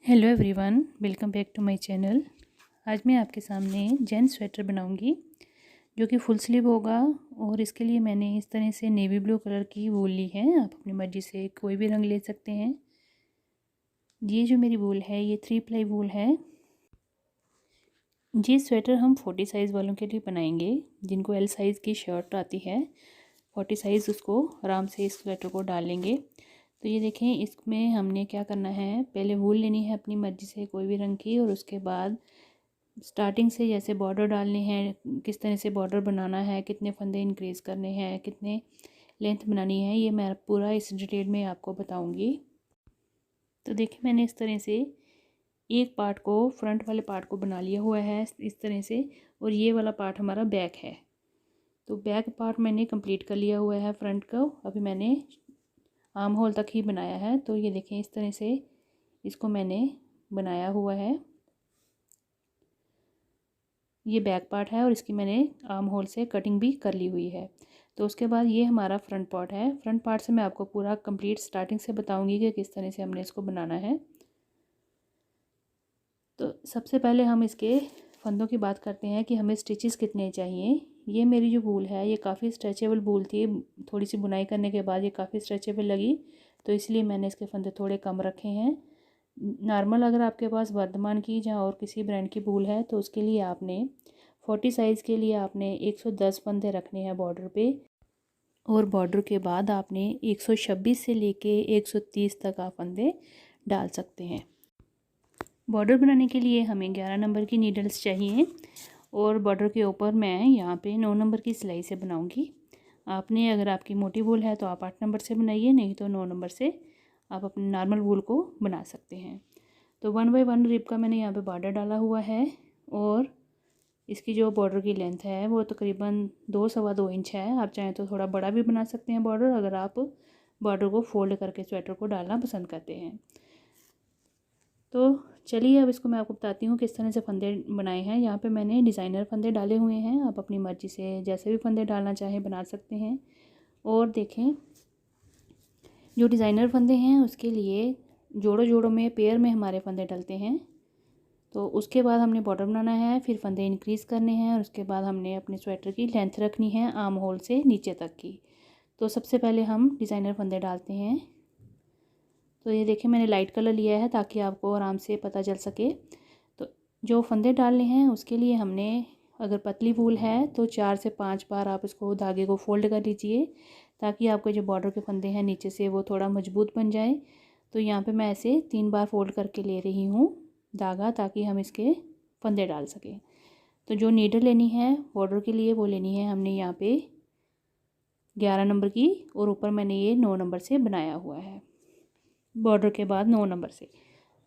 Hello everyone, welcome back to my channel. आज मैं आपके सामने जेंट्स स्वेटर बनाऊंगी जो कि फुल स्लीव होगा। और इसके लिए मैंने इस तरह से नेवी ब्लू कलर की वूल ली है। आप अपनी मर्ज़ी से कोई भी रंग ले सकते हैं। ये जो मेरी वूल है ये 3 प्लाई वूल है। ये स्वेटर हम 40 साइज़ वालों के लिए बनाएंगे जिनको एल साइज़ की शर्ट आती है। 40 साइज़ उसको आराम से इस स्वेटर को डाल लेंगे। तो ये देखें, इसमें हमने क्या करना है, पहले वूल लेनी है अपनी मर्ज़ी से कोई भी रंग की। और उसके बाद स्टार्टिंग से जैसे बॉर्डर डालने हैं, किस तरह से बॉर्डर बनाना है, कितने फंदे इंक्रीज़ करने हैं, कितने लेंथ बनानी है, ये मैं पूरा इस डिटेल में आपको बताऊंगी। तो देखिए, मैंने इस तरह से एक पार्ट को, फ्रंट वाले पार्ट को बना लिया हुआ है इस तरह से। और ये वाला पार्ट हमारा बैक है। तो बैक पार्ट मैंने कंप्लीट कर लिया हुआ है। फ्रंट को अभी मैंने आर्म होल तक ही बनाया है। तो ये देखें, इस तरह से इसको मैंने बनाया हुआ है। ये बैक पार्ट है और इसकी मैंने आर्म होल से कटिंग भी कर ली हुई है। तो उसके बाद ये हमारा फ्रंट पार्ट है। फ्रंट पार्ट से मैं आपको पूरा कंप्लीट स्टार्टिंग से बताऊंगी कि किस तरह से हमने इसको बनाना है। तो सबसे पहले हम इसके फंदों की बात करते हैं कि हमें स्टिचेस कितने चाहिए। ये मेरी जो वूल है ये काफ़ी स्ट्रेचेबल वूल थी। थोड़ी सी बुनाई करने के बाद ये काफ़ी स्ट्रेचेबल लगी, तो इसलिए मैंने इसके फंदे थोड़े कम रखे हैं। नॉर्मल अगर आपके पास वर्धमान की या और किसी ब्रांड की वूल है तो उसके लिए आपने 40 साइज़ के लिए आपने 110 फंदे रखने हैं बॉर्डर पे। और बॉर्डर के बाद आपने 126 से लेके 130 तक आप फंदे डाल सकते हैं। बॉर्डर बनाने के लिए हमें 11 नंबर की नीडल्स चाहिए। और बॉर्डर के ऊपर मैं यहाँ पे 9 नंबर की सिलाई से बनाऊँगी। आपने, अगर आपकी मोटी वूल है तो आप 8 नंबर से बनाइए, नहीं तो 9 नंबर से आप अपने नॉर्मल वूल को बना सकते हैं। तो 1 बाय 1 रिब का मैंने यहाँ पे बॉर्डर डाला हुआ है। और इसकी जो बॉर्डर की लेंथ है वो तकरीबन 2 सवा 2 इंच है। आप चाहें तो थोड़ा बड़ा भी बना सकते हैं बॉर्डर, अगर आप बॉर्डर को फोल्ड करके स्वेटर को डालना पसंद करते हैं। तो चलिए, अब इसको मैं आपको बताती हूँ किस तरह से फंदे बनाए हैं। यहाँ पे मैंने डिज़ाइनर फंदे डाले हुए हैं। आप अपनी मर्ज़ी से जैसे भी फंदे डालना चाहें बना सकते हैं। और देखें, जो डिज़ाइनर फंदे हैं उसके लिए जोड़ों जोड़ों में, पेयर में हमारे फंदे डलते हैं। तो उसके बाद हमने बॉर्डर बनाना है, फिर फंदे इंक्रीज़ करने हैं और उसके बाद हमने अपने स्वेटर की लेंथ रखनी है आर्म होल से नीचे तक की। तो सबसे पहले हम डिज़ाइनर फंदे डालते हैं। तो ये देखिए, मैंने लाइट कलर लिया है ताकि आपको आराम से पता चल सके। तो जो फंदे डालने हैं उसके लिए हमने, अगर पतली वूल है तो 4 से 5 बार आप इसको धागे को फोल्ड कर लीजिए ताकि आपके जो बॉर्डर के फंदे हैं नीचे से वो थोड़ा मजबूत बन जाए। तो यहाँ पे मैं ऐसे 3 बार फोल्ड करके ले रही हूँ धागा, ताकि हम इसके फंदे डाल सकें। तो जो नीडल लेनी है बॉर्डर के लिए वो लेनी है हमने यहाँ पे 11 नंबर की, और ऊपर मैंने ये 9 नंबर से बनाया हुआ है। बॉर्डर के बाद 9 नंबर से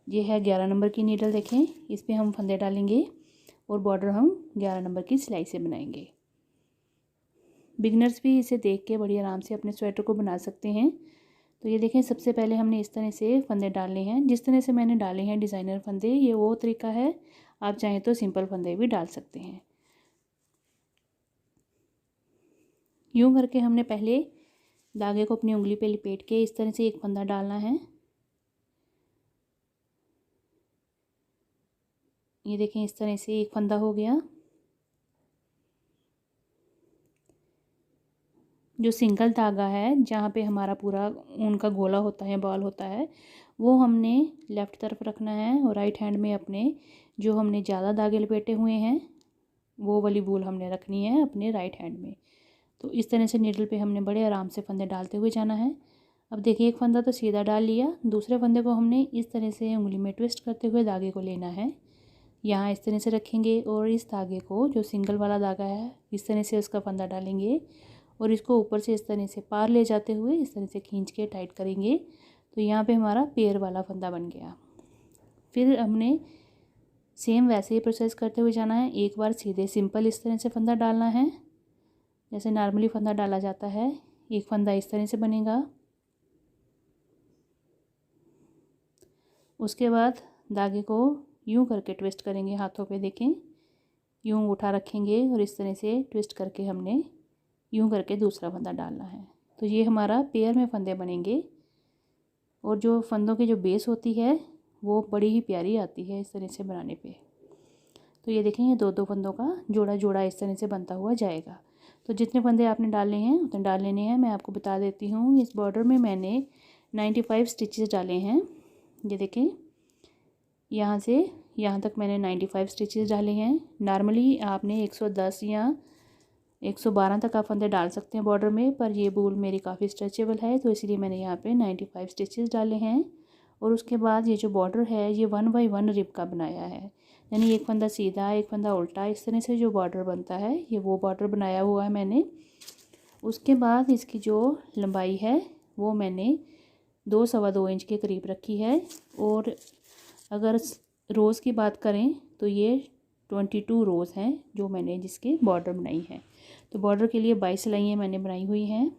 ये है 11 नंबर की नीडल। देखें, इस पर हम फंदे डालेंगे और बॉर्डर हम 11 नंबर की सिलाई से बनाएंगे। बिगनर्स भी इसे देख के बड़ी आराम से अपने स्वेटर को बना सकते हैं। तो ये देखें, सबसे पहले हमने इस तरह से फंदे डालने हैं। जिस तरह से मैंने डाले हैं डिज़ाइनर फंदे, ये वो तरीका है। आप चाहें तो सिंपल फंदे भी डाल सकते हैं। यूँ करके हमने पहले धागे को अपनी उंगली पे लपेट के इस तरह से एक फंदा डालना है। ये देखें, इस तरह से एक फंदा हो गया। जो सिंगल धागा है, जहाँ पे हमारा पूरा ऊन का गोला होता है, बॉल होता है, वो हमने लेफ़्ट तरफ रखना है। और राइट हैंड में अपने, जो हमने ज़्यादा धागे लपेटे हुए हैं, वो वाली वूल हमने रखनी है अपने राइट हैंड में। तो इस तरह से नीडल पे हमने बड़े आराम से फंदे डालते हुए जाना है। अब देखिए, एक फंदा तो सीधा डाल लिया, दूसरे फंदे को हमने इस तरह से उंगली में ट्विस्ट करते हुए धागे को लेना है। यहाँ इस तरह से रखेंगे और इस धागे को, जो सिंगल वाला धागा है, इस तरह से उसका फंदा डालेंगे और इसको ऊपर से इस तरह से पार ले जाते हुए इस तरह से खींच के टाइट करेंगे। तो यहाँ पे हमारा पेयर वाला फंदा बन गया। फिर हमने सेम वैसे ही प्रोसेस करते हुए जाना है। एक बार सीधे सिंपल इस तरह से फंदा डालना है, जैसे नॉर्मली फंदा डाला जाता है। एक फंदा इस तरह से बनेगा। उसके बाद धागे को यूं करके ट्विस्ट करेंगे हाथों पे, देखें, यूं उठा रखेंगे और इस तरह से ट्विस्ट करके हमने यूं करके दूसरा फंदा डालना है। तो ये हमारा पेयर में फंदे बनेंगे। और जो फंदों की जो बेस होती है वो बड़ी ही प्यारी आती है इस तरह से बनाने पे। तो ये देखें, ये दो दो फंदों का जोड़ा जोड़ा इस तरह से बनता हुआ जाएगा। तो जितने फंदे आपने डालने हैं उतने डाल लेने हैं। मैं आपको बता देती हूँ, इस बॉर्डर में मैंने 95 स्टिचेस डाले हैं। ये देखें, यहाँ से यहाँ तक मैंने 95 स्टिचेस डाले हैं। नॉर्मली आपने 110 या 112 तक आप फंदे डाल सकते हैं बॉर्डर में, पर ये बूल मेरी काफ़ी स्ट्रेचेबल है तो इसलिए मैंने यहाँ पे 95 स्टिचेस डाले हैं। और उसके बाद ये जो बॉर्डर है ये 1 बाई 1 रिब का बनाया है, यानी एक फंदा सीधा एक फंदा उल्टा, इस तरह से जो बॉर्डर बनता है ये वो बॉर्डर बनाया हुआ है मैंने। उसके बाद इसकी जो लंबाई है वो मैंने 2 सवा 2 इंच के करीब रखी है। और अगर रोज़ की बात करें तो ये 22 रोज़ हैं जो मैंने जिसके बॉर्डर बनाई है। तो बॉर्डर के लिए 22 सिलाइयाँ मैंने बनाई हुई हैं।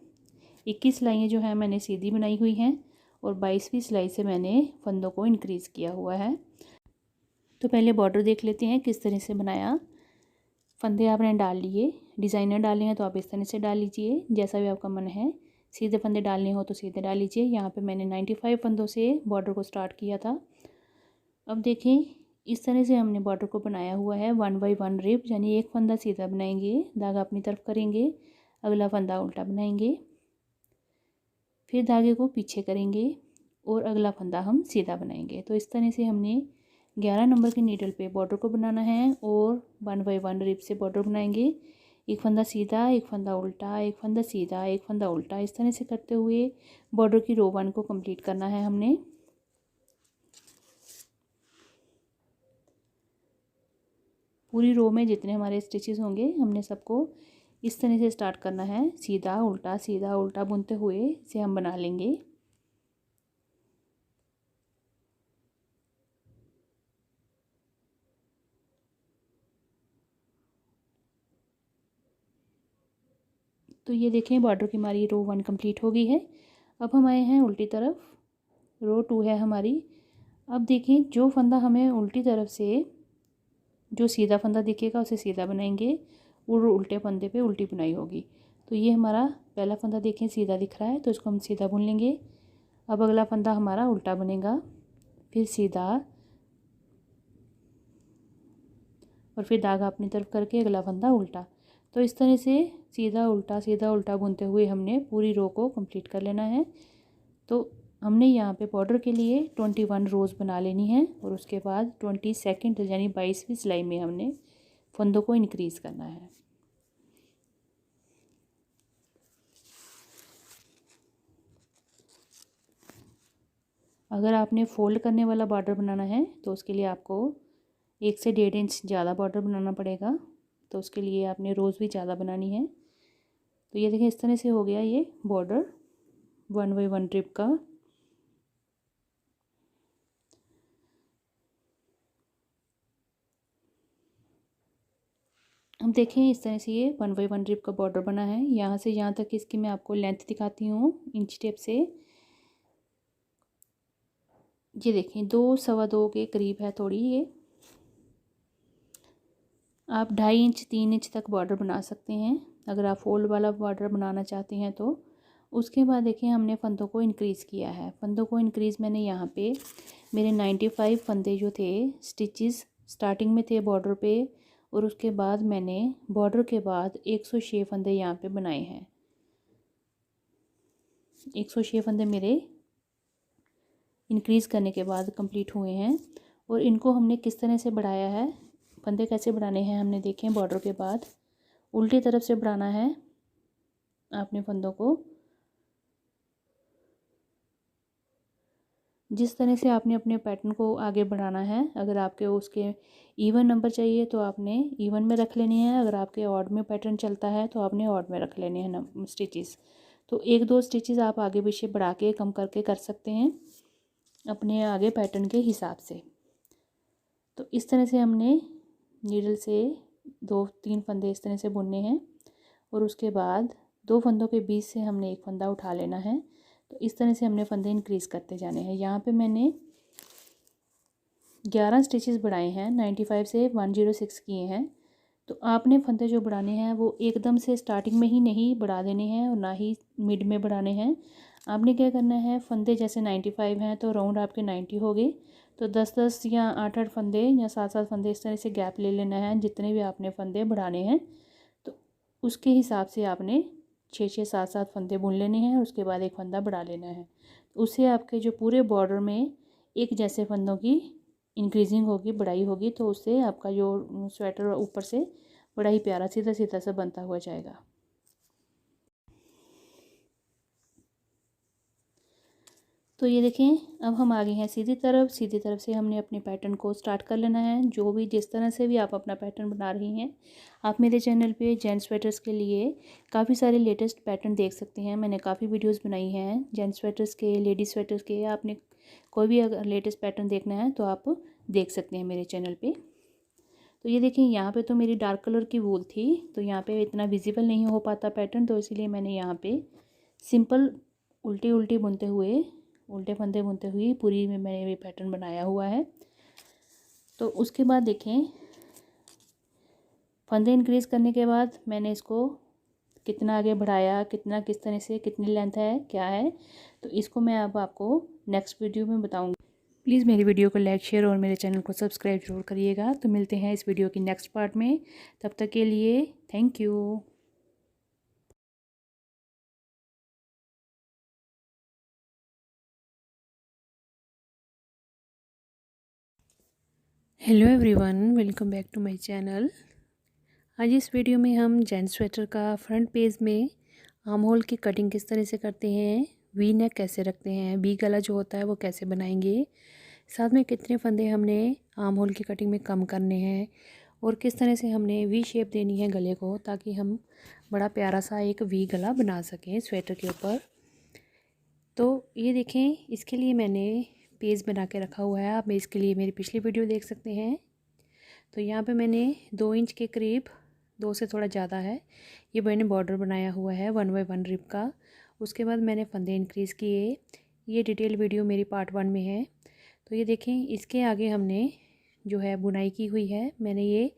21 सिलाइयाँ जो हैं मैंने सीधी बनाई हुई हैं और 22वीं सिलाई से मैंने फंदों को इंक्रीज़ किया हुआ है। तो पहले बॉर्डर देख लेते हैं किस तरह से बनाया। फंदे आपने डाल लिए, डिज़ाइनर डाले हैं तो आप इस तरह से डाल लीजिए, जैसा भी आपका मन है। सीधे फंदे डालने हो तो सीधे डाल लीजिए। यहाँ पे मैंने 95 फंदों से बॉर्डर को स्टार्ट किया था। अब देखें, इस तरह से हमने बॉर्डर को बनाया हुआ है 1 बाई 1 रिब, यानी एक फंदा सीधा बनाएंगे, धागा अपनी तरफ करेंगे, अगला फंदा उल्टा बनाएंगे, फिर धागे को पीछे करेंगे और अगला फंदा हम सीधा बनाएंगे। तो इस तरह से हमने 11 नंबर की नीडल पे बॉर्डर को बनाना है और 1 बाई 1 रिब से बॉर्डर बनाएंगे। एक फंदा सीधा, एक फंदा उल्टा, एक फंदा सीधा, एक फंदा उल्टा, इस तरह से करते हुए बॉर्डर की रो 1 को कंप्लीट करना है हमने। पूरी रो में जितने हमारे स्टिचेस होंगे हमने सबको इस तरह से स्टार्ट करना है, सीधा उल्टा बुनते हुए इसे हम बना लेंगे। तो ये देखें, बॉर्डर की हमारी रो 1 कंप्लीट हो गई है। अब हम आए हैं उल्टी तरफ, रो 2 है हमारी। अब देखें, जो फंदा हमें उल्टी तरफ से जो सीधा फंदा दिखेगा उसे सीधा बनाएंगे और उल्टे फंदे पे उल्टी बुनाई होगी। तो ये हमारा पहला फंदा देखें सीधा दिख रहा है तो इसको हम सीधा बुन लेंगे। अब अगला फंदा हमारा उल्टा बनेगा, फिर सीधा, और फिर धागा अपनी तरफ करके अगला फंदा उल्टा। तो इस तरह से सीधा उल्टा बुनते हुए हमने पूरी रो को कंप्लीट कर लेना है। तो हमने यहाँ पे बॉर्डर के लिए 21 रोज़ बना लेनी है और उसके बाद 22 यानी 22वीं सिलाई में हमने फंदों को इंक्रीज़ करना है। अगर आपने फोल्ड करने वाला बॉर्डर बनाना है तो उसके लिए आपको 1 से 1.5 इंच ज़्यादा बॉर्डर बनाना पड़ेगा, तो उसके लिए आपने रोज़ भी ज़्यादा बनानी है। तो ये देखिए, इस तरह से हो गया ये बॉर्डर 1 बाई 1 रिब का। हम देखें, इस तरह से ये 1 बाई 1 रिब का बॉर्डर बना है। यहाँ से यहाँ तक इसकी मैं आपको लेंथ दिखाती हूँ इंच टेप से। ये देखें, 2 सवा 2 के करीब है थोड़ी ये। आप 2.5 इंच 3 इंच तक बॉर्डर बना सकते हैं अगर आप फोल्ड वाला बॉर्डर बनाना चाहते हैं तो। उसके बाद देखिए, हमने फंदों को इंक्रीज़ किया है। फंदों को इंक्रीज़ मैंने यहाँ पे मेरे 95 फंदे जो थे स्टिचेस स्टार्टिंग में थे बॉर्डर पे, और उसके बाद मैंने बॉर्डर के बाद 106 फंदे यहाँ पे बनाए हैं। 106 फंदे मेरे इंक्रीज़ करने के बाद कंप्लीट हुए हैं। और इनको हमने किस तरह से बढ़ाया है, फंदे कैसे बढ़ाने हैं हमने देखें। बॉर्डर के बाद उल्टी तरफ से बढ़ाना है आपने फंदों को। जिस तरह से आपने अपने पैटर्न को आगे बढ़ाना है, अगर आपके उसके इवन नंबर चाहिए तो आपने इवन में रख लेने हैं, अगर आपके ऑड में पैटर्न चलता है तो आपने ऑड में रख लेने हैं स्टिचेस। तो 1-2 स्टिचेस आप आगे पीछे बढ़ा के कम करके कर सकते हैं अपने आगे पैटर्न के हिसाब से। तो इस तरह से हमने नीडल से 2-3 फंदे इस तरह से बुनने हैं और उसके बाद 2 फंदों के बीच से हमने एक फंदा उठा लेना है। तो इस तरह से हमने फंदे इंक्रीज़ करते जाने हैं। यहाँ पे मैंने 11 स्टिचेस बढ़ाए हैं, 95 से 106 किए हैं। तो आपने फंदे जो बढ़ाने हैं वो एकदम से स्टार्टिंग में ही नहीं बढ़ा देने हैं और ना ही मिड में बढ़ाने हैं। आपने क्या करना है, फंदे जैसे 95 हैं तो राउंड आपके 90 हो गए, तो 10-10 या 8-8 फंदे या 7-7 फंदे इस तरह से गैप ले लेना है। जितने भी आपने फंदे बढ़ाने हैं तो उसके हिसाब से आपने 6-6 7-7 फंदे बुन लेने हैं और उसके बाद एक फंदा बढ़ा लेना है। उससे आपके जो पूरे बॉर्डर में एक जैसे फंदों की इंक्रीजिंग होगी, बढ़ाई होगी, तो उससे आपका जो स्वेटर ऊपर से बड़ा ही प्यारा सीधा सीधा सा बनता हुआ जाएगा। तो ये देखें, अब हम आ गए हैं सीधी तरफ। सीधी तरफ से हमने अपने पैटर्न को स्टार्ट कर लेना है। जो भी जिस तरह से भी आप अपना पैटर्न बना रही हैं, आप मेरे चैनल पे जेंट्स स्वेटर्स के लिए काफ़ी सारे लेटेस्ट पैटर्न देख सकते हैं। मैंने काफ़ी वीडियोस बनाई हैं जेंट्स स्वेटर्स के, लेडीज स्वेटर्स के। आपने कोई भी अगर लेटेस्ट पैटर्न देखना है तो आप देख सकते हैं मेरे चैनल पर। तो ये देखिए, यहाँ पे तो मेरी डार्क कलर की वूल थी, तो यहाँ पे इतना विजिबल नहीं हो पाता पैटर्न, तो इसीलिए मैंने यहाँ पे सिंपल उल्टी उल्टी बुनते हुए, उल्टे फंदे बुनते हुए पूरी में मैंने ये पैटर्न बनाया हुआ है। तो उसके बाद देखें, फंदे इंक्रीज़ करने के बाद मैंने इसको कितना आगे बढ़ाया, कितना किस तरह से, कितनी लेंथ है, क्या है, तो इसको मैं अब आपको नेक्स्ट वीडियो में बताऊँगी। प्लीज़ मेरी वीडियो को लाइक, शेयर और मेरे चैनल को सब्सक्राइब जरूर करिएगा। तो मिलते हैं इस वीडियो की नेक्स्ट पार्ट में, तब तक के लिए thank you. Hello everyone, welcome back to my channel. आज इस वीडियो में हम जेंट्स स्वेटर का फ्रंट पेज में आर्म होल की कटिंग किस तरह से करते हैं, वी नेक कैसे रखते हैं, वी गला जो होता है वो कैसे बनाएंगे, साथ में कितने फंदे हमने आर्म होल की कटिंग में कम करने हैं और किस तरह से हमने वी शेप देनी है गले को, ताकि हम बड़ा प्यारा सा एक वी गला बना सकें स्वेटर के ऊपर। तो ये देखें, इसके लिए मैंने पेज बना के रखा हुआ है। आप इसके लिए मेरी पिछली वीडियो देख सकते हैं। तो यहाँ पे मैंने 2 इंच के करीब, 2 से थोड़ा ज़्यादा है, ये मैंने बॉर्डर बनाया हुआ है 1/1 रिब का। उसके बाद मैंने फंदे इंक्रीज़ किए। ये डिटेल वीडियो मेरी पार्ट 1 में है। तो ये देखें, इसके आगे हमने जो है बुनाई की हुई है। मैंने ये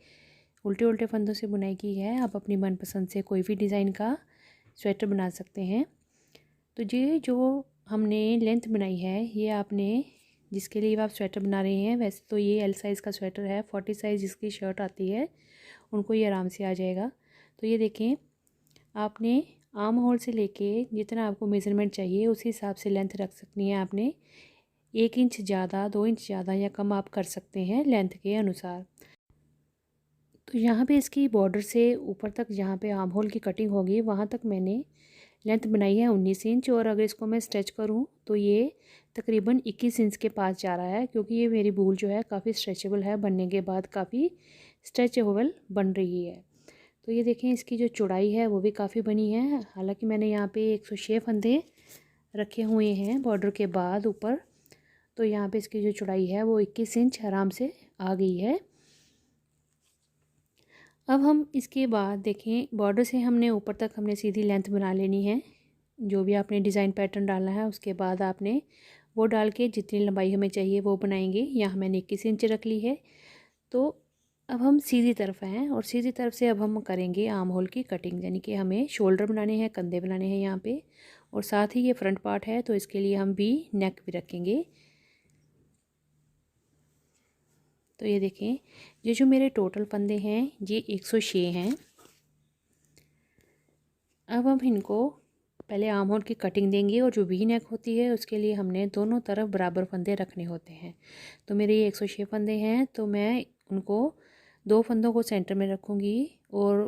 उल्टे उल्टे फंदों से बुनाई की है। आप अपनी मनपसंद से कोई भी डिज़ाइन का स्वेटर बना सकते हैं। तो ये जो हमने लेंथ बनाई है, ये आपने जिसके लिए आप स्वेटर बना रहे हैं, वैसे तो ये एल साइज़ का स्वेटर है, 40 साइज़ जिसकी शर्ट आती है उनको ये आराम से आ जाएगा। तो ये देखें, आपने आर्म होल से लेके जितना आपको मेज़रमेंट चाहिए उसी हिसाब से लेंथ रख सकती हैं। आपने 1 इंच ज़्यादा, 2 इंच ज़्यादा या कम आप कर सकते हैं लेंथ के अनुसार। तो यहाँ पे इसकी बॉर्डर से ऊपर तक जहाँ पे आर्म होल की कटिंग होगी वहाँ तक मैंने लेंथ बनाई है 19 इंच, और अगर इसको मैं स्ट्रेच करूँ तो ये तकरीबन 21 इंच के पास जा रहा है, क्योंकि ये मेरी बूल जो है काफ़ी स्ट्रेचेबल है, बनने के बाद काफ़ी स्ट्रेचेबल बन रही है। तो ये देखें, इसकी जो चौड़ाई है वो भी काफ़ी बनी है। हालांकि मैंने यहाँ पे 106 फंदे रखे हुए हैं बॉर्डर के बाद ऊपर, तो यहाँ पे इसकी जो चौड़ाई है वो 21 इंच आराम से आ गई है। अब हम इसके बाद देखें, बॉर्डर से हमने ऊपर तक हमने सीधी लेंथ बना लेनी है। जो भी आपने डिज़ाइन पैटर्न डालना है उसके बाद आपने वो डाल के जितनी लंबाई हमें चाहिए वो बनाएंगे। यहाँ मैंने 21 इंच रख ली है। तो अब हम सीधी तरफ हैं और सीधी तरफ से अब हम करेंगे आर्म होल की कटिंग, यानी कि हमें शोल्डर बनाने हैं, कंधे बनाने हैं यहाँ पे, और साथ ही ये फ्रंट पार्ट है तो इसके लिए हम वी नेक भी रखेंगे। तो ये देखें, ये जो मेरे टोटल फंदे हैं ये 106 हैं। अब हम इनको पहले आर्म होल की कटिंग देंगे, और जो वी नेक होती है उसके लिए हमने दोनों तरफ बराबर फंदे रखने होते हैं। तो मेरे ये 106 फंदे हैं, तो मैं उनको 2 फंदों को सेंटर में रखूँगी और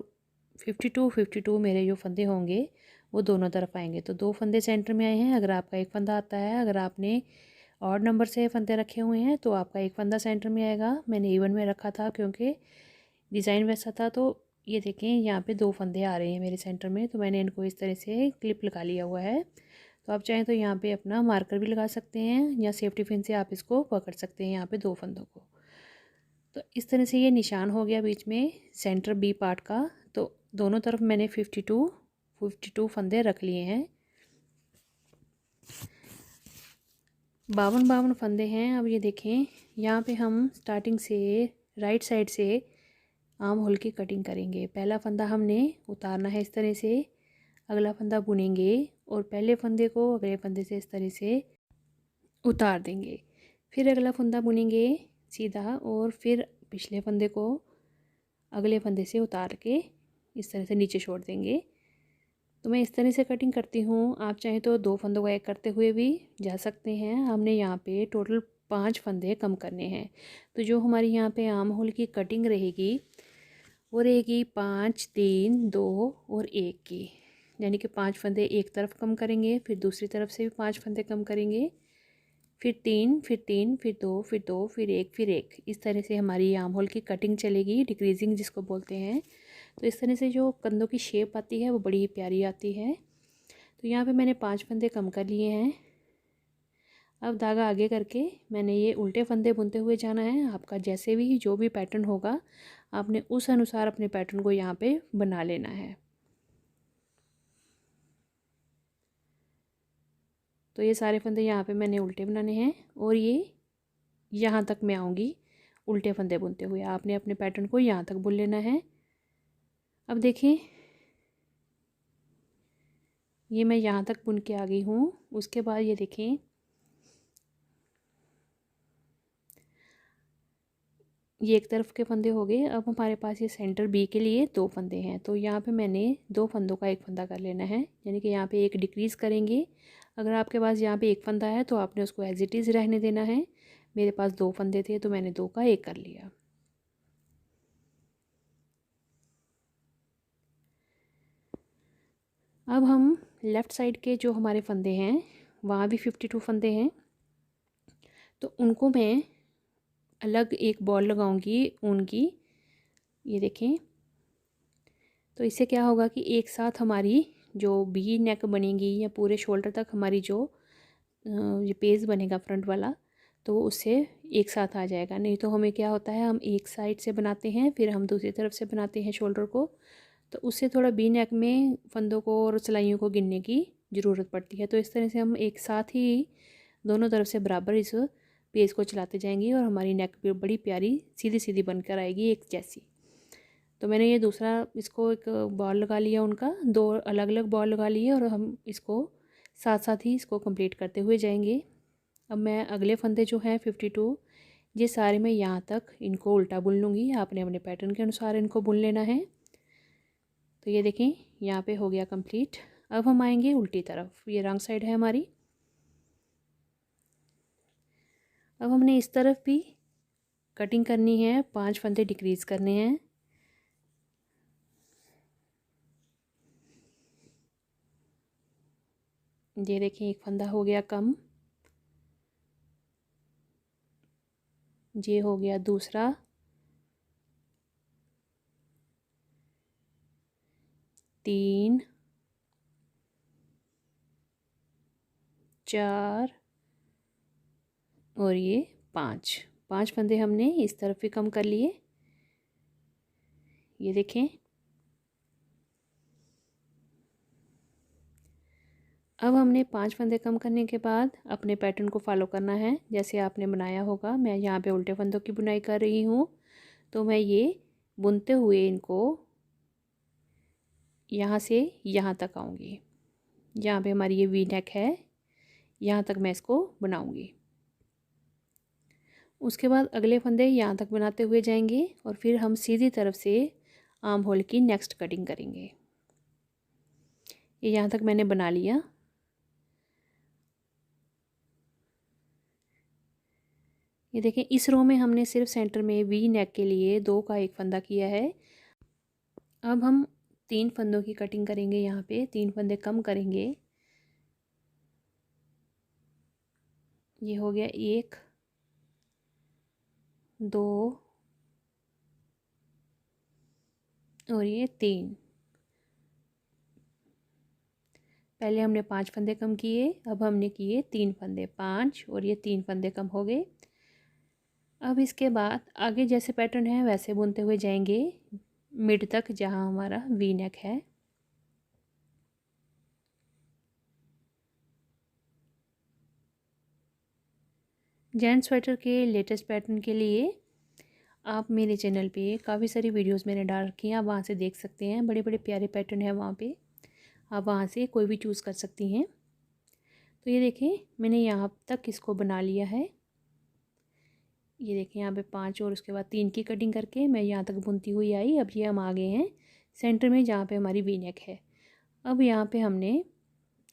52 मेरे जो फंदे होंगे वो दोनों तरफ आएंगे। तो 2 फंदे सेंटर में आए हैं। अगर आपका एक फंदा आता है, अगर आपने और नंबर से फंदे रखे हुए हैं तो आपका एक फंदा सेंटर में आएगा। मैंने इवन में रखा था क्योंकि डिज़ाइन वैसा था। तो ये देखें, यहाँ पे 2 फंदे आ रहे हैं मेरे सेंटर में, तो मैंने इनको इस तरह से क्लिप लगा लिया हुआ है। तो आप चाहें तो यहाँ पे अपना मार्कर भी लगा सकते हैं या सेफ्टी पिन से आप इसको पकड़ सकते हैं यहाँ पे 2 फंदों को। तो इस तरह से ये निशान हो गया बीच में सेंटर बी पार्ट का। तो दोनों तरफ मैंने 52 फंदे रख लिए हैं। 52 फंदे हैं। अब ये देखें, यहाँ पे हम स्टार्टिंग से राइट साइड से आर्म होल की कटिंग करेंगे। पहला फंदा हमने उतारना है इस तरह से, अगला फंदा बुनेंगे और पहले फंदे को अगले फंदे से इस तरह से उतार देंगे। फिर अगला फंदा बुनेंगे सीधा और फिर पिछले फंदे को अगले फंदे से उतार के इस तरह से नीचे छोड़ देंगे। तो मैं इस तरह से कटिंग करती हूँ। आप चाहें तो 2 फंदों को एक करते हुए भी जा सकते हैं। हमने यहाँ पे टोटल 5 फंदे कम करने हैं। तो जो हमारी यहाँ पे आर्म होल की कटिंग रहेगी वो रहेगी 5, 3, 2 और 1 की, यानी कि 5 फंदे एक तरफ कम करेंगे, फिर दूसरी तरफ से भी 5 फंदे कम करेंगे, फिर 3, फिर 3, फिर 2, फिर 2, फिर 1, फिर 1। इस तरह से हमारी आर्म होल की कटिंग चलेगी, डिक्रीजिंग जिसको बोलते हैं। तो इस तरह से जो कंधों की शेप आती है वो बड़ी ही प्यारी आती है। तो यहाँ पे मैंने 5 फंदे कम कर लिए हैं। अब धागा आगे करके मैंने ये उल्टे फंदे बुनते हुए जाना है। आपका जैसे भी जो भी पैटर्न होगा आपने उस अनुसार अपने पैटर्न को यहाँ पे बना लेना है। तो ये सारे फंदे यहाँ पे मैंने उल्टे बनाने हैं और ये यहाँ तक मैं आऊँगी उल्टे फंदे बुनते हुए। आपने अपने पैटर्न को यहाँ तक बुन लेना है। अब देखिए ये मैं यहाँ तक बुन के आ गई हूँ। उसके बाद ये देखें ये एक तरफ के फंदे हो गए। अब हमारे पास ये सेंटर बी के लिए 2 फंदे हैं। तो यहाँ पे मैंने 2 फंदों का एक फंदा कर लेना है, यानी कि यहाँ पे एक डिक्रीज़ करेंगे। अगर आपके पास यहाँ पे एक फंदा है तो आपने उसको एज इट इज़ रहने देना है। मेरे पास 2 फंदे थे तो मैंने 2 का 1 कर लिया। अब हम लेफ़्ट साइड के जो हमारे फंदे हैं वहाँ भी 52 फंदे हैं, तो उनको मैं अलग एक बॉल लगाऊंगी ऊन की। ये देखें, तो इससे क्या होगा कि एक साथ हमारी जो वी नेक बनेगी या पूरे शोल्डर तक हमारी जो ये पेज बनेगा फ्रंट वाला, तो उससे एक साथ आ जाएगा। नहीं तो हमें क्या होता है हम एक साइड से बनाते हैं फिर हम दूसरी तरफ से बनाते हैं शोल्डर को, तो उससे थोड़ा वी नेक में फंदों को और सिलाइयों को गिनने की ज़रूरत पड़ती है। तो इस तरह से हम एक साथ ही दोनों तरफ से बराबर इस पेज को चलाते जाएंगे और हमारी नेक भी बड़ी प्यारी सीधी सीधी बनकर आएगी एक जैसी। तो मैंने ये दूसरा इसको एक बॉल लगा लिया, उनका 2 अलग अलग बॉल लगा लिए और हम इसको साथ साथ ही इसको कंप्लीट करते हुए जाएंगे। अब मैं अगले फंदे जो हैं 52 ये सारे मैं यहाँ तक इनको उल्टा बुन लूँगी। आपने अपने पैटर्न के अनुसार इनको बुन लेना है। तो ये देखें यहाँ पे हो गया कंप्लीट। अब हम आएंगे उल्टी तरफ, ये रॉन्ग साइड है हमारी। अब हमने इस तरफ भी कटिंग करनी है, 5 फंदे डिक्रीज़ करने हैं। ये देखें एक फंदा हो गया कम, ये हो गया दूसरा, तीन, 4 और ये 5 फंदे हमने इस तरफ भी कम कर लिए। ये देखें अब हमने 5 फंदे कम करने के बाद अपने पैटर्न को फॉलो करना है जैसे आपने बनाया होगा। मैं यहाँ पे उल्टे फंदों की बुनाई कर रही हूँ, तो मैं ये बुनते हुए इनको यहाँ से यहाँ तक आऊँगी। यहाँ पे हमारी ये वी नेक है, यहाँ तक मैं इसको बनाऊँगी। उसके बाद अगले फंदे यहाँ तक बनाते हुए जाएंगे और फिर हम सीधी तरफ से आर्म होल की नेक्स्ट कटिंग करेंगे। ये यहाँ तक मैंने बना लिया। ये देखें इस रो में हमने सिर्फ सेंटर में वी नेक के लिए 2 का 1 फंदा किया है। अब हम 3 फंदों की कटिंग करेंगे, यहाँ पे 3 फंदे कम करेंगे। ये हो गया 1, 2 और ये 3। पहले हमने 5 फंदे कम किए, अब हमने किए 3 फंदे, 5 और ये 3 फंदे कम हो गए। अब इसके बाद आगे जैसे पैटर्न है वैसे बुनते हुए जाएंगे मिड तक जहाँ हमारा वी नेक है। जेंट्स स्वेटर के लेटेस्ट पैटर्न के लिए आप मेरे चैनल पे काफ़ी सारी वीडियोस मैंने डाल रखी हैं, आप वहाँ से देख सकते हैं। बड़े बड़े प्यारे पैटर्न है वहाँ पे, आप वहाँ से कोई भी चूज़ कर सकती हैं। तो ये देखें मैंने यहाँ तक इसको बना लिया है। ये देखें यहाँ पे 5 और उसके बाद 3 की कटिंग करके मैं यहाँ तक बुनती हुई आई। अब ये हम आ गए हैं सेंटर में जहाँ पे हमारी वी नेक है। अब यहाँ पे हमने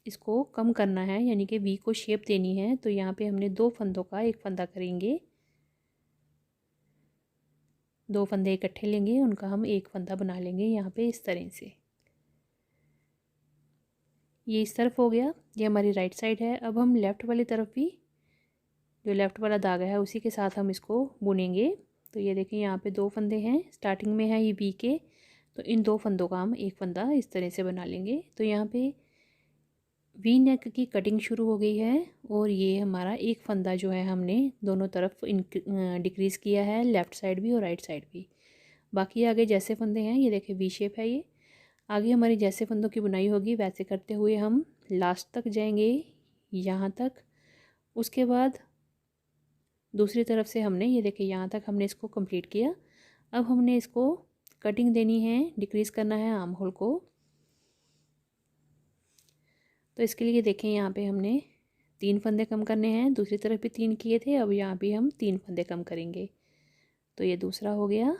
इसको कम करना है, यानी कि वी को शेप देनी है। तो यहाँ पे हमने 2 फंदों का एक फंदा करेंगे, 2 फंदे इकट्ठे लेंगे, उनका हम एक फंदा बना लेंगे यहाँ पे इस तरह से। ये इस तरफ हो गया, ये हमारी राइट साइड है। अब हम लेफ़्ट वाली तरफ भी जो लेफ़्ट वाला धागा है उसी के साथ हम इसको बुनेंगे। तो ये देखें यहाँ पे 2 फंदे हैं, स्टार्टिंग में है ये वी के। तो इन 2 फंदों का हम एक फंदा इस तरह से बना लेंगे। तो यहाँ पे वी नेक की कटिंग शुरू हो गई है और ये हमारा एक फंदा जो है हमने दोनों तरफ डिक्रीज़ किया है, लेफ़्ट साइड भी और राइट साइड भी। बाकी आगे जैसे फंदे हैं ये देखें वी शेप है। ये आगे हमारी जैसे फंदों की बुनाई होगी वैसे करते हुए हम लास्ट तक जाएंगे, यहाँ तक। उसके बाद दूसरी तरफ से हमने ये देखें यहाँ तक हमने इसको कंप्लीट किया। अब हमने इसको कटिंग देनी है, डिक्रीज़ करना है आर्म होल को। तो इसके लिए देखें यहाँ पे हमने 3 फंदे कम करने हैं, दूसरी तरफ भी 3 किए थे, अब यहाँ भी हम 3 फंदे कम करेंगे। तो ये दूसरा हो गया,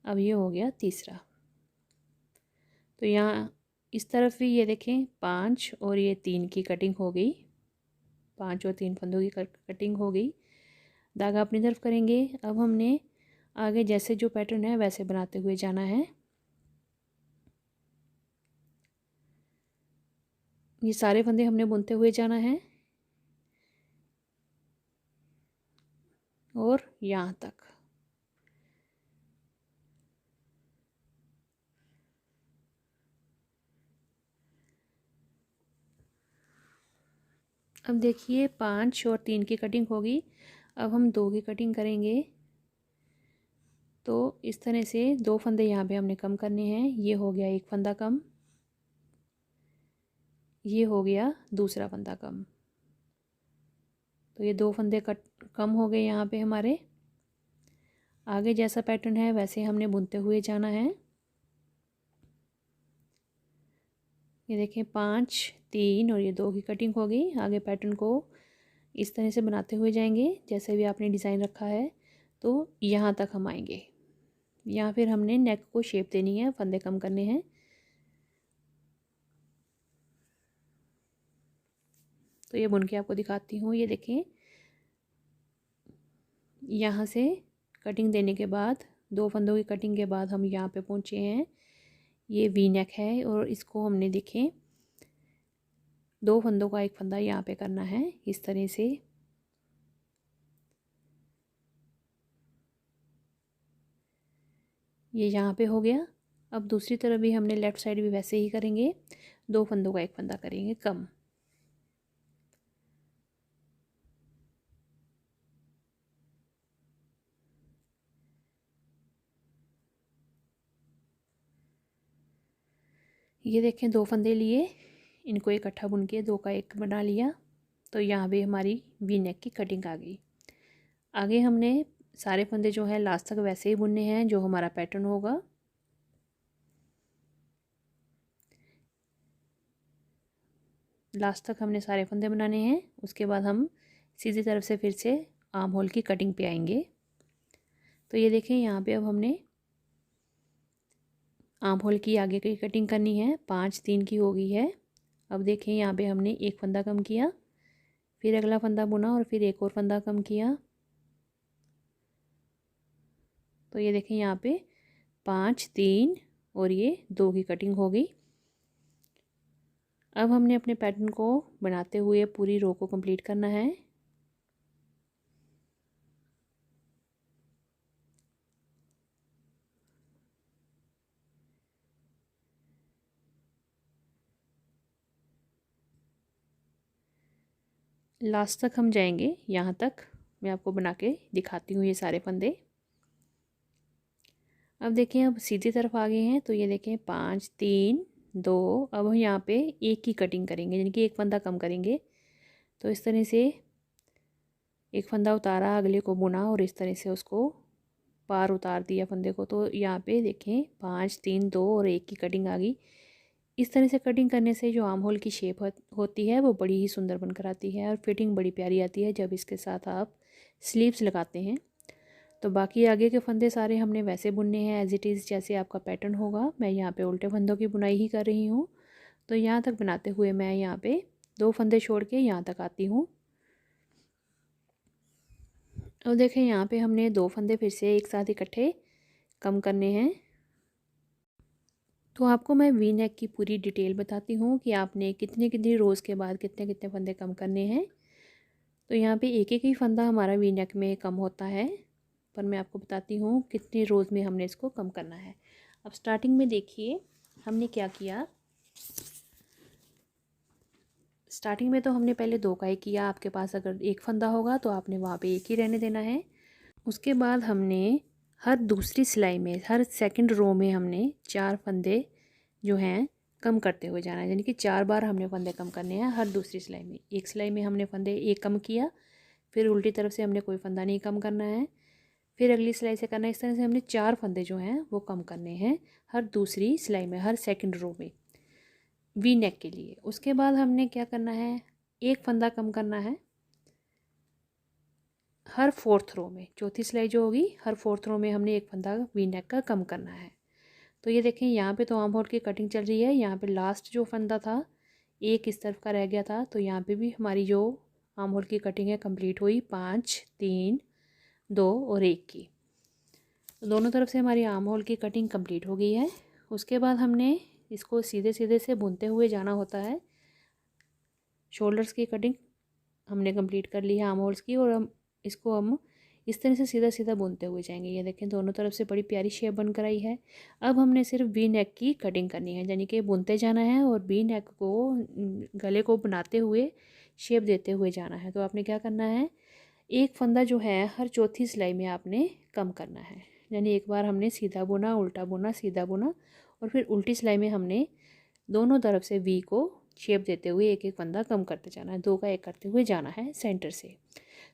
अब ये हो गया तीसरा। तो यहाँ इस तरफ भी ये देखें 5 और ये 3 की कटिंग हो गई, 5 और 3 फंदों की कटिंग हो गई। धागा अपनी तरफ करेंगे। अब हमने आगे जैसे जो पैटर्न है वैसे बनाते हुए जाना है। ये सारे फंदे हमने बुनते हुए जाना है और यहाँ तक। अब देखिए 5 और 3 की कटिंग होगी, अब हम 2 की कटिंग करेंगे। तो इस तरह से 2 फंदे यहाँ पे हमने कम करने हैं। ये हो गया एक फंदा कम, ये हो गया दूसरा फंदा कम। तो ये 2 फंदे कम हो गए यहाँ पे हमारे। आगे जैसा पैटर्न है वैसे हमने बुनते हुए जाना है। ये देखें 5, 3 और ये 2 की कटिंग हो गई। आगे पैटर्न को इस तरह से बनाते हुए जाएंगे जैसे भी आपने डिज़ाइन रखा है। तो यहाँ तक हम आएंगे, यहाँ फिर हमने नेक को शेप देनी है, फंदे कम करने हैं। तो ये बुन के आपको दिखाती हूँ। ये देखें यहाँ से कटिंग देने के बाद 2 फंदों की कटिंग के बाद हम यहाँ पे पहुँचे हैं। ये वी नेक है और इसको हमने देखें 2 फंदों का एक फंदा यहाँ पे करना है इस तरह से। ये यहाँ पे हो गया। अब दूसरी तरफ भी हमने लेफ़्ट साइड भी वैसे ही करेंगे, 2 फंदों का एक फंदा करेंगे कम। ये देखें 2 फंदे लिए, इनको इकट्ठा बुन के 2 का एक बना लिया। तो यहाँ भी हमारी वी नेक की कटिंग आ गई। आगे हमने सारे फंदे जो हैं लास्ट तक वैसे ही बुनने हैं जो हमारा पैटर्न होगा। लास्ट तक हमने सारे फंदे बनाने हैं। उसके बाद हम सीधी तरफ से फिर से आर्म होल की कटिंग पे आएंगे। तो ये देखें यहाँ पे अब हमने आर्म होल की आगे की कटिंग करनी है। 5, 3 की हो गई है। अब देखें यहाँ पे हमने एक फंदा कम किया, फिर अगला फंदा बुना और फिर एक और फंदा कम किया। तो ये देखें यहाँ पे 5, 3 और ये 2 की कटिंग हो गई। अब हमने अपने पैटर्न को बनाते हुए पूरी रो को कंप्लीट करना है। लास्ट तक हम जाएंगे, यहाँ तक मैं आपको बना के दिखाती हूँ ये सारे फंदे। अब देखें अब सीधी तरफ आ गए हैं। तो ये देखें 5, 3, 2। अब हम यहाँ पे एक की कटिंग करेंगे, यानी कि एक फंदा कम करेंगे। तो इस तरह से एक फंदा उतारा, अगले को बुना और इस तरह से उसको पार उतार दिया फंदे को। तो यहाँ पे देखें 5, 3, 2 और एक की कटिंग आ गई। इस तरह से कटिंग करने से जो आर्म होल की शेप होती है वो बड़ी ही सुंदर बनकर आती है और फिटिंग बड़ी प्यारी आती है जब इसके साथ आप स्लीव्स लगाते हैं। तो बाकी आगे के फंदे सारे हमने वैसे बुनने हैं एज इट इज़ जैसे आपका पैटर्न होगा। मैं यहाँ पे उल्टे फंदों की बुनाई ही कर रही हूँ। तो यहाँ तक बनाते हुए मैं यहाँ पे 2 फंदे छोड़ के यहाँ तक आती हूँ। और देखें यहाँ पे हमने 2 फंदे फिर से एक साथ इकट्ठे कम करने हैं। तो आपको मैं वी नेक की पूरी डिटेल बताती हूँ कि आपने कितने कितनी रोज़ के बाद कितने कितने फंदे कम करने हैं। तो यहाँ पे एक एक ही फंदा हमारा वी नेक में कम होता है, पर मैं आपको बताती हूँ कितनी रोज़ में हमने इसको कम करना है। अब स्टार्टिंग में देखिए हमने क्या किया। स्टार्टिंग में तो हमने पहले 2 का ही किया। आपके पास अगर एक फंदा होगा तो आपने वहाँ पे एक ही रहने देना है। उसके बाद हमने हर दूसरी सिलाई में, हर सेकंड रो में हमने 4 फंदे जो हैं कम करते हुए जाना है, यानी कि 4 बार हमने फंदे कम करने हैं हर दूसरी सिलाई में। एक सिलाई में हमने फंदे एक कम किया, फिर उल्टी तरफ से हमने कोई फंदा नहीं कम करना है, फिर अगली सिलाई से करना है। इस तरह से हमने 4 फंदे जो हैं वो कम करने हैं हर दूसरी सिलाई में, हर सेकंड रो में वी नेक के लिए। उसके बाद हमने क्या करना है, एक फंदा कम करना है हर 4th रो में। चौथी सिलाई जो होगी हर 4th रो में हमने एक फंदा वी नेक का कम करना है। तो ये देखें यहाँ पे तो आर्म होल की कटिंग चल रही है। यहाँ पे लास्ट जो फंदा था एक इस तरफ का रह गया था, तो यहाँ पे भी हमारी जो आर्म होल की कटिंग है कंप्लीट हुई। 5 3 2 और 1 की, तो दोनों तरफ से हमारी आर्म होल की कटिंग कंप्लीट हो गई है। उसके बाद हमने इसको सीधे सीधे से बुनते हुए जाना होता है। शोल्डर्स की कटिंग हमने कंप्लीट कर ली है आर्म होल्स की, और हम इस तरह से सीधा सीधा बुनते हुए जाएंगे। ये देखें दोनों तरफ से बड़ी प्यारी शेप बनकर आई है। अब हमने सिर्फ वी नेक की कटिंग करनी है, यानी कि बुनते जाना है और वी नेक को, गले को बनाते हुए शेप देते हुए जाना है। तो आपने क्या करना है, एक फंदा जो है हर चौथी सिलाई में आपने कम करना है। यानी एक बार हमने सीधा बुना, उल्टा बुना, सीधा बुना, और फिर उल्टी सिलाई में हमने दोनों तरफ से वी को शेप देते हुए एक एक फंदा कम करते जाना है। 2 का 1 करते हुए जाना है सेंटर से।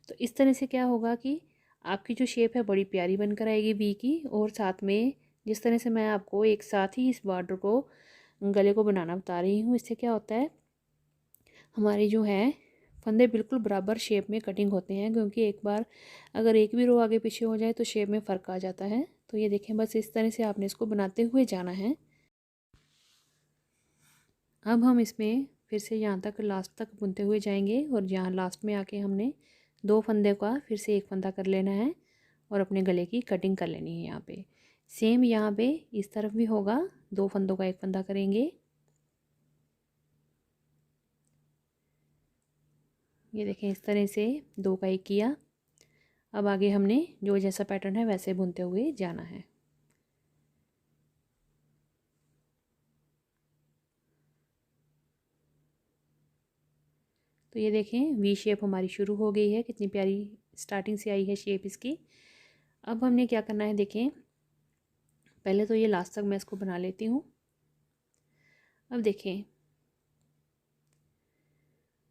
तो इस तरह से क्या होगा कि आपकी जो शेप है बड़ी प्यारी बनकर आएगी वी की। और साथ में जिस तरह से मैं आपको एक साथ ही इस बॉर्डर को, गले को बनाना बता रही हूँ, इससे क्या होता है हमारी जो है फंदे बिल्कुल बराबर शेप में कटिंग होते हैं। क्योंकि एक बार अगर एक भी रो आगे पीछे हो जाए तो शेप में फ़र्क आ जाता है। तो ये देखें बस इस तरह से आपने इसको बनाते हुए जाना है। अब हम इसमें फिर से यहाँ तक लास्ट तक बुनते हुए जाएंगे, और यहाँ लास्ट में आके हमने 2 फंदे का फिर से एक फंदा कर लेना है और अपने गले की कटिंग कर लेनी है। यहाँ पे सेम यहाँ पे इस तरफ भी होगा, 2 फंदों का एक फंदा करेंगे। ये देखें इस तरह से 2 का 1 किया। अब आगे हमने जो जैसा पैटर्न है वैसे बुनते हुए जाना है। तो ये देखें वी शेप हमारी शुरू हो गई है, कितनी प्यारी स्टार्टिंग से आई है शेप इसकी। अब हमने क्या करना है, देखें पहले तो ये लास्ट तक मैं इसको बना लेती हूँ। अब देखें,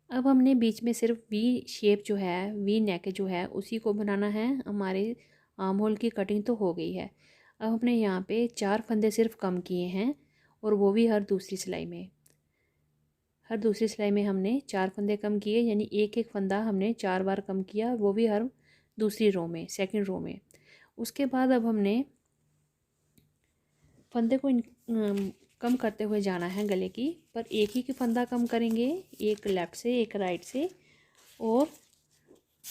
अब हमने बीच में सिर्फ वी शेप जो है, वी नेक जो है उसी को बनाना है। हमारे आर्म होल की कटिंग तो हो गई है। अब हमने यहाँ पे 4 फंदे सिर्फ कम किए हैं, और वो भी हर दूसरी सिलाई में। हर दूसरी सिलाई में हमने 4 फंदे कम किए, यानी एक एक फंदा हमने 4 बार कम किया, वो भी हर दूसरी रो में, सेकंड रो में। उसके बाद अब हमने फंदे को कम करते हुए जाना है गले की, पर एक ही की फंदा कम करेंगे, एक लेफ़्ट से एक राइट से, और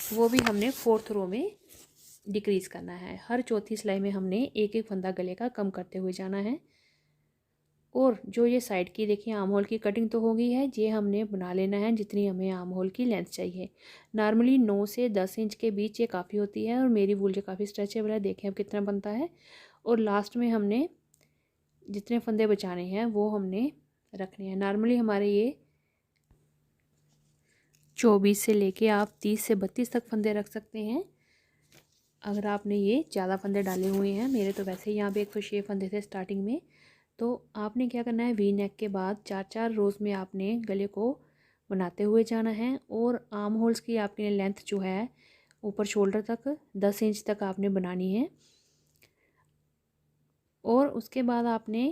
वो भी हमने 4th रो में डिक्रीज़ करना है। हर चौथी सिलाई में हमने एक एक फंदा गले का कम करते हुए जाना है। और जो ये साइड की देखिए आर्म होल की कटिंग तो हो गई है, ये हमने बना लेना है जितनी हमें आर्म होल की लेंथ चाहिए। नॉर्मली 9 से 10 इंच के बीच ये काफ़ी होती है, और मेरी वूल जो काफ़ी स्ट्रेचेबल है, देखें अब कितना बनता है। और लास्ट में हमने जितने फंदे बचाने हैं वो हमने रखने हैं। नॉर्मली हमारे ये 24 से लेके आप 30 से 32 तक फंदे रख सकते हैं, अगर आपने ये ज़्यादा फंदे डाले हुए हैं। मेरे तो वैसे ही यहाँ पे 106 फंदे थे स्टार्टिंग में। तो आपने क्या करना है, वी नेक के बाद 4-4 रोज़ में आपने गले को बनाते हुए जाना है। और आर्म होल्स की आपने लेंथ जो है ऊपर शोल्डर तक 10 इंच तक आपने बनानी है। और उसके बाद आपने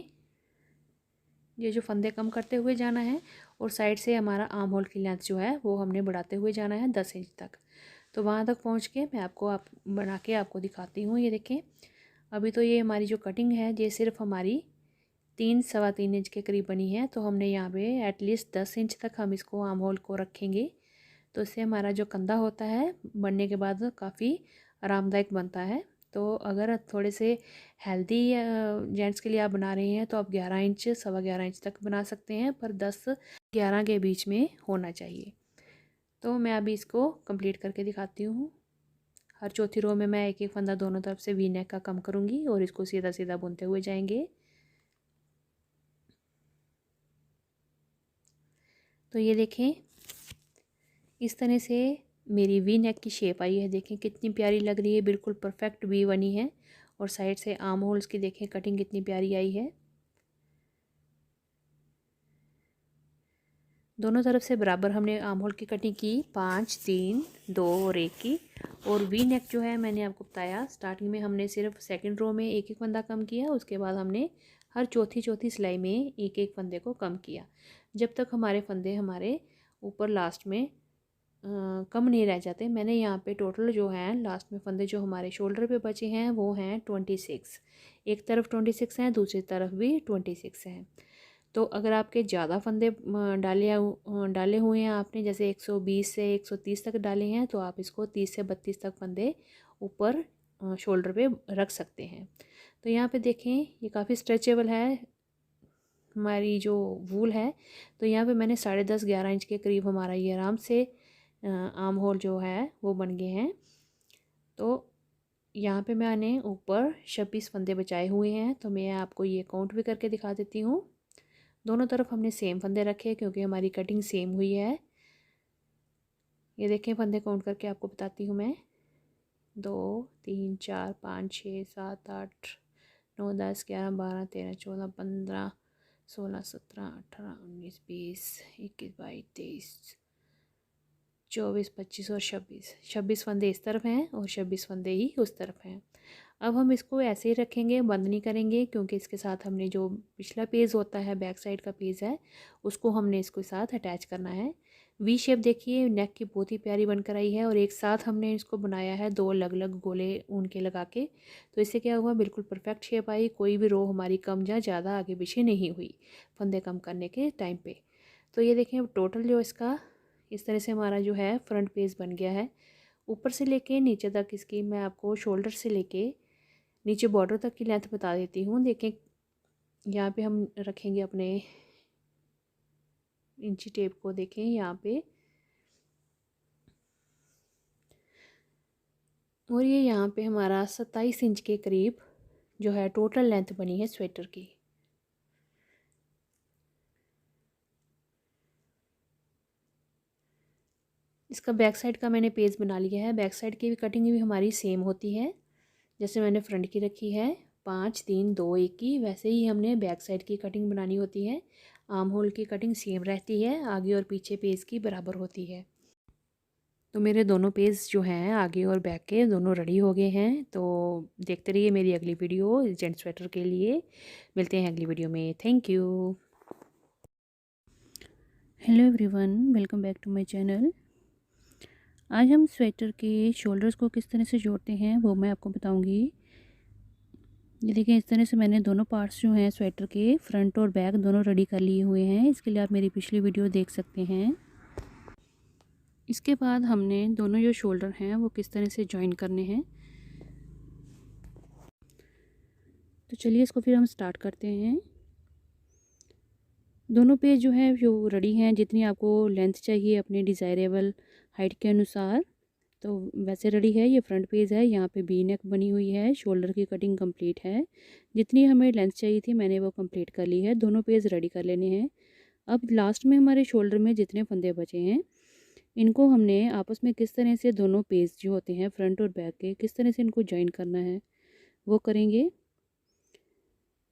ये जो फंदे कम करते हुए जाना है और साइड से हमारा आर्म होल की लेंथ जो है वो हमने बढ़ाते हुए जाना है 10 इंच तक। तो वहाँ तक पहुँच के मैं आपको बना के आपको दिखाती हूँ। ये देखें, अभी तो ये हमारी जो कटिंग है ये सिर्फ हमारी 3-3.25 इंच के करीब बनी है। तो हमने यहाँ पे एटलीस्ट 10 इंच तक हम इसको आर्म होल को रखेंगे। तो इससे हमारा जो कंधा होता है बनने के बाद काफ़ी आरामदायक बनता है। तो अगर थोड़े से हेल्दी जेंट्स के लिए आप बना रहे हैं तो आप 11 इंच 11.25 इंच तक बना सकते हैं, पर 10-11 के बीच में होना चाहिए। तो मैं अभी इसको कंप्लीट करके दिखाती हूँ। हर चौथी रो में मैं एक एक फंदा दोनों तरफ से वी नेक का कम करूँगी और इसको सीधा सीधा बुनते हुए जाएंगे। तो ये देखें, इस तरह से मेरी वी नेक की शेप आई है। देखें कितनी प्यारी लग रही है, बिल्कुल परफेक्ट वी बनी है। और साइड से आर्म होल्स की देखें कटिंग कितनी प्यारी आई है। दोनों तरफ से बराबर हमने आर्म होल की कटिंग की, 5, 3, 2 और 1 की। और वी नेक जो है मैंने आपको बताया स्टार्टिंग में हमने सिर्फ सेकंड रो में एक एक फंदा कम किया, उसके बाद हमने हर चौथी चौथी सिलाई में एक एक फंदे को कम किया, जब तक हमारे फंदे हमारे ऊपर लास्ट में कम नहीं रह जाते। मैंने यहाँ पे टोटल जो है लास्ट में फंदे जो हमारे शोल्डर पे बचे हैं वो हैं 26। एक तरफ 26 हैं, दूसरी तरफ भी 26 हैं। तो अगर आपके ज़्यादा फंदे डाले हुए हैं आपने, जैसे 120 से 130 तक डाले हैं, तो आप इसको 30 से 32 तक फंदे ऊपर शोल्डर पे रख सकते हैं। तो यहाँ पे देखें ये काफ़ी स्ट्रेचेबल है हमारी जो वूल है। तो यहाँ पे मैंने 10.5-11 इंच के करीब हमारा ये आराम से आर्म होल जो है वो बन गए हैं। तो यहाँ पे मैंने ऊपर 26 फंदे बचाए हुए हैं। तो मैं आपको ये काउंट भी करके दिखा देती हूँ। दोनों तरफ हमने सेम फंदे रखे क्योंकि हमारी कटिंग सेम हुई है। ये देखें फंदे काउंट करके आपको बताती हूँ मैं। 2, 3, 4, 5, 6, 7, 8, 9, 10, 11, 12, 13, 14, 15, 16, 17, 18, 19, 20, 21, 22, 23, 24, 25 और 26 फंदे इस तरफ हैं और 26 फंदे ही उस तरफ हैं। अब हम इसको ऐसे ही रखेंगे, बंद नहीं करेंगे, क्योंकि इसके साथ हमने जो पिछला पेज होता है बैक साइड का पेज है उसको हमने इसके साथ अटैच करना है। वी शेप देखिए नेक की बहुत ही प्यारी बनकर आई है और एक साथ हमने इसको बनाया है 2 अलग अलग गोले ऊन के लगा के। तो इससे क्या हुआ, बिल्कुल परफेक्ट शेप आई, कोई भी रो हमारी कम या ज़्यादा आगे पीछे नहीं हुई फंदे कम करने के टाइम पे। तो ये देखें टोटल जो इसका इस तरह से हमारा जो है फ्रंट पेज बन गया है। ऊपर से लेके नीचे तक इसकी मैं आपको शोल्डर से लेके नीचे बॉर्डर तक की लेंथ बता देती हूँ। देखें यहाँ पे हम रखेंगे अपने इंची टेप को, देखें यहाँ पे, और ये यहाँ पे हमारा 27 इंच के करीब जो है टोटल लेंथ बनी है स्वेटर की। इसका बैक साइड का मैंने पेज बना लिया है। बैक साइड की भी कटिंग भी हमारी सेम होती है, जैसे मैंने फ्रंट की रखी है 5, 3, 2, 1 की, वैसे ही हमने बैक साइड की कटिंग बनानी होती है। आर्म होल की कटिंग सेम रहती है, आगे और पीछे पेज की बराबर होती है। तो मेरे दोनों पेज जो हैं आगे और बैक के दोनों रेडी हो गए हैं। तो देखते रहिए मेरी अगली वीडियो जेंट स्वेटर के लिए। मिलते हैं अगली वीडियो में। Thank you. Hello everyone, welcome back to my channel. आज हम स्वेटर के शोल्डर्स को किस तरह से जोड़ते हैं वो मैं आपको बताऊंगी। ये देखिए इस तरह से मैंने दोनों पार्ट्स जो हैं स्वेटर के फ्रंट और बैक दोनों रेडी कर लिए हुए हैं। इसके लिए आप मेरी पिछली वीडियो देख सकते हैं। इसके बाद हमने दोनों जो शोल्डर हैं वो किस तरह से जॉइन करने हैं। तो चलिए इसको फिर हम स्टार्ट करते हैं। दोनों पेज जो है जो रेडी हैं, जितनी आपको लेंथ चाहिए अपने डिज़ायरेबल हाइट के अनुसार, तो वैसे रेडी है। ये फ्रंट पेज है, यहाँ पे वी नेक बनी हुई है, शोल्डर की कटिंग कंप्लीट है। जितनी हमें लेंथ चाहिए थी मैंने वो कंप्लीट कर ली है। दोनों पेज रेडी कर लेने हैं। अब लास्ट में हमारे शोल्डर में जितने फंदे बचे हैं इनको हमने आपस में किस तरह से दोनों पेज जो होते हैं फ्रंट और बैक के किस तरह से इनको जॉइन करना है वो करेंगे।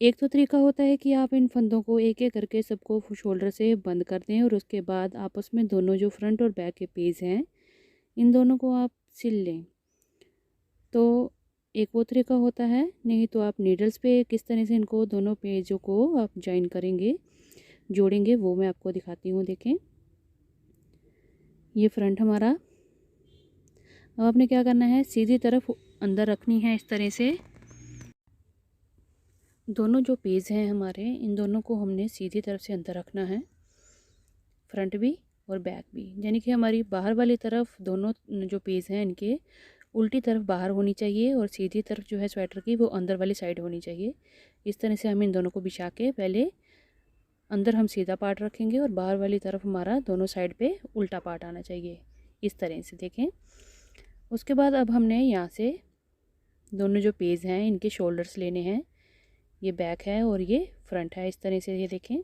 एक तो तरीका होता है कि आप इन फंदों को एक एक करके सबको शोल्डर से बंद कर दें और उसके बाद आपस में दोनों जो फ्रंट और बैक के पेज हैं इन दोनों को आप सिल लें। तो एक वो तरीका होता है, नहीं तो आप नीडल्स पे किस तरह से इनको दोनों पेजों को आप जॉइन करेंगे जोड़ेंगे वो मैं आपको दिखाती हूँ। देखें, ये फ्रंट हमारा। अब आपने क्या करना है, सीधी तरफ अंदर रखनी है इस तरह से। दोनों जो पेज हैं हमारे, इन दोनों को हमने सीधी तरफ से अंदर रखना है, फ्रंट भी और बैक भी। यानी कि हमारी बाहर वाली तरफ दोनों जो पेज हैं इनके उल्टी तरफ बाहर होनी चाहिए और सीधी तरफ जो है स्वेटर की वो अंदर वाली साइड होनी चाहिए। इस तरह से हम इन दोनों को बिछा के पहले अंदर हम सीधा पार्ट रखेंगे और बाहर वाली तरफ हमारा दोनों साइड पे उल्टा पार्ट आना चाहिए, इस तरह से। देखें, उसके बाद अब हमने यहाँ से दोनों जो पेज हैं इनके शोल्डर्स लेने हैं। ये बैक है और ये फ्रंट है, इस तरह से। ये देखें,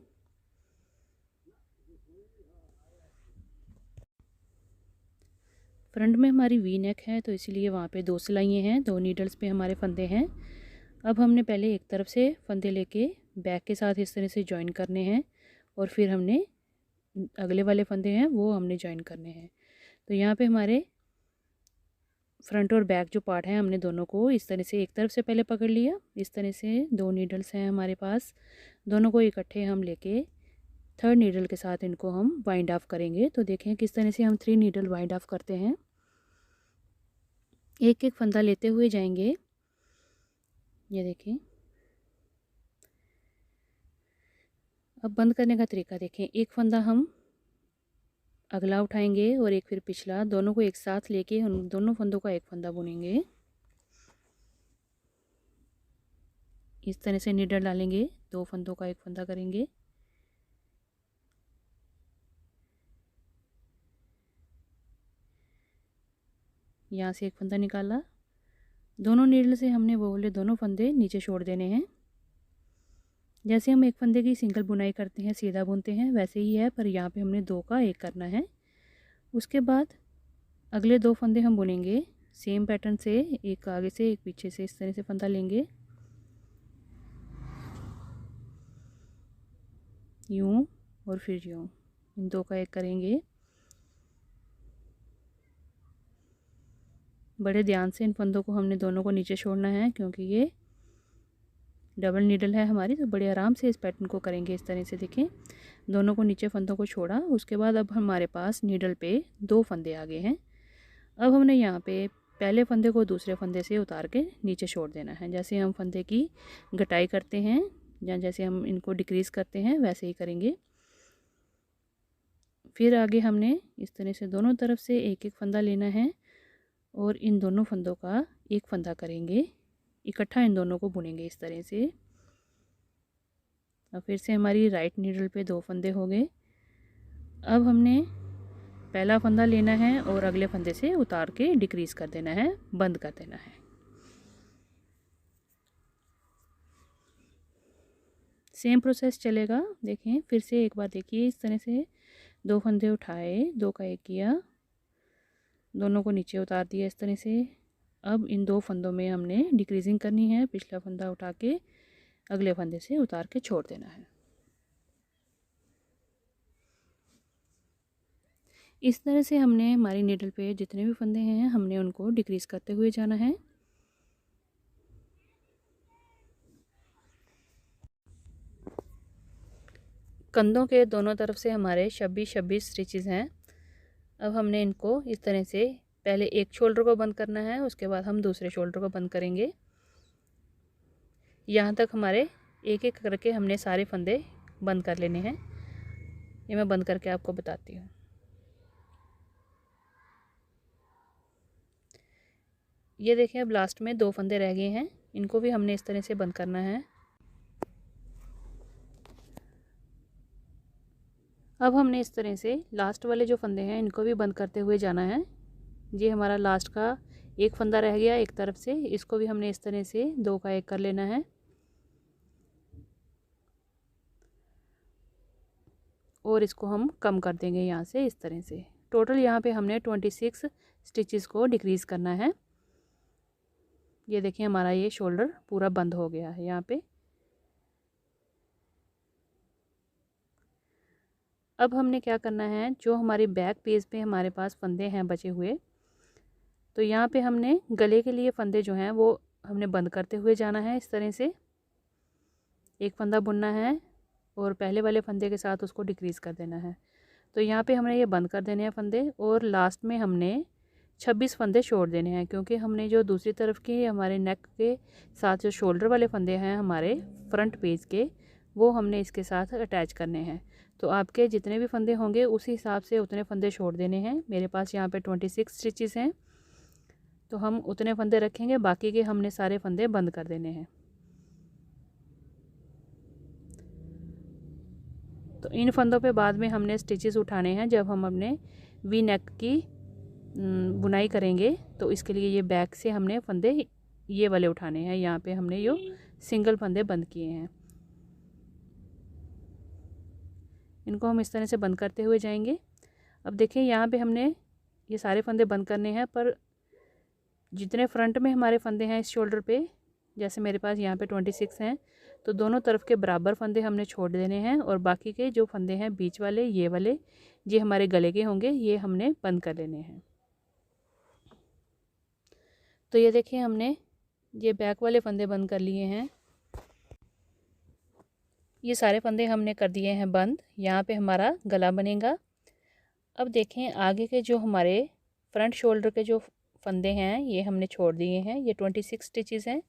फ्रंट में हमारी वी नेक है तो इसलिए वहाँ पे 2 सिलाइयाँ हैं, 2 नीडल्स पे हमारे फंदे हैं। अब हमने पहले एक तरफ से फंदे लेके बैक के साथ इस तरह से जॉइन करने हैं और फिर हमने अगले वाले फंदे हैं वो हमने जॉइन करने हैं। तो यहाँ पे हमारे फ्रंट और बैक जो पार्ट है हमने दोनों को इस तरह से एक तरफ से पहले पकड़ लिया। इस तरह से 2 नीडल्स हैं हमारे पास, दोनों को इकट्ठे हम लेके 3rd नीडल के साथ इनको हम वाइंड ऑफ करेंगे। तो देखें किस तरह से हम 3 नीडल वाइंड ऑफ करते हैं। एक एक फंदा लेते हुए जाएंगे। ये देखें, अब बंद करने का तरीका देखें। एक फंदा हम अगला उठाएंगे और एक फिर पिछला, दोनों को एक साथ लेके उन दोनों फंदों का एक फंदा बुनेंगे। इस तरह से नीडल डालेंगे, 2 फंदों का एक फंदा करेंगे। यहाँ से एक फंदा निकाला, दोनों नीडल से हमने वो वाले दोनों फंदे नीचे छोड़ देने हैं। जैसे हम एक फंदे की सिंगल बुनाई करते हैं, सीधा बुनते हैं, वैसे ही है, पर यहाँ पे हमने 2 का एक करना है। उसके बाद अगले 2 फंदे हम बुनेंगे सेम पैटर्न से, एक आगे से एक पीछे से। इस तरह से फंदा लेंगे, यूं और फिर यूं, इन 2 का एक करेंगे। बड़े ध्यान से इन फंदों को हमने दोनों को नीचे छोड़ना है क्योंकि ये डबल नीडल है हमारी, तो बड़े आराम से इस पैटर्न को करेंगे इस तरह से। देखें, दोनों को नीचे फंदों को छोड़ा। उसके बाद अब हमारे पास नीडल पे 2 फंदे आ गए हैं। अब हमने यहाँ पे पहले फंदे को दूसरे फंदे से उतार के नीचे छोड़ देना है। जैसे हम फंदे की घटाई करते हैं या जैसे हम इनको डिक्रीज़ करते हैं वैसे ही करेंगे। फिर आगे हमने इस तरह से दोनों तरफ से एक एक फंदा लेना है और इन दोनों फंदों का एक फंदा करेंगे, इकट्ठा इन दोनों को बुनेंगे इस तरह से। अब फिर से हमारी राइट नीडल पे 2 फंदे हो गए। अब हमने पहला फंदा लेना है और अगले फंदे से उतार के डिक्रीज़ कर देना है, बंद कर देना है। सेम प्रोसेस चलेगा। देखें, फिर से एक बार देखिए, इस तरह से 2 फंदे उठाए, 2 का एक किया, दोनों को नीचे उतार दिया इस तरह से। अब इन 2 फंदों में हमने डिक्रीजिंग करनी है, पिछला फंदा उठा के अगले फंदे से उतार के छोड़ देना है। इस तरह से हमने हमारी नीडल पे जितने भी फंदे हैं हमने उनको डिक्रीज़ करते हुए जाना है। कंधों के दोनों तरफ से हमारे 26 स्टिचेस हैं। अब हमने इनको इस तरह से पहले एक शोल्डर को बंद करना है, उसके बाद हम दूसरे शोल्डर को बंद करेंगे। यहाँ तक हमारे एक एक करके हमने सारे फंदे बंद कर लेने हैं। ये मैं बंद करके आपको बताती हूँ। ये देखिए, अब लास्ट में 2 फंदे रह गए हैं, इनको भी हमने इस तरह से बंद करना है। अब हमने इस तरह से लास्ट वाले जो फंदे हैं इनको भी बंद करते हुए जाना है। ये हमारा लास्ट का एक फंदा रह गया एक तरफ से, इसको भी हमने इस तरह से 2 का एक कर लेना है। और इसको हम कम कर देंगे यहाँ से इस तरह से। टोटल यहाँ पे हमने 26 स्टिचेस को डिक्रीज़ करना है। ये देखिए, हमारा ये शोल्डर पूरा बंद हो गया है यहाँ पे। अब हमने क्या करना है, जो हमारी बैक पेज पे हमारे पास फंदे हैं बचे हुए, तो यहाँ पे हमने गले के लिए फंदे जो हैं वो हमने बंद करते हुए जाना है इस तरह से। एक फंदा बुनना है, और पहले वाले फंदे के साथ उसको डिक्रीज़ कर देना है। तो यहाँ पे हमने ये बंद कर देने हैं फंदे, और लास्ट में हमने 26 फंदे छोड़ देने हैं, क्योंकि हमने जो दूसरी तरफ के हमारे नेक के साथ जो शोल्डर वाले फंदे हैं हमारे फ्रंट पेज के, वो हमने इसके साथ अटैच करने हैं। तो आपके जितने भी फंदे होंगे उसी हिसाब से उतने फंदे छोड़ देने हैं। मेरे पास यहाँ पे 26 स्टिचेस हैं, तो हम उतने फंदे रखेंगे, बाकी के हमने सारे फंदे बंद कर देने हैं। तो इन फंदों पे बाद में हमने स्टिचेस उठाने हैं जब हम अपने वी नेक की बुनाई करेंगे। तो इसके लिए ये बैक से हमने फंदे ये वाले उठाने हैं। यहाँ पे हमने ये सिंगल फंदे बंद किए हैं, इनको हम इस तरह से बंद करते हुए जाएंगे। अब देखें यहाँ पे हमने ये सारे फंदे बंद करने हैं, पर जितने फ्रंट में हमारे फंदे हैं इस शोल्डर पे, जैसे मेरे पास यहाँ पे 26 हैं, तो दोनों तरफ के बराबर फंदे हमने छोड़ देने हैं, और बाकी के जो फंदे हैं बीच वाले ये वाले, ये हमारे गले के होंगे, ये हमने बंद कर लेने हैं। तो ये देखिए हमने ये बैक वाले फंदे बंद कर लिए हैं। ये सारे फंदे हमने कर दिए हैं बंद। यहाँ पे हमारा गला बनेगा। अब देखें आगे के जो हमारे फ्रंट शोल्डर के जो फंदे हैं ये हमने छोड़ दिए हैं। ये 26 स्टिचेस हैं,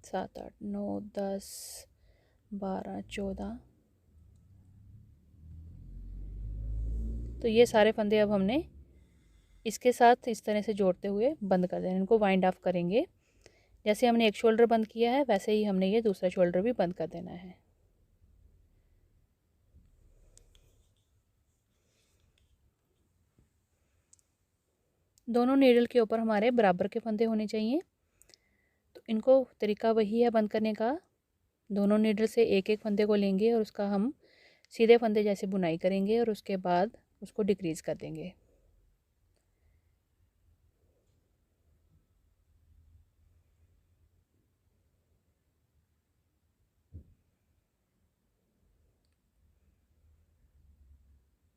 7 8 9 10 12 14। तो ये सारे फंदे अब हमने इसके साथ इस तरह से जोड़ते हुए बंद कर देना, इनको वाइंड ऑफ करेंगे। जैसे हमने एक शोल्डर बंद किया है वैसे ही हमने ये दूसरा शोल्डर भी बंद कर देना है। दोनों नीडल के ऊपर हमारे बराबर के फंदे होने चाहिए। तो इनको तरीका वही है बंद करने का। दोनों नीडल से एक एक फंदे को लेंगे और उसका हम सीधे फंदे जैसे बुनाई करेंगे, और उसके बाद उसको डिक्रीज़ कर देंगे।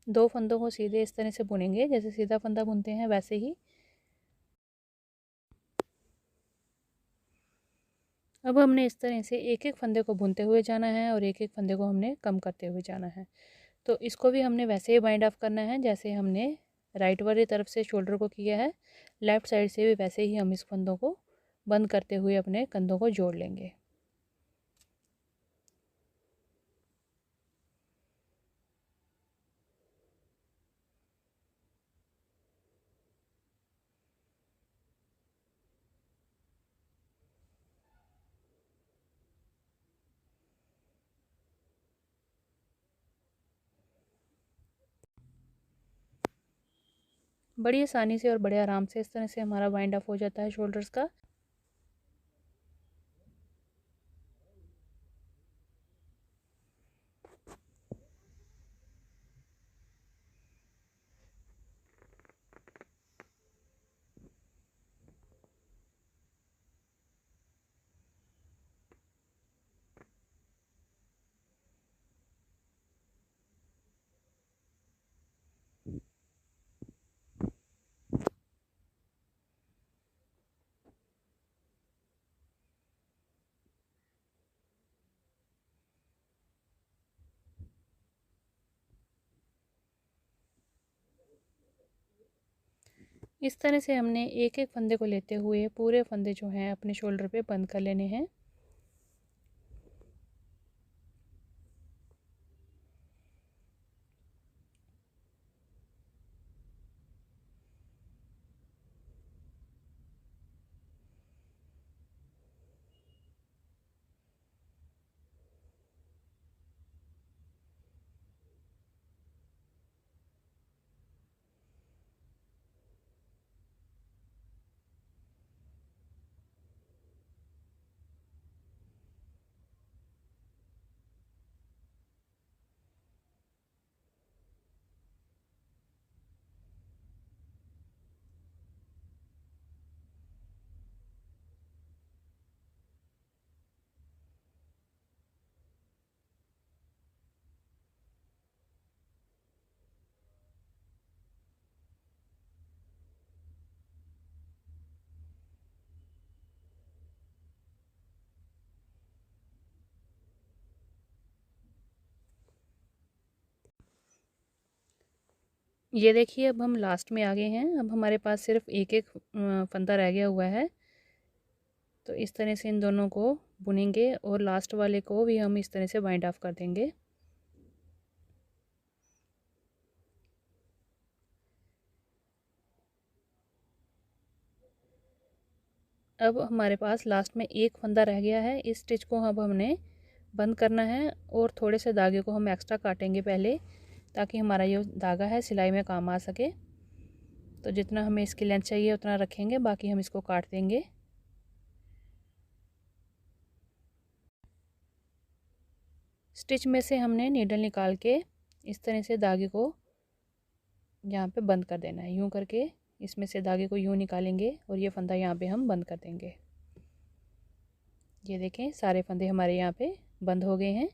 दो फंदों को सीधे इस तरह से बुनेंगे, जैसे सीधा फंदा बुनते हैं वैसे ही। अब हमने इस तरह से एक एक फंदे को बुनते हुए जाना है, और एक एक फंदे को हमने कम करते हुए जाना है। तो इसको भी हमने वैसे ही बाइंड ऑफ करना है जैसे हमने राइट वाली तरफ से शोल्डर को किया है। लेफ़्ट साइड से भी वैसे ही हम इस फंदों को बंद करते हुए अपने कंधों को जोड़ लेंगे। बड़ी आसानी से और बड़े आराम से इस तरह से हमारा बाइंड ऑफ हो जाता है शोल्डर्स का। इस तरह से हमने एक एक फंदे को लेते हुए पूरे फंदे जो हैं अपने शोल्डर पे बंद कर लेने हैं। ये देखिए अब हम लास्ट में आ गए हैं। अब हमारे पास सिर्फ एक एक फंदा रह गया हुआ है। तो इस तरह से इन दोनों को बुनेंगे और लास्ट वाले को भी हम इस तरह से वाइंड ऑफ कर देंगे। अब हमारे पास लास्ट में एक फंदा रह गया है। इस स्टिच को अब हमने बंद करना है और थोड़े से धागे को हम एक्स्ट्रा काटेंगे पहले, ताकि हमारा ये धागा है सिलाई में काम आ सके। तो जितना हमें इसकी लेंथ चाहिए उतना रखेंगे, बाकी हम इसको काट देंगे। स्टिच में से हमने नीडल निकाल के इस तरह से धागे को यहाँ पे बंद कर देना है। यूँ करके इसमें से धागे को यूँ निकालेंगे और ये फंदा यहाँ पे हम बंद कर देंगे। ये देखें सारे फंदे हमारे यहाँ पे बंद हो गए हैं।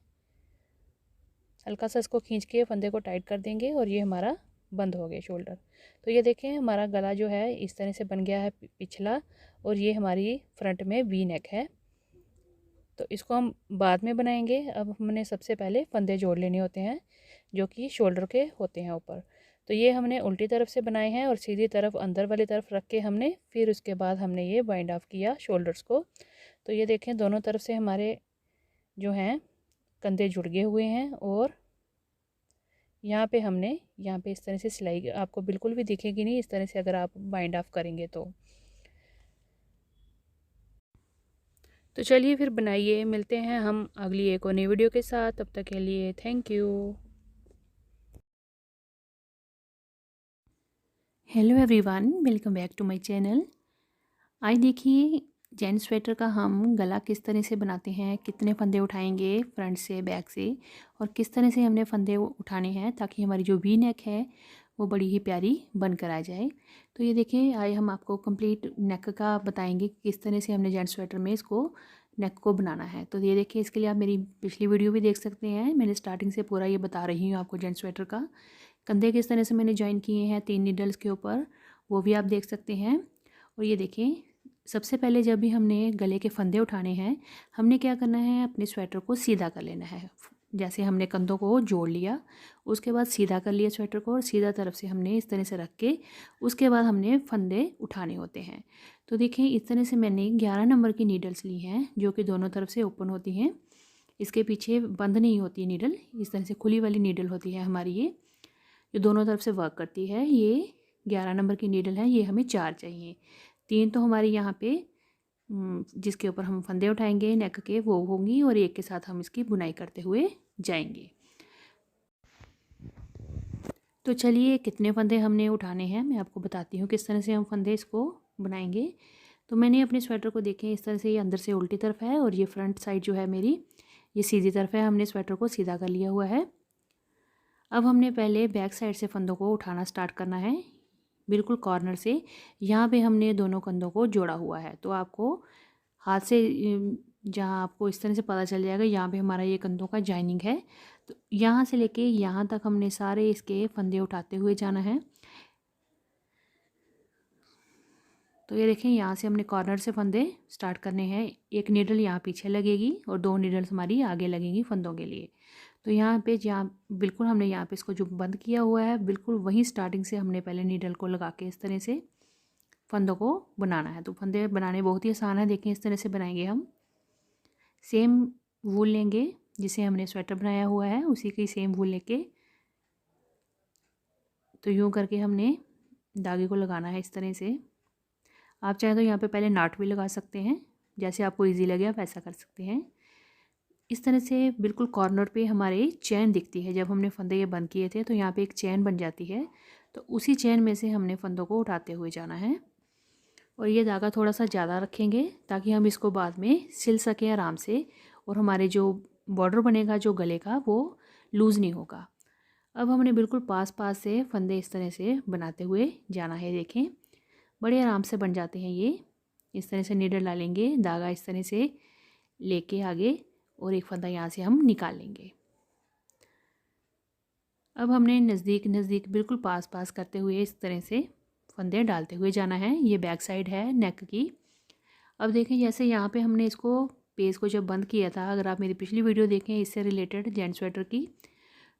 हल्का सा इसको खींच के फंदे को टाइट कर देंगे और ये हमारा बंद हो गया शोल्डर। तो ये देखें हमारा गला जो है इस तरह से बन गया है पिछला, और ये हमारी फ्रंट में वी नेक है। तो इसको हम बाद में बनाएंगे। अब हमने सबसे पहले फंदे जोड़ लेने होते हैं जो कि शोल्डर के होते हैं ऊपर। तो ये हमने उल्टी तरफ से बनाए हैं और सीधी तरफ अंदर वाली तरफ रख के हमने फिर उसके बाद हमने ये वाइंड ऑफ किया शोल्डर्स को। तो ये देखें दोनों तरफ से हमारे जो हैं कंधे जुड़ गए हुए हैं, और यहाँ पे हमने यहाँ पे इस तरह से सिलाई आपको बिल्कुल भी दिखेगी नहीं इस तरह से अगर आप वाइंड ऑफ करेंगे तो चलिए फिर बनाइए। मिलते हैं हम अगली एक और नई वीडियो के साथ। तब तक के लिए thank you. Hello everyone, welcome back to my channel. आज देखिए जेंट्स स्वेटर का हम गला किस तरह से बनाते हैं, कितने फंदे उठाएंगे फ्रंट से बैक से, और किस तरह से हमने फंदे उठाने हैं ताकि हमारी जो वी नेक है वो बड़ी ही प्यारी बनकर आ जाए। तो ये देखिए आज हम आपको कंप्लीट नेक का बताएंगे कि किस तरह से हमने जेंट्स स्वेटर में इसको नेक को बनाना है। तो ये देखिए इसके लिए आप मेरी पिछली वीडियो भी देख सकते हैं। मैंने स्टार्टिंग से पूरा ये बता रही हूँ आपको जेंट्स स्वेटर का। कंधे किस तरह से मैंने ज्वाइन किए हैं 3 नीडल्स के ऊपर, वो भी आप देख सकते हैं। और ये देखें सबसे पहले जब भी हमने गले के फंदे उठाने हैं, हमने क्या करना है, अपने स्वेटर को सीधा कर लेना है। जैसे हमने कंधों को जोड़ लिया, उसके बाद सीधा कर लिया स्वेटर को, और सीधा तरफ से हमने इस तरह से रख के उसके बाद हमने फंदे उठाने होते हैं। तो देखें इस तरह से मैंने 11 नंबर की नीडल्स ली हैं जो कि दोनों तरफ से ओपन होती हैं। इसके पीछे बंद नहीं होती है नीडल, इस तरह से खुली वाली नीडल होती है हमारी, ये जो दोनों तरफ से वर्क करती है। ये 11 नंबर की नीडल है, ये हमें 4 चाहिए। 3 तो हमारी यहाँ पे जिसके ऊपर हम फंदे उठाएंगे नेक के वो होंगी, और एक के साथ हम इसकी बुनाई करते हुए जाएंगे। तो चलिए कितने फंदे हमने उठाने हैं मैं आपको बताती हूँ किस तरह से हम फंदे इसको बनाएंगे। तो मैंने अपने स्वेटर को देखें इस तरह से, ये अंदर से उल्टी तरफ है और ये फ्रंट साइड जो है मेरी ये सीधी तरफ है। हमने स्वेटर को सीधा कर लिया हुआ है। अब हमने पहले बैक साइड से फंदों को उठाना स्टार्ट करना है, बिल्कुल कॉर्नर से। यहाँ पे हमने दोनों कंधों को जोड़ा हुआ है, तो आपको हाथ से जहाँ आपको इस तरह से पता चल जाएगा यहाँ पे हमारा ये कंधों का जॉइनिंग है। तो यहाँ से लेके यहाँ तक हमने सारे इसके फंदे उठाते हुए जाना है। तो ये देखें यहाँ से हमने कॉर्नर से फंदे स्टार्ट करने हैं। एक नीडल यहाँ पीछे लगेगी और 2 नीडल्स हमारी आगे लगेंगी फंदों के लिए। तो यहाँ पे जहाँ बिल्कुल हमने यहाँ पे इसको जो बंद किया हुआ है बिल्कुल वहीं स्टार्टिंग से हमने पहले नीडल को लगा के इस तरह से फंदों को बनाना है। तो फंदे बनाने बहुत ही आसान है, देखें इस तरह से बनाएंगे हम। सेम वूल लेंगे जिसे हमने स्वेटर बनाया हुआ है, उसी की सेम वूल लेके तो यूँ करके हमने धागे को लगाना है इस तरह से। आप चाहें तो यहाँ पे पहले नाट भी लगा सकते हैं, जैसे आपको इजी लगे आप ऐसा कर सकते हैं। इस तरह से बिल्कुल कॉर्नर पे हमारे चैन दिखती है। जब हमने फंदे ये बंद किए थे तो यहाँ पे एक चैन बन जाती है, तो उसी चैन में से हमने फंदों को उठाते हुए जाना है। और ये धागा थोड़ा सा ज़्यादा रखेंगे ताकि हम इसको बाद में सिल सकें आराम से, और हमारे जो बॉर्डर बनेगा जो गले का वो लूज़ नहीं होगा। अब हमने बिल्कुल पास पास से फंदे इस तरह से बनाते हुए जाना है। देखें बड़े आराम से बन जाते हैं ये। इस तरह से नीडल डालेंगे, धागा इस तरह से लेके आगे, और एक फंदा यहाँ से हम निकाल लेंगे। अब हमने नज़दीक नज़दीक बिल्कुल पास पास करते हुए इस तरह से फंदे डालते हुए जाना है। ये बैक साइड है नेक की। अब देखें जैसे यहाँ पे हमने इसको पेज को जब बंद किया था, अगर आप मेरी पिछली वीडियो देखें इससे रिलेटेड जेंट्स स्वेटर की,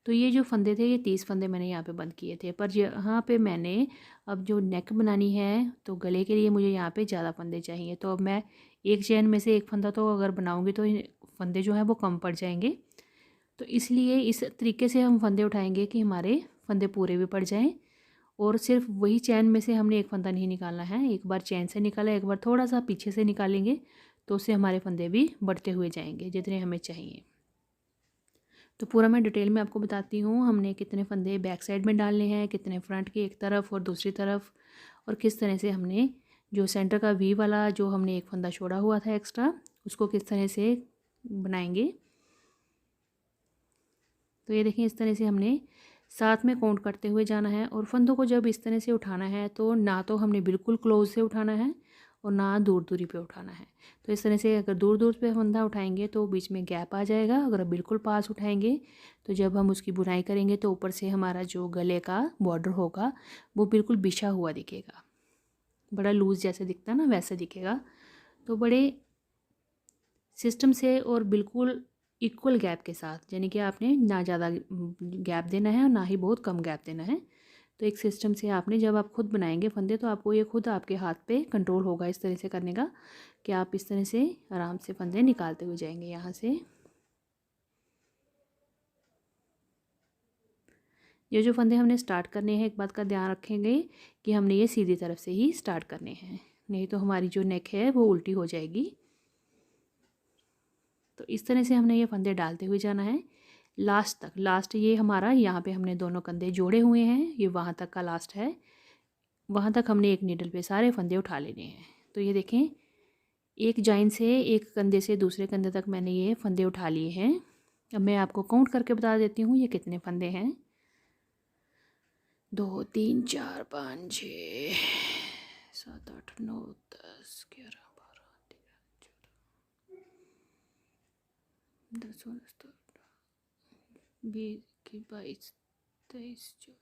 तो ये जो फंदे थे ये 30 फंदे मैंने यहाँ पे बंद किए थे। पर यहाँ पे मैंने अब जो नेक बनानी है तो गले के लिए मुझे यहाँ पे ज़्यादा फंदे चाहिए। तो अब मैं एक चैन में से एक फंदा तो अगर बनाऊँगी तो फंदे जो हैं वो कम पड़ जाएंगे। तो इसलिए इस तरीके से हम फंदे उठाएंगे कि हमारे फंदे पूरे भी पड़ जाएँ। और सिर्फ वही चैन में से हमने एक फंदा नहीं निकालना है, एक बार चैन से निकाला, एक बार थोड़ा सा पीछे से निकालेंगे तो उससे हमारे फंदे भी बढ़ते हुए जाएंगे जितने हमें चाहिए। तो पूरा मैं डिटेल में आपको बताती हूँ हमने कितने फंदे बैक साइड में डालने हैं, कितने फ्रंट के एक तरफ और दूसरी तरफ, और किस तरह से हमने जो सेंटर का वी वाला जो हमने एक फंदा छोड़ा हुआ था एक्स्ट्रा उसको किस तरह से बनाएंगे। तो ये देखिए इस तरह से हमने साथ में काउंट करते हुए जाना है। और फंदों को जब इस तरह से उठाना है तो ना तो हमने बिल्कुल क्लोज से उठाना है और ना दूर दूरी पे उठाना है। तो इस तरह से अगर दूर दूर पे फंदा उठाएंगे तो बीच में गैप आ जाएगा, अगर बिल्कुल पास उठाएंगे तो जब हम उसकी बुनाई करेंगे तो ऊपर से हमारा जो गले का बॉर्डर होगा वो बिल्कुल बिछा हुआ दिखेगा, बड़ा लूज़ जैसे दिखता है ना वैसे दिखेगा। तो बड़े सिस्टम से और बिल्कुल इक्वल गैप के साथ, यानी कि आपने ना ज़्यादा गैप देना है और ना ही बहुत कम गैप देना है। तो एक सिस्टम से आपने जब आप खुद बनाएंगे फंदे तो आपको ये खुद आपके हाथ पे कंट्रोल होगा इस तरह से करने का कि आप इस तरह से आराम से फंदे निकालते हुए जाएंगे। यहाँ से ये जो फंदे हमने स्टार्ट करने हैं एक बात का ध्यान रखेंगे कि हमने ये सीधी तरफ से ही स्टार्ट करने हैं, नहीं तो हमारी जो नेक है वो उल्टी हो जाएगी। तो इस तरह से हमने ये फंदे डालते हुए जाना है लास्ट तक। लास्ट ये हमारा यहाँ पे हमने दोनों कंधे जोड़े हुए हैं, ये वहाँ तक का लास्ट है, वहाँ तक हमने एक नीडल पे सारे फंदे उठा लेने हैं। तो ये देखें एक जॉइन से एक कंधे से दूसरे कंधे तक मैंने ये फंदे उठा लिए हैं। अब मैं आपको काउंट करके बता देती हूँ ये कितने फंदे हैं। 2 3 4 5 6 7 8 9 10 11 12 13 14 15 16 17 20 22 23 24।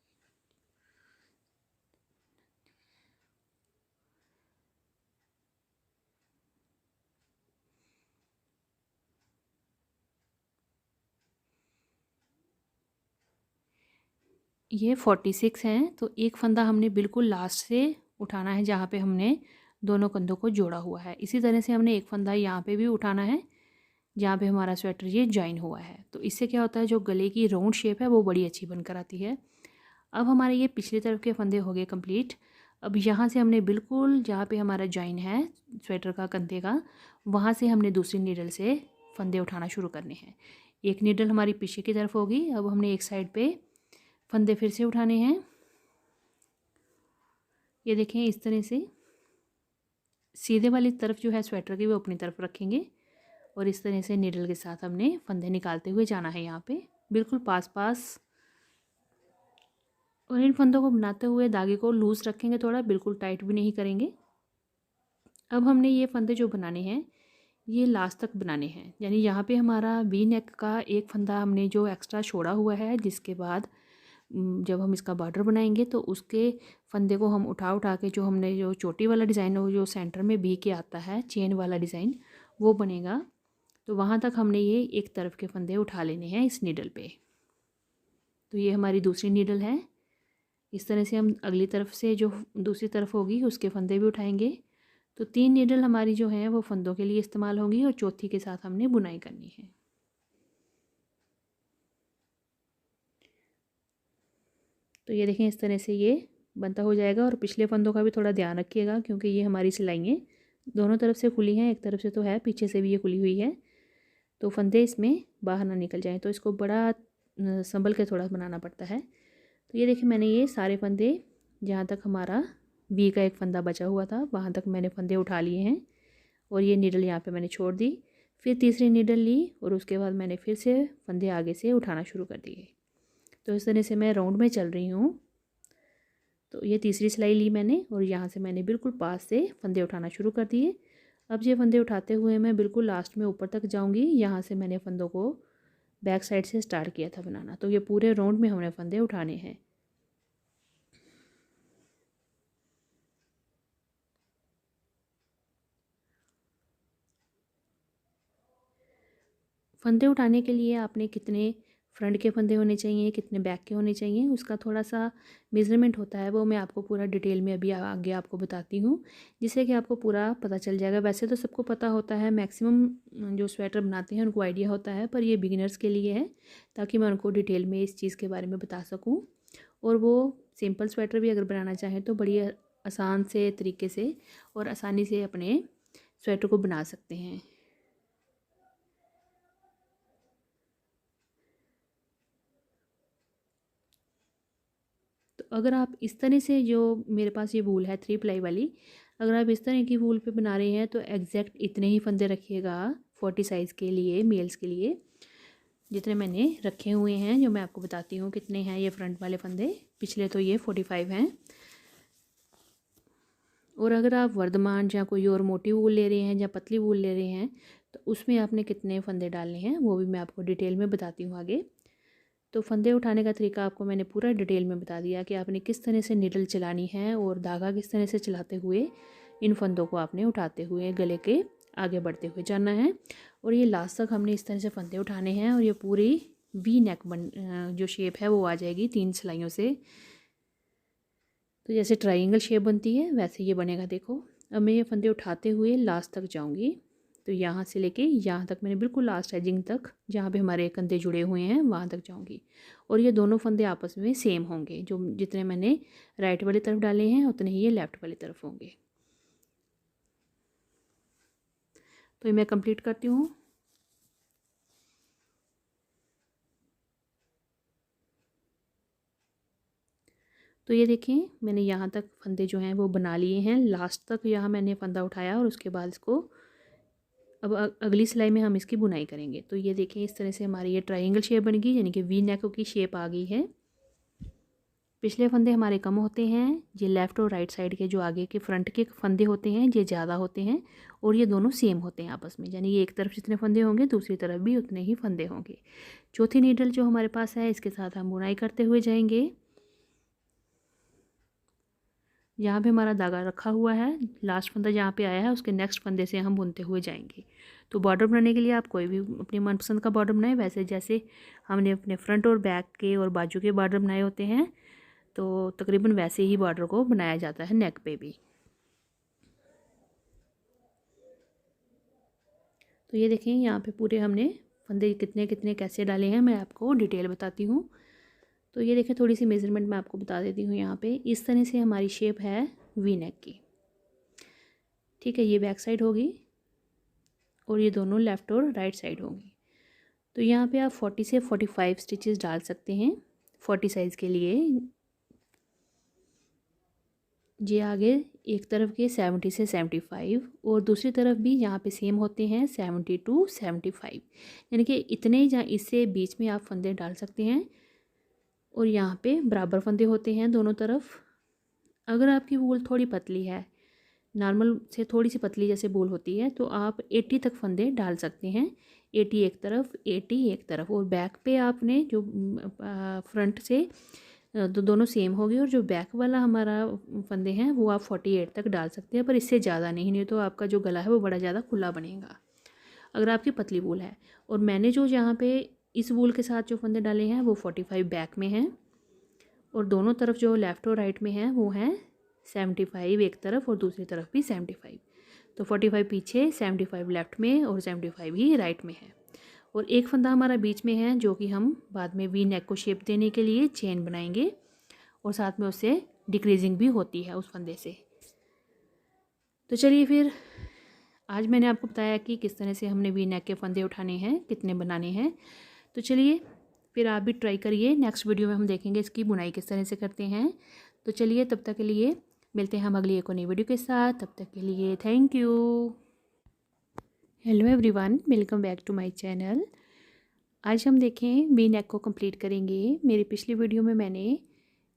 ये 46 हैं। तो एक फंदा हमने बिल्कुल लास्ट से उठाना है जहाँ पे हमने दोनों कंधों को जोड़ा हुआ है। इसी तरह से हमने एक फंदा यहाँ पे भी उठाना है जहाँ पे हमारा स्वेटर ये जॉइन हुआ है। तो इससे क्या होता है जो गले की राउंड शेप है वो बड़ी अच्छी बनकर आती है। अब हमारे ये पिछली तरफ के फंदे हो गए कंप्लीट। अब यहाँ से हमने बिल्कुल जहाँ पे हमारा जॉइन है स्वेटर का कंधे का वहाँ से हमने दूसरी नीडल से फंदे उठाना शुरू करने हैं। एक नीडल हमारी पीछे की तरफ होगी। अब हमने एक साइड पे फंदे फिर से उठाने हैं। ये देखें इस तरह से सीधे वाली तरफ जो है स्वेटर की वो अपनी तरफ रखेंगे और इस तरह से नीडल के साथ हमने फंदे निकालते हुए जाना है यहाँ पे बिल्कुल पास पास। और इन फंदों को बनाते हुए धागे को लूज़ रखेंगे, थोड़ा बिल्कुल टाइट भी नहीं करेंगे। अब हमने ये फंदे जो बनाने हैं ये लास्ट तक बनाने हैं, यानी यहाँ पे हमारा वी नेक का एक फंदा हमने जो एक्स्ट्रा छोड़ा हुआ है, जिसके बाद जब हम इसका बॉर्डर बनाएंगे तो उसके फंदे को हम उठा उठा के जो हमने जो चोटी वाला डिज़ाइन है जो सेंटर में वी के आता है चेन वाला डिज़ाइन वो बनेगा। तो वहाँ तक हमने ये एक तरफ के फंदे उठा लेने हैं इस नीडल पे। तो ये हमारी दूसरी नीडल है। इस तरह से हम अगली तरफ से जो दूसरी तरफ होगी उसके फंदे भी उठाएंगे। तो 3 नीडल हमारी जो हैं वो फंदों के लिए इस्तेमाल होंगी और चौथी के साथ हमने बुनाई करनी है। तो ये देखें इस तरह से ये बनता हो जाएगा। और पिछले फंदों का भी थोड़ा ध्यान रखिएगा क्योंकि ये हमारी सिलाइयाँ दोनों तरफ से खुली हैं, एक तरफ से तो है पीछे से भी ये खुली हुई है, तो फंदे इसमें बाहर ना निकल जाएं। तो इसको बड़ा संभल के थोड़ा बनाना पड़ता है। तो ये देखिए मैंने ये सारे फंदे जहाँ तक हमारा वी का एक फंदा बचा हुआ था वहाँ तक मैंने फंदे उठा लिए हैं और ये नीडल यहाँ पे मैंने छोड़ दी। फिर तीसरी नीडल ली और उसके बाद मैंने फिर से फंदे आगे से उठाना शुरू कर दिए। तो इस तरह से मैं राउंड में चल रही हूँ। तो ये तीसरी सिलाई ली मैंने और यहाँ से मैंने बिल्कुल पास से फंदे उठाना शुरू कर दिए। अब ये फंदे उठाते हुए मैं बिल्कुल लास्ट में ऊपर तक जाऊँगी। यहाँ से मैंने फंदों को बैक साइड से स्टार्ट किया था बनाना। तो ये पूरे राउंड में हमने फंदे उठाने हैं। फंदे उठाने के लिए आपने कितने फ्रंट के फंदे होने चाहिए, कितने बैक के होने चाहिए, उसका थोड़ा सा मेज़रमेंट होता है, वो मैं आपको पूरा डिटेल में अभी आगे आपको बताती हूँ, जिससे कि आपको पूरा पता चल जाएगा। वैसे तो सबको पता होता है, मैक्सिमम जो स्वेटर बनाते हैं उनको आइडिया होता है, पर ये बिगिनर्स के लिए है ताकि मैं उनको डिटेल में इस चीज़ के बारे में बता सकूँ। और वो सिंपल स्वेटर भी अगर बनाना चाहें तो बड़ी आसान से तरीके से और आसानी से अपने स्वेटर को बना सकते हैं। तो अगर आप इस तरह से, जो मेरे पास ये वूल है 3 प्लाई वाली, अगर आप इस तरह की वूल पे बना रहे हैं तो एग्जैक्ट इतने ही फंदे रखिएगा 40 साइज़ के लिए, मेल्स के लिए, जितने मैंने रखे हुए हैं, जो मैं आपको बताती हूँ कितने हैं ये फ्रंट वाले फंदे। पिछले तो ये 45 हैं। और अगर आप वर्धमान या कोई और मोटी वूल ले रहे हैं या पतली वूल ले रहे हैं तो उसमें आपने कितने फंदे डालने हैं वो भी मैं आपको डिटेल में बताती हूँ आगे। तो फंदे उठाने का तरीका आपको मैंने पूरा डिटेल में बता दिया कि आपने किस तरह से नीडल चलानी है और धागा किस तरह से चलाते हुए इन फंदों को आपने उठाते हुए गले के आगे बढ़ते हुए जाना है। और ये लास्ट तक हमने इस तरह से फंदे उठाने हैं और ये पूरी वी नेक जो शेप है वो आ जाएगी 3 सिलाइयों से। तो जैसे ट्रायंगल शेप बनती है वैसे ये बनेगा। देखो अब मैं ये फंदे उठाते हुए लास्ट तक जाऊंगी, तो यहाँ से लेके यहाँ तक मैंने बिल्कुल लास्ट एजिंग तक जहाँ पे हमारे कंधे जुड़े हुए हैं वहाँ तक जाऊंगी। और ये दोनों फंदे आपस में सेम होंगे, जो जितने मैंने राइट वाली तरफ डाले हैं उतने ही ये लेफ़्ट वाली तरफ होंगे। तो ये मैं कंप्लीट करती हूँ। तो ये देखें मैंने यहाँ तक फंदे जो हैं वो बना लिए हैं, लास्ट तक यहाँ मैंने फंदा उठाया और उसके बाद इसको अब अगली सिलाई में हम इसकी बुनाई करेंगे। तो ये देखें इस तरह से हमारी ये ट्रायंगल शेप बन गई, यानी कि वी नेक की शेप आ गई है। पिछले फंदे हमारे कम होते हैं, ये लेफ़्ट और राइट साइड के जो आगे के फ्रंट के फंदे होते हैं ये ज़्यादा होते हैं, और ये दोनों सेम होते हैं आपस में, यानी ये एक तरफ जितने फंदे होंगे दूसरी तरफ भी उतने ही फंदे होंगे। चौथी नीडल जो हमारे पास है इसके साथ हम बुनाई करते हुए जाएंगे। जहाँ पे हमारा धागा रखा हुआ है लास्ट फंदा जहाँ पे आया है उसके नेक्स्ट फंदे से हम बुनते हुए जाएंगे। तो बॉर्डर बनाने के लिए आप कोई भी अपनी मनपसंद का बॉर्डर बनाएं, वैसे जैसे हमने अपने फ्रंट और बैक के और बाजू के बॉर्डर बनाए होते हैं तो तकरीबन वैसे ही बॉर्डर को बनाया जाता है नेक पे भी। तो ये देखें यहाँ पे पूरे हमने फंदे कितने कितने कैसे डाले हैं मैं आपको डिटेल बताती हूँ। तो ये देखें थोड़ी सी मेज़रमेंट मैं आपको बता देती हूँ। यहाँ पे इस तरह से हमारी शेप है वी नेक की, ठीक है। ये बैक साइड होगी और ये दोनों लेफ़्ट और राइट साइड होंगी। तो यहाँ पे आप 40 से 45 स्टिचेस डाल सकते हैं 40 साइज़ के लिए। ये आगे एक तरफ के 70 से 75 और दूसरी तरफ भी यहाँ पे सेम होते हैं 70 टू 75, यानी कि इतने जहाँ इससे बीच में आप फंदे डाल सकते हैं। और यहाँ पे बराबर फंदे होते हैं दोनों तरफ। अगर आपकी वूल थोड़ी पतली है, नॉर्मल से थोड़ी सी पतली जैसे वूल होती है, तो आप 80 तक फंदे डाल सकते हैं, 80 एक तरफ 80 एक तरफ। और बैक पे आपने जो फ्रंट से तो दोनों सेम होगी, और जो बैक वाला हमारा फंदे हैं वो आप 48 तक डाल सकते हैं, पर इससे ज़्यादा नहीं तो आपका जो गला है वो बड़ा ज़्यादा खुला बनेगा अगर आपकी पतली वूल है। और मैंने जो यहाँ पे इस वूल के साथ जो फंदे डाले हैं वो 45 बैक में हैं, और दोनों तरफ जो लेफ़्ट और राइट में हैं वो हैं 75 एक तरफ और दूसरी तरफ भी 75। तो 45 पीछे, 75 लेफ़्ट में और 75 ही राइट में है। और एक फंदा हमारा बीच में है जो कि हम बाद में वी नेक को शेप देने के लिए चेन बनाएंगे, और साथ में उससे डिक्रीजिंग भी होती है उस फंदे से। तो चलिए फिर आज मैंने आपको बताया कि किस तरह से हमने वी नेक के फंदे उठाने हैं, कितने बनाने हैं। तो चलिए फिर आप भी ट्राई करिए। नेक्स्ट वीडियो में हम देखेंगे इसकी बुनाई किस तरह से करते हैं। तो चलिए तब तक के लिए मिलते हैं हम अगली एक और नई वीडियो के साथ। तब तक के लिए thank you. Hello everyone, welcome back to my channel. आज हम देखें वी नेक को कंप्लीट करेंगे। मेरी पिछली वीडियो में मैंने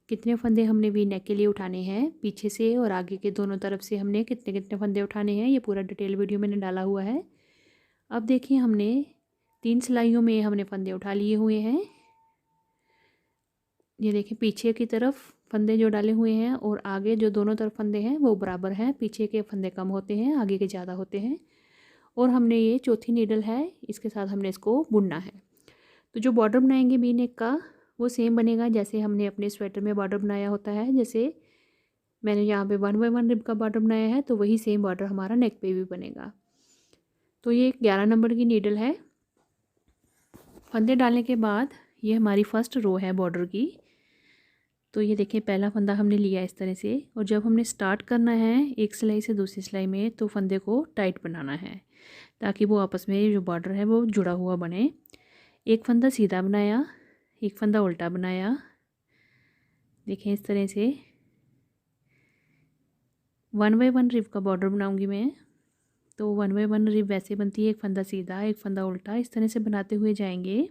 कितने फंदे हमने वी नेक के लिए उठाने हैं, पीछे से और आगे के दोनों तरफ से हमने कितने कितने फंदे उठाने हैं, ये पूरा डिटेल वीडियो मैंने डाला हुआ है। अब देखिए हमने 3 सिलाइयों में हमने फंदे उठा लिए हुए हैं। ये देखिए पीछे की तरफ फंदे जो डाले हुए हैं और आगे जो दोनों तरफ फंदे हैं वो बराबर हैं, पीछे के फंदे कम होते हैं, आगे के ज़्यादा होते हैं। और हमने ये चौथी नीडल है, इसके साथ हमने इसको बुनना है। तो जो बॉर्डर बनाएंगे वी नेक का वो सेम बनेगा जैसे हमने अपने स्वेटर में बॉर्डर बनाया होता है। जैसे मैंने यहाँ पे 1 बाय 1 रिब का बॉर्डर बनाया है तो वही सेम बॉर्डर हमारा नेक पे भी बनेगा। तो ये 11 नंबर की नीडल है। फंदे डालने के बाद ये हमारी फर्स्ट रो है बॉर्डर की। तो ये देखिए पहला फंदा हमने लिया इस तरह से, और जब हमने स्टार्ट करना है एक सिलाई से दूसरी सिलाई में तो फंदे को टाइट बनाना है ताकि वो आपस में जो बॉर्डर है वो जुड़ा हुआ बने। एक फंदा सीधा बनाया, एक फंदा उल्टा बनाया, देखें इस तरह से 1 बाय 1 रिब का बॉर्डर बनाऊंगी मैं। तो 1 बाय 1 रिब वैसे बनती है, एक फंदा सीधा एक फंदा उल्टा, इस तरह से बनाते हुए जाएंगे।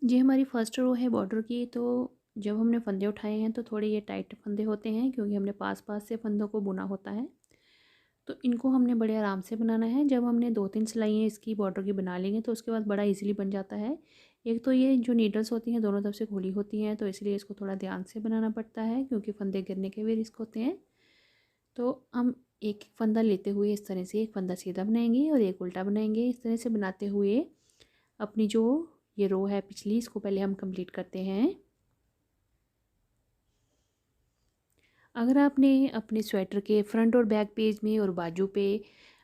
ये हमारी फर्स्ट रो है बॉर्डर की। तो जब हमने फंदे उठाए हैं तो थोड़े ये टाइट फंदे होते हैं क्योंकि हमने पास पास से फंदों को बुना होता है। तो इनको हमने बड़े आराम से बनाना है। जब हमने 2-3 सिलाइयाँ इसकी बॉर्डर की बना लेंगे तो उसके बाद बड़ा इजीली बन जाता है। एक तो ये जो नीडल्स होती हैं दोनों तरफ से खुली होती हैं तो इसलिए इसको थोड़ा ध्यान से बनाना पड़ता है क्योंकि फंदे गिरने के भी रिस्क होते हैं। तो हम एक एक फंदा लेते हुए इस तरह से एक फंदा सीधा बनाएंगे और एक उल्टा बनाएंगे। इस तरह से बनाते हुए अपनी जो ये रो है पिछली, इसको पहले हम कंप्लीट करते हैं। अगर आपने अपने स्वेटर के फ्रंट और बैक पेज में और बाजू पे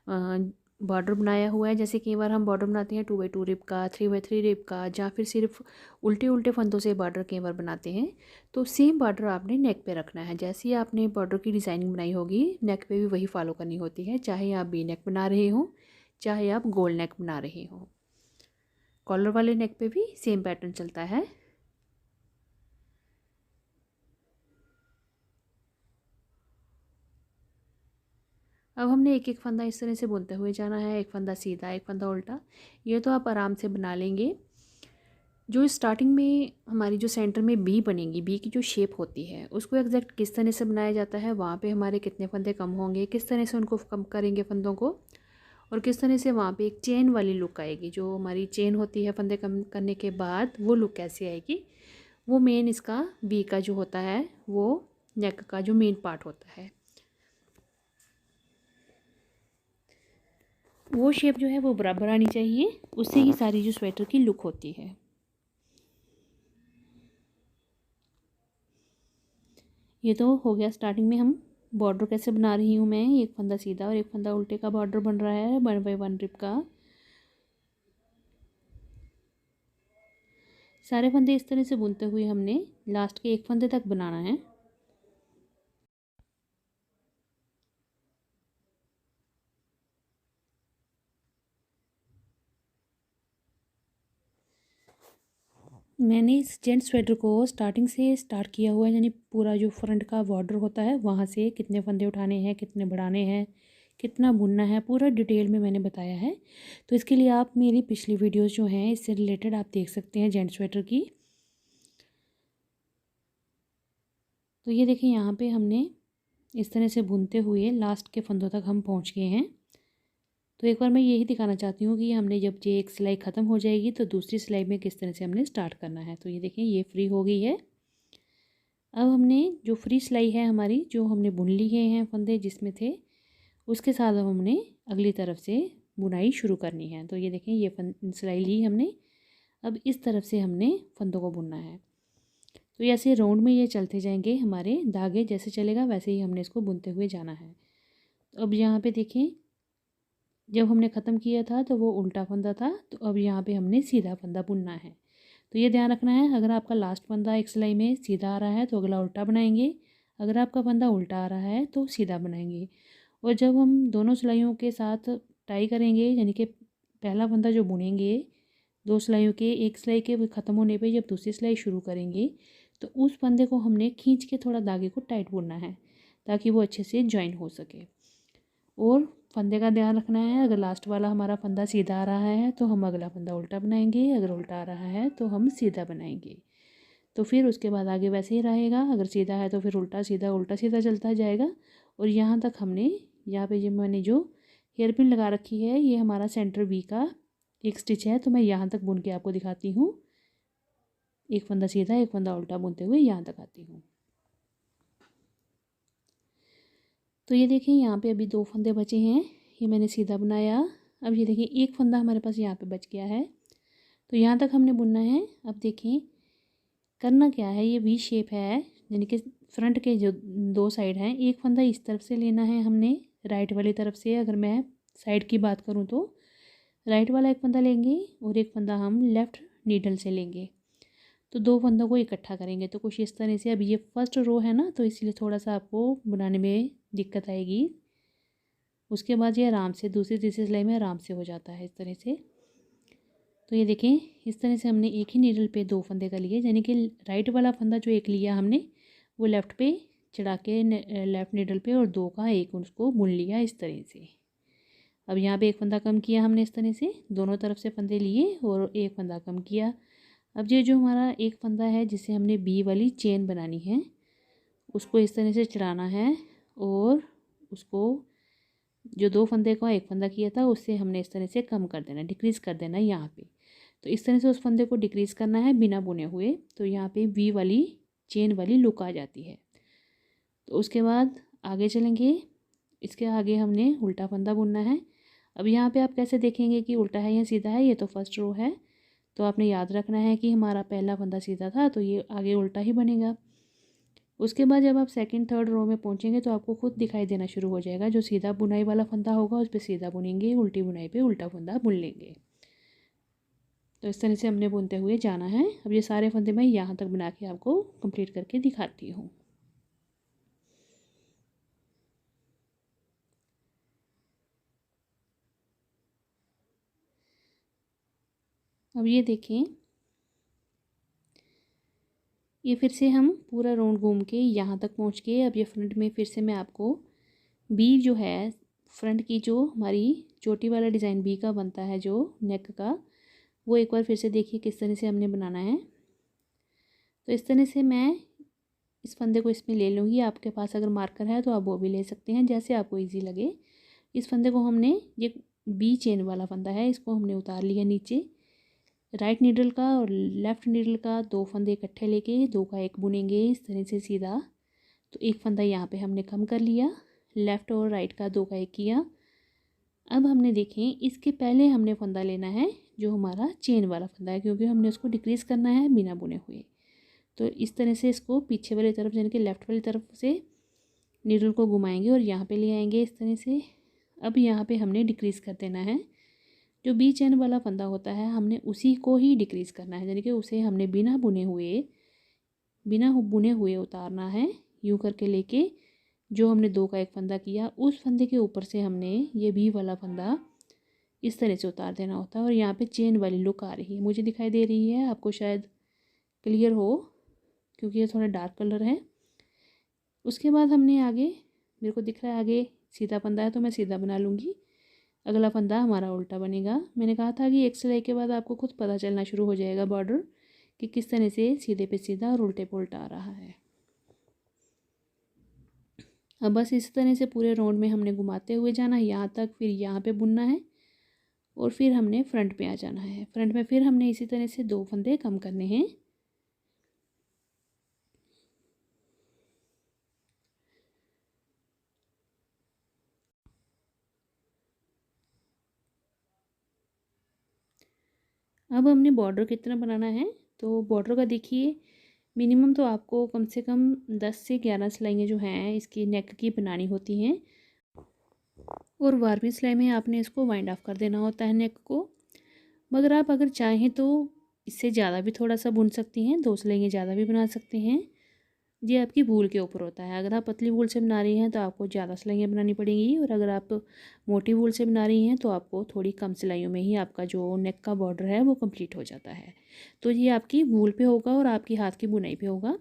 बॉर्डर बनाया हुआ है, जैसे कई बार हम बॉर्डर बनाते हैं 2 बाय 2 रिब का, 3 बाय 3 रिब का, या फिर सिर्फ उल्टे उल्टे फंदों से बॉर्डर कई बार बनाते हैं, तो सेम बॉर्डर आपने नेक पे रखना है। जैसे ही आपने बॉर्डर की डिज़ाइनिंग बनाई होगी नेक पे भी वही फॉलो करनी होती है, चाहे आप वी नेक बना रहे हो चाहे आप गोल नेक बना रहे हो। कॉलर वाले नेक पे भी सेम पैटर्न चलता है। अब हमने एक एक फंदा इस तरह से बुनते हुए जाना है, एक फंदा सीधा एक फंदा उल्टा। ये तो आप आराम से बना लेंगे। जो स्टार्टिंग में हमारी जो सेंटर में बी बनेगी, बी की जो शेप होती है उसको एग्जैक्ट किस तरह से बनाया जाता है, वहाँ पे हमारे कितने फंदे कम होंगे, किस तरह से उनको कम करेंगे फंदों को, और किस तरह से वहाँ पे एक चेन वाली लुक आएगी। जो हमारी चेन होती है फंदे कम करने के बाद वो लुक कैसे आएगी, वो मेन इसका बी का जो होता है वो नेक का जो मेन पार्ट होता है, वो शेप जो है वो बराबर आनी चाहिए। उससे ही सारी जो स्वेटर की लुक होती है। ये तो हो गया स्टार्टिंग में हम बॉर्डर कैसे बना रही हूँ मैं। एक फंदा सीधा और एक फंदा उल्टे का बॉर्डर बन रहा है 1 बाय 1 रिब का। सारे फंदे इस तरह से बुनते हुए हमने लास्ट के एक फंदे तक बनाना है। मैंने इस जेंट्स स्वेटर को स्टार्टिंग से स्टार्ट किया हुआ है, यानी पूरा जो फ्रंट का बॉर्डर होता है वहाँ से कितने फंदे उठाने हैं, कितने बढ़ाने हैं, कितना बुनना है, पूरा डिटेल में मैंने बताया है। तो इसके लिए आप मेरी पिछली वीडियोस जो हैं इससे रिलेटेड आप देख सकते हैं जेंट्स स्वेटर की। तो ये देखिए यहाँ पे हमने इस तरह से बुनते हुए लास्ट के फंदों तक हम पहुँच गए हैं। तो एक बार मैं यही दिखाना चाहती हूँ कि हमने जब ये एक सिलाई ख़त्म हो जाएगी तो दूसरी सिलाई में किस तरह से हमने स्टार्ट करना है। तो ये देखें ये फ्री हो गई है। अब हमने जो फ्री सिलाई है हमारी, जो हमने बुन लिए हैं फंदे जिसमें थे, उसके साथ अब हमने अगली तरफ से बुनाई शुरू करनी है। तो ये देखें ये सिलाई ली हमने, अब इस तरफ से हमने फंदों को बुनना है। तो ऐसे राउंड में ये चलते जाएंगे, हमारे धागे जैसे चलेगा वैसे ही हमने इसको बुनते हुए जाना है। तो अब यहाँ पे देखें जब हमने ख़त्म किया था तो वो उल्टा फंदा था, तो अब यहाँ पे हमने सीधा फंदा बुनना है। तो ये ध्यान रखना है, अगर आपका लास्ट फंदा एक सिलाई में सीधा आ रहा है तो अगला उल्टा बनाएंगे, अगर आपका फंदा उल्टा आ रहा है तो सीधा बनाएंगे। और जब हम दोनों सिलाइयों के साथ टाई करेंगे, यानी कि पहला फंदा जो बुनेंगे दो सिलाइयों के, एक सिलाई के ख़त्म होने पे जब दूसरी सिलाई शुरू करेंगे तो उस फंदे को हमने खींच के थोड़ा धागे को टाइट बुनना है ताकि वो अच्छे से जॉइन हो सके। और फंदे का ध्यान रखना है, अगर लास्ट वाला हमारा फंदा सीधा आ रहा है तो हम अगला फंदा उल्टा बनाएंगे, अगर उल्टा आ रहा है तो हम सीधा बनाएंगे। तो फिर उसके बाद आगे वैसे ही रहेगा, अगर सीधा है तो फिर उल्टा सीधा चलता जाएगा। और यहाँ तक हमने, यहाँ पे जो मैंने जो हेयर पिन लगा रखी है ये हमारा सेंटर बी का एक स्टिच है, तो मैं यहाँ तक बुन के आपको दिखाती हूँ। एक फंदा सीधा एक फंदा उल्टा बुनते हुए यहाँ तक आती हूँ। तो ये देखें यहाँ पे अभी 2 फंदे बचे हैं, ये मैंने सीधा बनाया, अब ये देखिए एक फंदा हमारे पास यहाँ पे बच गया है, तो यहाँ तक हमने बुनना है। अब देखें करना क्या है, ये वी शेप है, यानी कि फ्रंट के जो दो साइड हैं, एक फंदा इस तरफ से लेना है हमने, राइट वाली तरफ से। अगर मैं साइड की बात करूँ तो राइट वाला एक फंदा लेंगे और एक फंदा हम लेफ़्ट नीडल से लेंगे, तो दो फंदों को इकट्ठा करेंगे। तो कुछ इस तरह से, अब ये फर्स्ट रो है ना, तो इसलिए थोड़ा सा आपको बनाने में दिक्कत आएगी। उसके बाद ये आराम से दूसरी तीसरी सिलाई में आराम से हो जाता है इस तरह से। तो ये देखें इस तरह से हमने एक ही नीडल पे दो फंदे कर लिए, यानी कि राइट वाला फंदा जो एक लिया हमने वो लेफ़्ट पे चढ़ा के लेफ़्ट नीडल पे, और दो का एक उसको बुन लिया इस तरह से। अब यहाँ पे एक फंदा कम किया हमने इस तरह से, दोनों तरफ से फंदे लिए और एक फंदा कम किया। अब ये जो हमारा एक फंदा है जिसे हमने बी वाली चेन बनानी है, उसको इस तरह से चढ़ाना है, और उसको जो दो फंदे का एक फंदा किया था उससे हमने इस तरह से कम कर देना, डिक्रीज़ कर देना यहाँ पे। तो इस तरह से उस फंदे को डिक्रीज़ करना है बिना बुने हुए, तो यहाँ पे वी वाली चेन वाली लुक आ जाती है। तो उसके बाद आगे चलेंगे, इसके आगे हमने उल्टा फंदा बुनना है। अब यहाँ पे आप कैसे देखेंगे कि उल्टा है या सीधा है, ये तो फर्स्ट रो है, तो आपने याद रखना है कि हमारा पहला फंदा सीधा था तो ये आगे उल्टा ही बनेगा। उसके बाद जब आप सेकंड थर्ड रो में पहुँचेंगे तो आपको खुद दिखाई देना शुरू हो जाएगा, जो सीधा बुनाई वाला फंदा होगा उस पर सीधा बुनेंगे, उल्टी बुनाई पे उल्टा फंदा बुन लेंगे। तो इस तरह से हमने बुनते हुए जाना है। अब ये सारे फंदे मैं यहाँ तक बना के आपको कंप्लीट करके दिखाती हूँ। अब ये देखें, ये फिर से हम पूरा राउंड घूम के यहाँ तक पहुँच के, अब ये फ्रंट में फिर से मैं आपको बी जो है, फ्रंट की जो हमारी चोटी वाला डिज़ाइन बी का बनता है जो नेक का, वो एक बार फिर से देखिए किस तरह से हमने बनाना है। तो इस तरह से मैं इस फंदे को इसमें ले लूँगी, आपके पास अगर मार्कर है तो आप वो भी ले सकते हैं, जैसे आपको ईजी लगे। इस फंदे को हमने, ये बी चेन वाला फंदा है, इसको हमने उतार लिया नीचे, राइट नीडल का और लेफ़्ट नीडल का दो फंदे इकट्ठे लेके दो का एक बुनेंगे इस तरह से सीधा। तो एक फंदा यहाँ पे हमने कम कर लिया, लेफ़्ट और राइट का दो का एक किया। अब हमने देखें इसके पहले हमने फंदा लेना है जो हमारा चेन वाला फंदा है, क्योंकि हमने उसको डिक्रीज़ करना है बिना बुने हुए। तो इस तरह से इसको पीछे वाली तरफ यानी कि लेफ़्ट वाली तरफ से नीडल को घुमाएंगे और यहाँ पे ले आएंगे इस तरह से। अब यहाँ पे हमने डिक्रीज़ कर देना है, जो बी चेन वाला फंदा होता है हमने उसी को ही डिक्रीज़ करना है, यानी कि उसे हमने बिना बुने हुए उतारना है, यूँ करके लेके जो हमने दो का एक फंदा किया उस फंदे के ऊपर से हमने ये बी वाला फंदा इस तरह से उतार देना होता है। और यहाँ पे चेन वाली लुक आ रही है, मुझे दिखाई दे रही है, आपको शायद क्लियर हो क्योंकि ये थोड़ा डार्क कलर है। उसके बाद हमने आगे, मेरे को दिख रहा है आगे सीधा फंदा है तो मैं सीधा बना लूँगी, अगला फंदा हमारा उल्टा बनेगा। मैंने कहा था कि एक सिलाई के बाद आपको खुद पता चलना शुरू हो जाएगा बॉर्डर कि किस तरह से सीधे पे सीधा और उल्टे पे उल्टा आ रहा है। अब बस इस तरह से पूरे राउंड में हमने घुमाते हुए जाना है यहाँ तक, फिर यहाँ पे बुनना है और फिर हमने फ्रंट पे आ जाना है। फ्रंट में फिर हमने इसी तरह से दो फंदे कम करने हैं। अब हमने बॉर्डर कितना बनाना है, तो बॉर्डर का देखिए मिनिमम तो आपको कम से कम 10 से 11 सिलाइयाँ जो हैं इसकी नेक की बनानी होती हैं, और 12वीं सिलाई में आपने इसको वाइंड ऑफ कर देना होता है नेक को। मगर आप अगर चाहें तो इससे ज़्यादा भी थोड़ा सा बुन सकती हैं, 2 सिलाइयाँ ज़्यादा भी बना सकते हैं, ये आपकी वूल के ऊपर होता है। अगर आप पतली वूल से बना रही हैं तो आपको ज़्यादा सिलाइयाँ बनानी पड़ेंगी, और अगर आप मोटी वूल से बना रही हैं तो आपको थोड़ी कम सिलाइयों में ही आपका जो नेक का बॉर्डर है वो कंप्लीट हो जाता है। तो ये आपकी वूल पे होगा और आपकी हाथ की बुनाई पे होगा।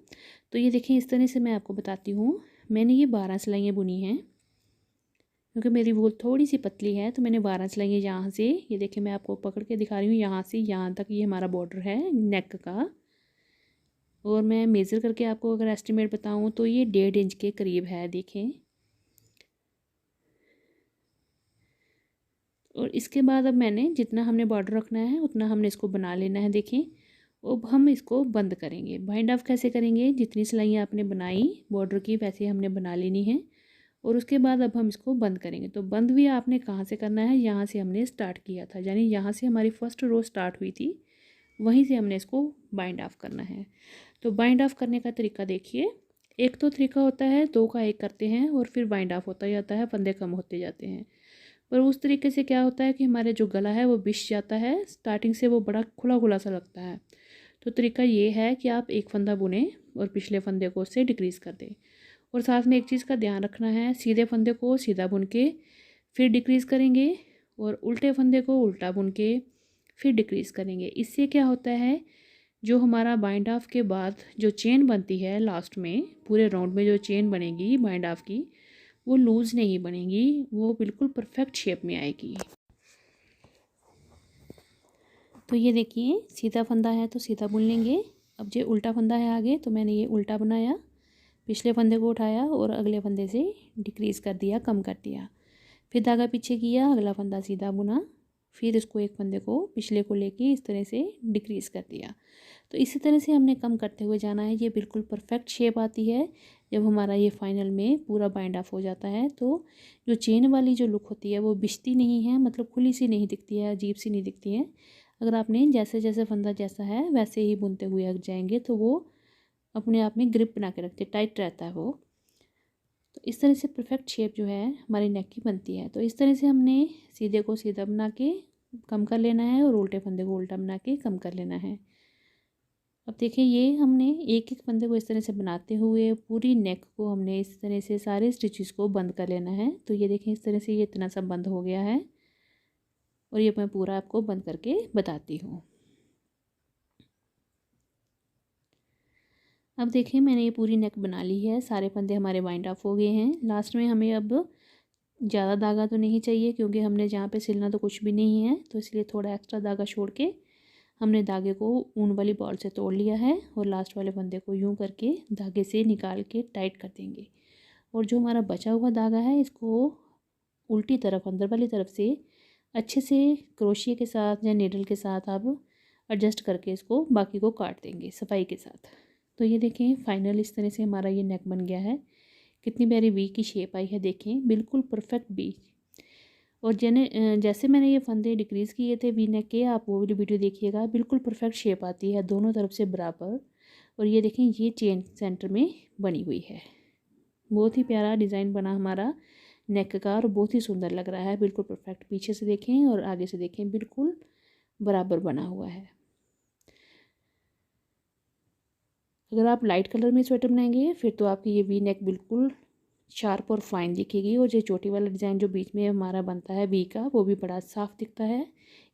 तो ये देखें इस तरह से मैं आपको बताती हूँ, मैंने ये 12 सिलाइयाँ बुनी हैं, क्योंकि मेरी वूल थोड़ी सी पतली है तो मैंने 12 सिलाइयाँ यहाँ से, ये देखिए मैं आपको पकड़ के दिखा रही हूँ, यहाँ से यहाँ तक ये हमारा बॉर्डर है नेक का। और मैं मेज़र करके आपको अगर एस्टिमेट बताऊँ तो ये 1.5 इंच के करीब है, देखें। और इसके बाद अब मैंने जितना हमने बॉर्डर रखना है उतना हमने इसको बना लेना है, देखें। अब हम इसको बंद करेंगे। बाइंड ऑफ कैसे करेंगे, जितनी सिलाइयाँ आपने बनाई बॉर्डर की वैसे हमने बना लेनी है, और उसके बाद अब हम इसको बंद करेंगे। तो बंद भी आपने कहाँ से करना है, यहाँ से हमने स्टार्ट किया था, यानी यहाँ से हमारी फर्स्ट रो स्टार्ट हुई थी, वहीं से हमने इसको बाइंड ऑफ करना है। तो बाइंड ऑफ करने का तरीका देखिए, एक तो तरीका होता है 2 का 1 करते हैं और फिर बाइंड ऑफ होता जाता है, फंदे कम होते जाते हैं। पर उस तरीके से क्या होता है कि हमारे जो गला है वो बिछ जाता है, स्टार्टिंग से वो बड़ा खुला खुला सा लगता है। तो तरीका ये है कि आप एक फंदा बुनें और पिछले फंदे को उससे डिक्रीज़ कर दें। और साथ में एक चीज़ का ध्यान रखना है, सीधे फंदे को सीधा बुन के फिर डिक्रीज़ करेंगे और उल्टे फंदे को उल्टा बुन के फिर डिक्रीज़ करेंगे। इससे क्या होता है, जो हमारा बाइंड ऑफ के बाद जो चेन बनती है लास्ट में, पूरे राउंड में जो चेन बनेगी बाइंड ऑफ की, वो लूज़ नहीं बनेगी, वो बिल्कुल परफेक्ट शेप में आएगी। तो ये देखिए, सीधा फंदा है तो सीधा बुन लेंगे। अब जो उल्टा फंदा है आगे, तो मैंने ये उल्टा बनाया, पिछले फंदे को उठाया और अगले फंदे से डिक्रीज़ कर दिया, कम कर दिया। फिर धागा पीछे किया, अगला फंदा सीधा बुना, फिर इसको एक फंदे को पिछले को लेके इस तरह से डिक्रीज़ कर दिया। तो इसी तरह से हमने कम करते हुए जाना है। ये बिल्कुल परफेक्ट शेप आती है जब हमारा ये फाइनल में पूरा बाइंड ऑफ हो जाता है। तो जो चेन वाली जो लुक होती है वो बिछती नहीं है, मतलब खुली सी नहीं दिखती है, अजीब सी नहीं दिखती है। अगर आपने जैसे जैसे फंदा जैसा है वैसे ही बुनते हुए आगे जाएंगे तो वो अपने आप में ग्रिप बना के रखते, टाइट रहता है वो। तो इस तरह से परफेक्ट शेप जो है हमारी नेक की बनती है। तो इस तरह से हमने सीधे को सीधा बना के कम कर लेना है और उल्टे फंदे को उल्टा बना के कम कर लेना है। अब देखिए, ये हमने एक एक फंदे को इस तरह से बनाते हुए पूरी नेक को हमने इस तरह से सारे स्टिचेस को बंद कर लेना है। तो ये देखें, इस तरह से ये इतना सा बंद हो गया है और ये मैं पूरा आपको बंद करके बताती हूँ। अब देखिए, मैंने ये पूरी नेक बना ली है, सारे फंदे हमारे बाइंड ऑफ हो गए हैं। लास्ट में हमें अब ज़्यादा धागा तो नहीं चाहिए क्योंकि हमने जहाँ पे सिलना तो कुछ भी नहीं है, तो इसलिए थोड़ा एक्स्ट्रा धागा छोड़ के हमने धागे को ऊन वाली बॉल से तोड़ लिया है और लास्ट वाले फंदे को यूं करके धागे से निकाल के टाइट कर देंगे। और जो हमारा बचा हुआ धागा है इसको उल्टी तरफ, अंदर वाली तरफ से अच्छे से क्रोशिया के साथ या नीडल के साथ आप एडजस्ट करके इसको बाकी को काट देंगे सफाई के साथ। तो ये देखें, फाइनल इस तरह से हमारा ये नेक बन गया है। कितनी प्यारी वी की शेप आई है, देखें बिल्कुल परफेक्ट वी। और जैसे मैंने ये फंदे डिक्रीज़ किए थे वी नेक के, आप वो वाली वीडियो देखिएगा, बिल्कुल परफेक्ट शेप आती है दोनों तरफ से बराबर। और ये देखें, ये चेन सेंटर में बनी हुई है। बहुत ही प्यारा डिज़ाइन बना हमारा नेक का और बहुत ही सुंदर लग रहा है, बिल्कुल परफेक्ट। पीछे से देखें और आगे से देखें, बिल्कुल बराबर बना हुआ है। अगर आप लाइट कलर में स्वेटर बनाएंगे फिर तो आपकी ये वी नेक बिल्कुल शार्प और फाइन दिखेगी। और जो चोटी वाला डिज़ाइन जो बीच में हमारा बनता है वी का, वो भी बड़ा साफ़ दिखता है।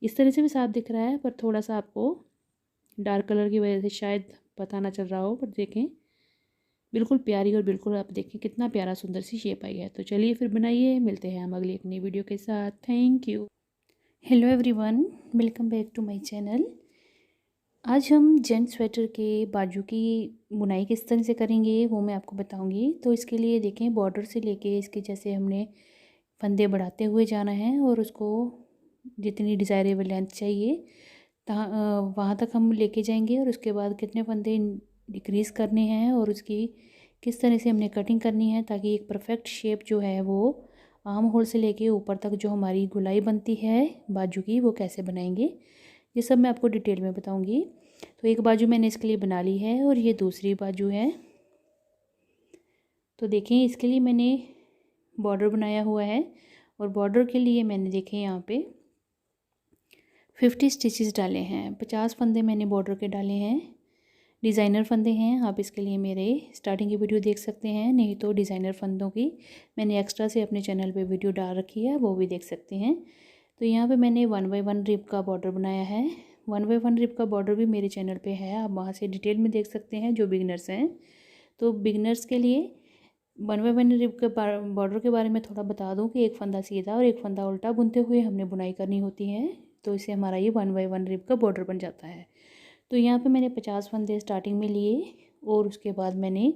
इस तरह से भी साफ़ दिख रहा है, पर थोड़ा सा आपको डार्क कलर की वजह से शायद पता ना चल रहा हो, पर देखें बिल्कुल प्यारी और बिल्कुल आप देखें कितना प्यारा सुंदर सी शेप आई है। तो चलिए फिर बनाइए, मिलते हैं हम अगली एक नई वीडियो के साथ। Thank you. Hello everyone, welcome back to my channel. आज हम जेंट्स स्वेटर के बाजू की बुनाई किस तरह से करेंगे वो मैं आपको बताऊंगी। तो इसके लिए देखें, बॉर्डर से लेके इसके जैसे हमने फंदे बढ़ाते हुए जाना है और उसको जितनी डिज़ायरेबल लेंथ चाहिए वहाँ तक हम लेके जाएंगे। और उसके बाद कितने फंदे डिक्रीज़ करने हैं और उसकी किस तरह से हमने कटिंग करनी है ताकि एक परफेक्ट शेप जो है वो आर्म होल से लेके ऊपर तक जो हमारी गोलाई बनती है बाजू की, वो कैसे बनाएंगे, ये सब मैं आपको डिटेल में बताऊंगी। तो एक बाजू मैंने इसके लिए बना ली है और ये दूसरी बाजू है। तो देखें, इसके लिए मैंने बॉर्डर बनाया हुआ है और बॉर्डर के लिए मैंने देखें यहाँ पे 50 स्टिचेस डाले हैं। 50 फंदे मैंने बॉर्डर के डाले हैं। डिज़ाइनर फंदे हैं, आप इसके लिए मेरे स्टार्टिंग की वीडियो देख सकते हैं, नहीं तो डिज़ाइनर फंदों की मैंने एक्स्ट्रा से अपने चैनल पे वीडियो डाल रखी है, वो भी देख सकते हैं। तो यहाँ पे मैंने 1 बाय 1 रिब का बॉर्डर बनाया है। 1 बाय 1 रिब का बॉर्डर भी मेरे चैनल पे है, आप वहाँ से डिटेल में देख सकते हैं जो बिगिनर्स हैं। तो बिगिनर्स के लिए 1 बाय 1 रिब के बॉर्डर के बारे में थोड़ा बता दूँ कि एक फंदा सीधा और एक फंदा उल्टा बुनते हुए हमने बुनाई करनी होती है। तो इससे हमारा ये 1 बाय 1 रिब का बॉर्डर बन जाता है। तो यहाँ पे मैंने 50 फंदे स्टार्टिंग में लिए और उसके बाद मैंने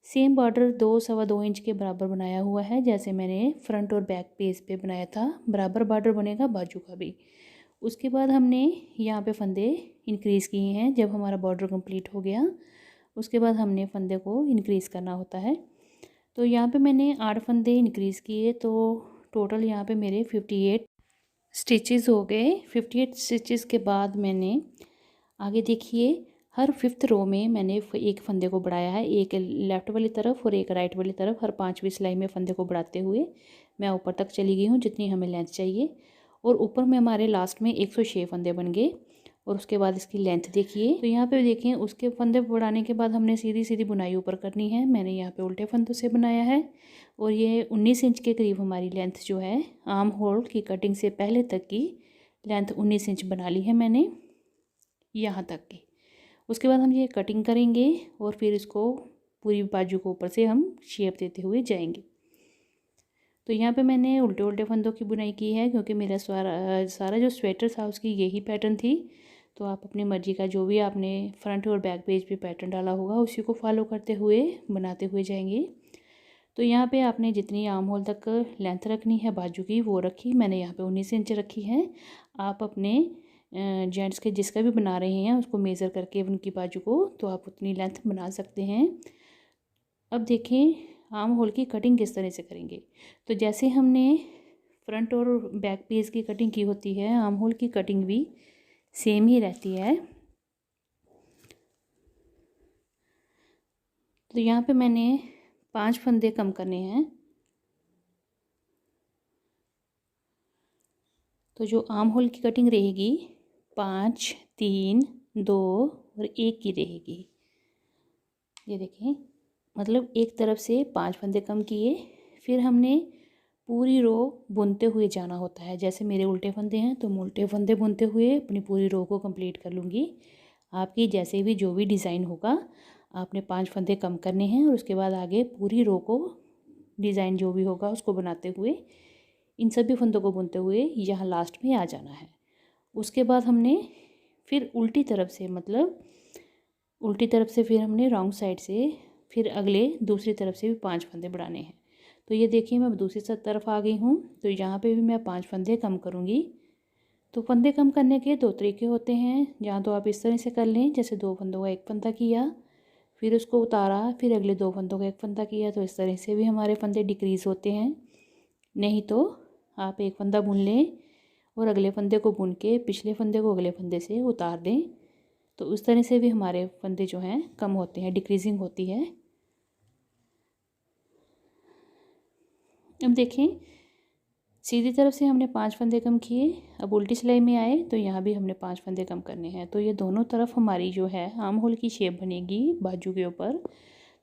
सेम बॉर्डर 2-2.25 इंच के बराबर बनाया हुआ है, जैसे मैंने फ्रंट और बैक पेज पे बनाया था। बराबर बॉर्डर बनेगा बाजू का भी। उसके बाद हमने यहाँ पे फंदे इंक्रीज़ किए हैं। जब हमारा बॉर्डर कंप्लीट हो गया उसके बाद हमने फंदे को इंक्रीज़ करना होता है। तो यहाँ पे मैंने 8 फंदे इंक्रीज़ किए, तो टोटल यहाँ पे मेरे 58 स्टिचेस हो गए। 58 स्टिचेस के बाद मैंने आगे देखिए हर 5th रो में मैंने एक फंदे को बढ़ाया है, एक लेफ़्ट वाली तरफ और एक राइट वाली तरफ। हर 5वीं सिलाई में फंदे को बढ़ाते हुए मैं ऊपर तक चली गई हूँ जितनी हमें लेंथ चाहिए। और ऊपर में हमारे लास्ट में 106 फंदे बन गए। और उसके बाद इसकी लेंथ देखिए, तो यहाँ पे देखिए उसके फंदे बढ़ाने के बाद हमने सीधी सीधी बुनाई ऊपर करनी है। मैंने यहाँ पे उल्टे फंदों से बनाया है और ये 19 इंच के करीब हमारी लेंथ जो है आर्म होल की कटिंग से पहले तक की लेंथ 19 इंच बना ली है मैंने यहाँ तक की। उसके बाद हम ये कटिंग करेंगे और फिर इसको पूरी बाजू को ऊपर से हम शेप देते हुए जाएंगे। तो यहाँ पे मैंने उल्टे उल्टे फंदों की बुनाई की है क्योंकि मेरा सारा जो स्वेटर था उसकी यही पैटर्न थी। तो आप अपनी मर्ज़ी का जो भी आपने फ्रंट और बैक पेज पे पैटर्न डाला होगा उसी को फॉलो करते हुए बनाते हुए जाएंगे। तो यहाँ पे आपने जितनी आर्म होल तक लेंथ रखनी है बाजू की वो रखी, मैंने यहाँ पे 19 इंच रखी है। आप अपने जेंट्स के जिसका भी बना रहे हैं उसको मेज़र करके उनकी बाजू को तो आप उतनी लेंथ बना सकते हैं। अब देखें आर्म होल की कटिंग किस तरह से करेंगे। तो जैसे हमने फ्रंट और बैक पेज की कटिंग की होती है, आर्म होल की कटिंग भी सेम ही रहती है। तो यहाँ पे मैंने 5 फंदे कम करने हैं। तो जो आर्म होल की कटिंग रहेगी 5, 3, 2 और 1 की रहेगी। ये देखें, मतलब एक तरफ से 5 फंदे कम किए, फिर हमने पूरी रो बुनते हुए जाना होता है। जैसे मेरे उल्टे फंदे हैं तो मैं उल्टे फंदे बुनते हुए अपनी पूरी रो को कंप्लीट कर लूँगी। आपकी जैसे भी जो भी डिज़ाइन होगा आपने 5 फंदे कम करने हैं और उसके बाद आगे पूरी रो को डिज़ाइन जो भी होगा उसको बनाते हुए इन सभी फंदों को बुनते हुए यहाँ लास्ट में आ जाना है। उसके बाद हमने फिर उल्टी तरफ से, मतलब उल्टी तरफ से फिर हमने रॉन्ग साइड से फिर अगले दूसरी तरफ से भी 5 फंदे बढ़ाने हैं। तो ये देखिए मैं दूसरी तरफ आ गई हूँ, तो यहाँ पे भी मैं 5 फंदे कम करूँगी। तो फंदे कम करने के 2 तरीके होते हैं। जहाँ तो आप इस तरह से कर लें, जैसे 2 फंदों का एक फंदा किया फिर उसको उतारा, फिर अगले 2 फंदों का एक फंदा किया, तो इस तरह से भी हमारे फंदे डिक्रीज़ होते हैं। नहीं तो आप एक फंदा बुन लें और अगले फंदे को बुन के पिछले फंदे को अगले फंदे से उतार दें, तो उस तरह से भी हमारे फंदे जो हैं कम होते हैं, डिक्रीजिंग होती है। अब देखें सीधी तरफ से हमने 5 फंदे कम किए, अब उल्टी सिलाई में आए तो यहाँ भी हमने 5 फंदे कम करने हैं। तो ये दोनों तरफ हमारी जो है आर्म होल की शेप बनेगी बाजू के ऊपर।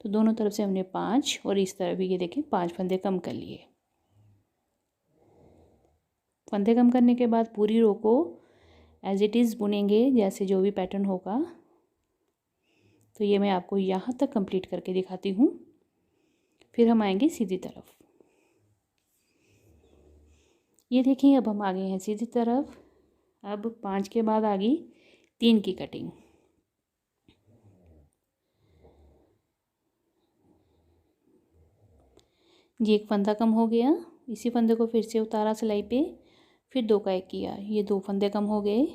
तो दोनों तरफ से हमने 5 और इस तरफ भी ये देखें 5 फंदे कम कर लिए। फंदे कम करने के बाद पूरी रो को एज इट इज़ बुनेंगे जैसे जो भी पैटर्न होगा। तो ये मैं आपको यहाँ तक कंप्लीट करके दिखाती हूँ, फिर हम आएंगे सीधी तरफ। ये देखिए अब हम आ गए हैं सीधी तरफ। अब 5 के बाद आ गई 3 की कटिंग। ये एक फंदा कम हो गया, इसी फंदे को फिर से उतारा सिलाई पे, फिर 2 का 1 किया, ये 2 फंदे कम हो गए।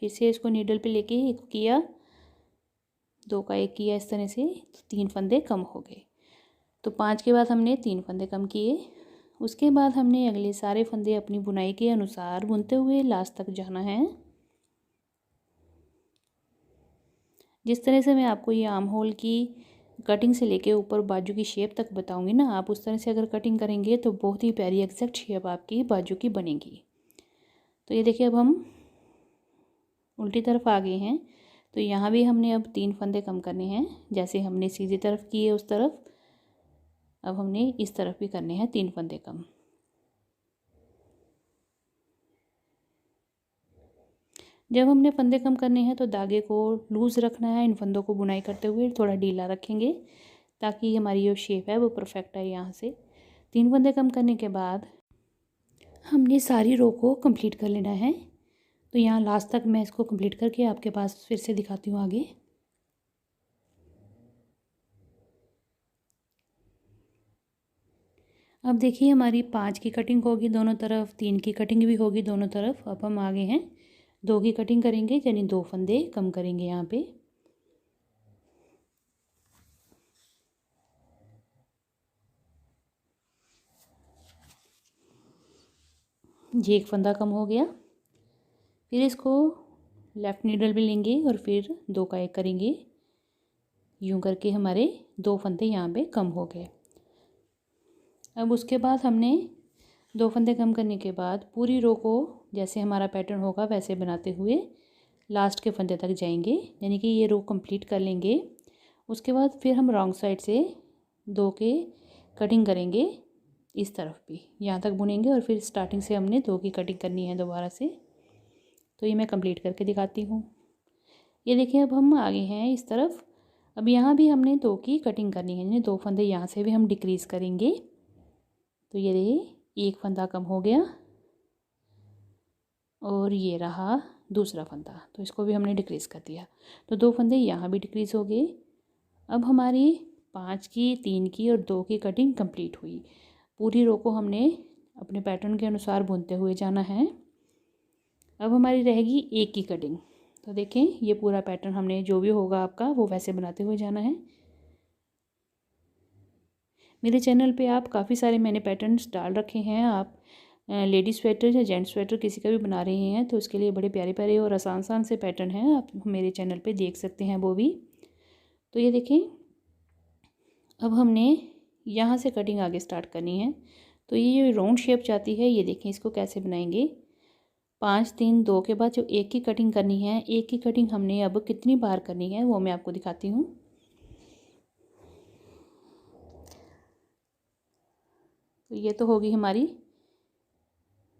फिर से इसको नीडल पे लेके 1 किया, 2 का 1 किया, इस तरह से तो 3 फंदे कम हो गए। तो 5 के बाद हमने 3 फंदे कम किए। उसके बाद हमने अगले सारे फंदे अपनी बुनाई के अनुसार बुनते हुए लास्ट तक जाना है। जिस तरह से मैं आपको ये आर्म होल की कटिंग से लेके ऊपर बाजू की शेप तक बताऊंगी ना, आप उस तरह से अगर कटिंग करेंगे तो बहुत ही प्यारी एग्जैक्ट शेप आपकी बाजू की बनेगी। तो ये देखिए अब हम उल्टी तरफ आ गए हैं। तो यहाँ भी हमने अब 3 फंदे कम करने हैं, जैसे हमने सीधी तरफ किए उस तरफ अब हमने इस तरफ भी करने हैं 3 फंदे कम। जब हमने फंदे कम करने हैं तो धागे को लूज़ रखना है। इन फंदों को बुनाई करते हुए थोड़ा ढीला रखेंगे ताकि हमारी जो शेप है वो परफेक्ट आए। यहाँ से 3 फंदे कम करने के बाद हमने सारी रो को कंप्लीट कर लेना है। तो यहाँ लास्ट तक मैं इसको कंप्लीट करके आपके पास फिर से दिखाती हूँ आगे। अब देखिए हमारी 5 की कटिंग होगी दोनों तरफ, 3 की कटिंग भी होगी दोनों तरफ। अब हम आगे हैं 2 की कटिंग करेंगे, यानी 2 फंदे कम करेंगे यहाँ पे। ये एक फंदा कम हो गया। फिर इसको लेफ़्ट नीडल भी लेंगे और फिर 2 का 1 करेंगे। यूँ करके हमारे 2 फंदे यहाँ पे कम हो गए। अब उसके बाद हमने 2 फंदे कम करने के बाद पूरी रो को जैसे हमारा पैटर्न होगा वैसे बनाते हुए लास्ट के फंदे तक जाएंगे, यानी कि ये रो कंप्लीट कर लेंगे। उसके बाद फिर हम रॉन्ग साइड से 2 के कटिंग करेंगे, इस तरफ भी यहाँ तक बुनेंगे और फिर स्टार्टिंग से हमने 2 की कटिंग करनी है दोबारा से। तो ये मैं कंप्लीट करके दिखाती हूँ। ये देखिए अब हम आगे हैं इस तरफ। अब यहाँ भी हमने 2 की कटिंग करनी है, यानी 2 फंदे यहाँ से भी हम डिक्रीज़ करेंगे। तो ये देखिए एक फंदा कम हो गया और ये रहा दूसरा फंदा, तो इसको भी हमने डिक्रीज़ कर दिया। तो 2 फंदे यहाँ भी डिक्रीज़ हो गए। अब हमारी 5 की, 3 की और 2 की कटिंग कंप्लीट हुई। पूरी रो को हमने अपने पैटर्न के अनुसार बुनते हुए जाना है। अब हमारी रहेगी 1 की कटिंग। तो देखें ये पूरा पैटर्न हमने जो भी होगा आपका वो वैसे बनाते हुए जाना है। मेरे चैनल पे आप काफ़ी सारे मैंने पैटर्न्स डाल रखे हैं। आप लेडीज़ स्वेटर या जेंट्स स्वेटर किसी का भी बना रहे हैं तो उसके लिए बड़े प्यारे प्यारे और आसान से पैटर्न हैं, आप मेरे चैनल पे देख सकते हैं वो भी। तो ये देखें अब हमने यहाँ से कटिंग आगे स्टार्ट करनी है। तो ये राउंड शेप चाहती है, ये देखें इसको कैसे बनाएंगे। 5 3 2 के बाद जो 1 की कटिंग करनी है, 1 की कटिंग हमने अब कितनी बार करनी है वो मैं आपको दिखाती हूँ। तो ये तो होगी हमारी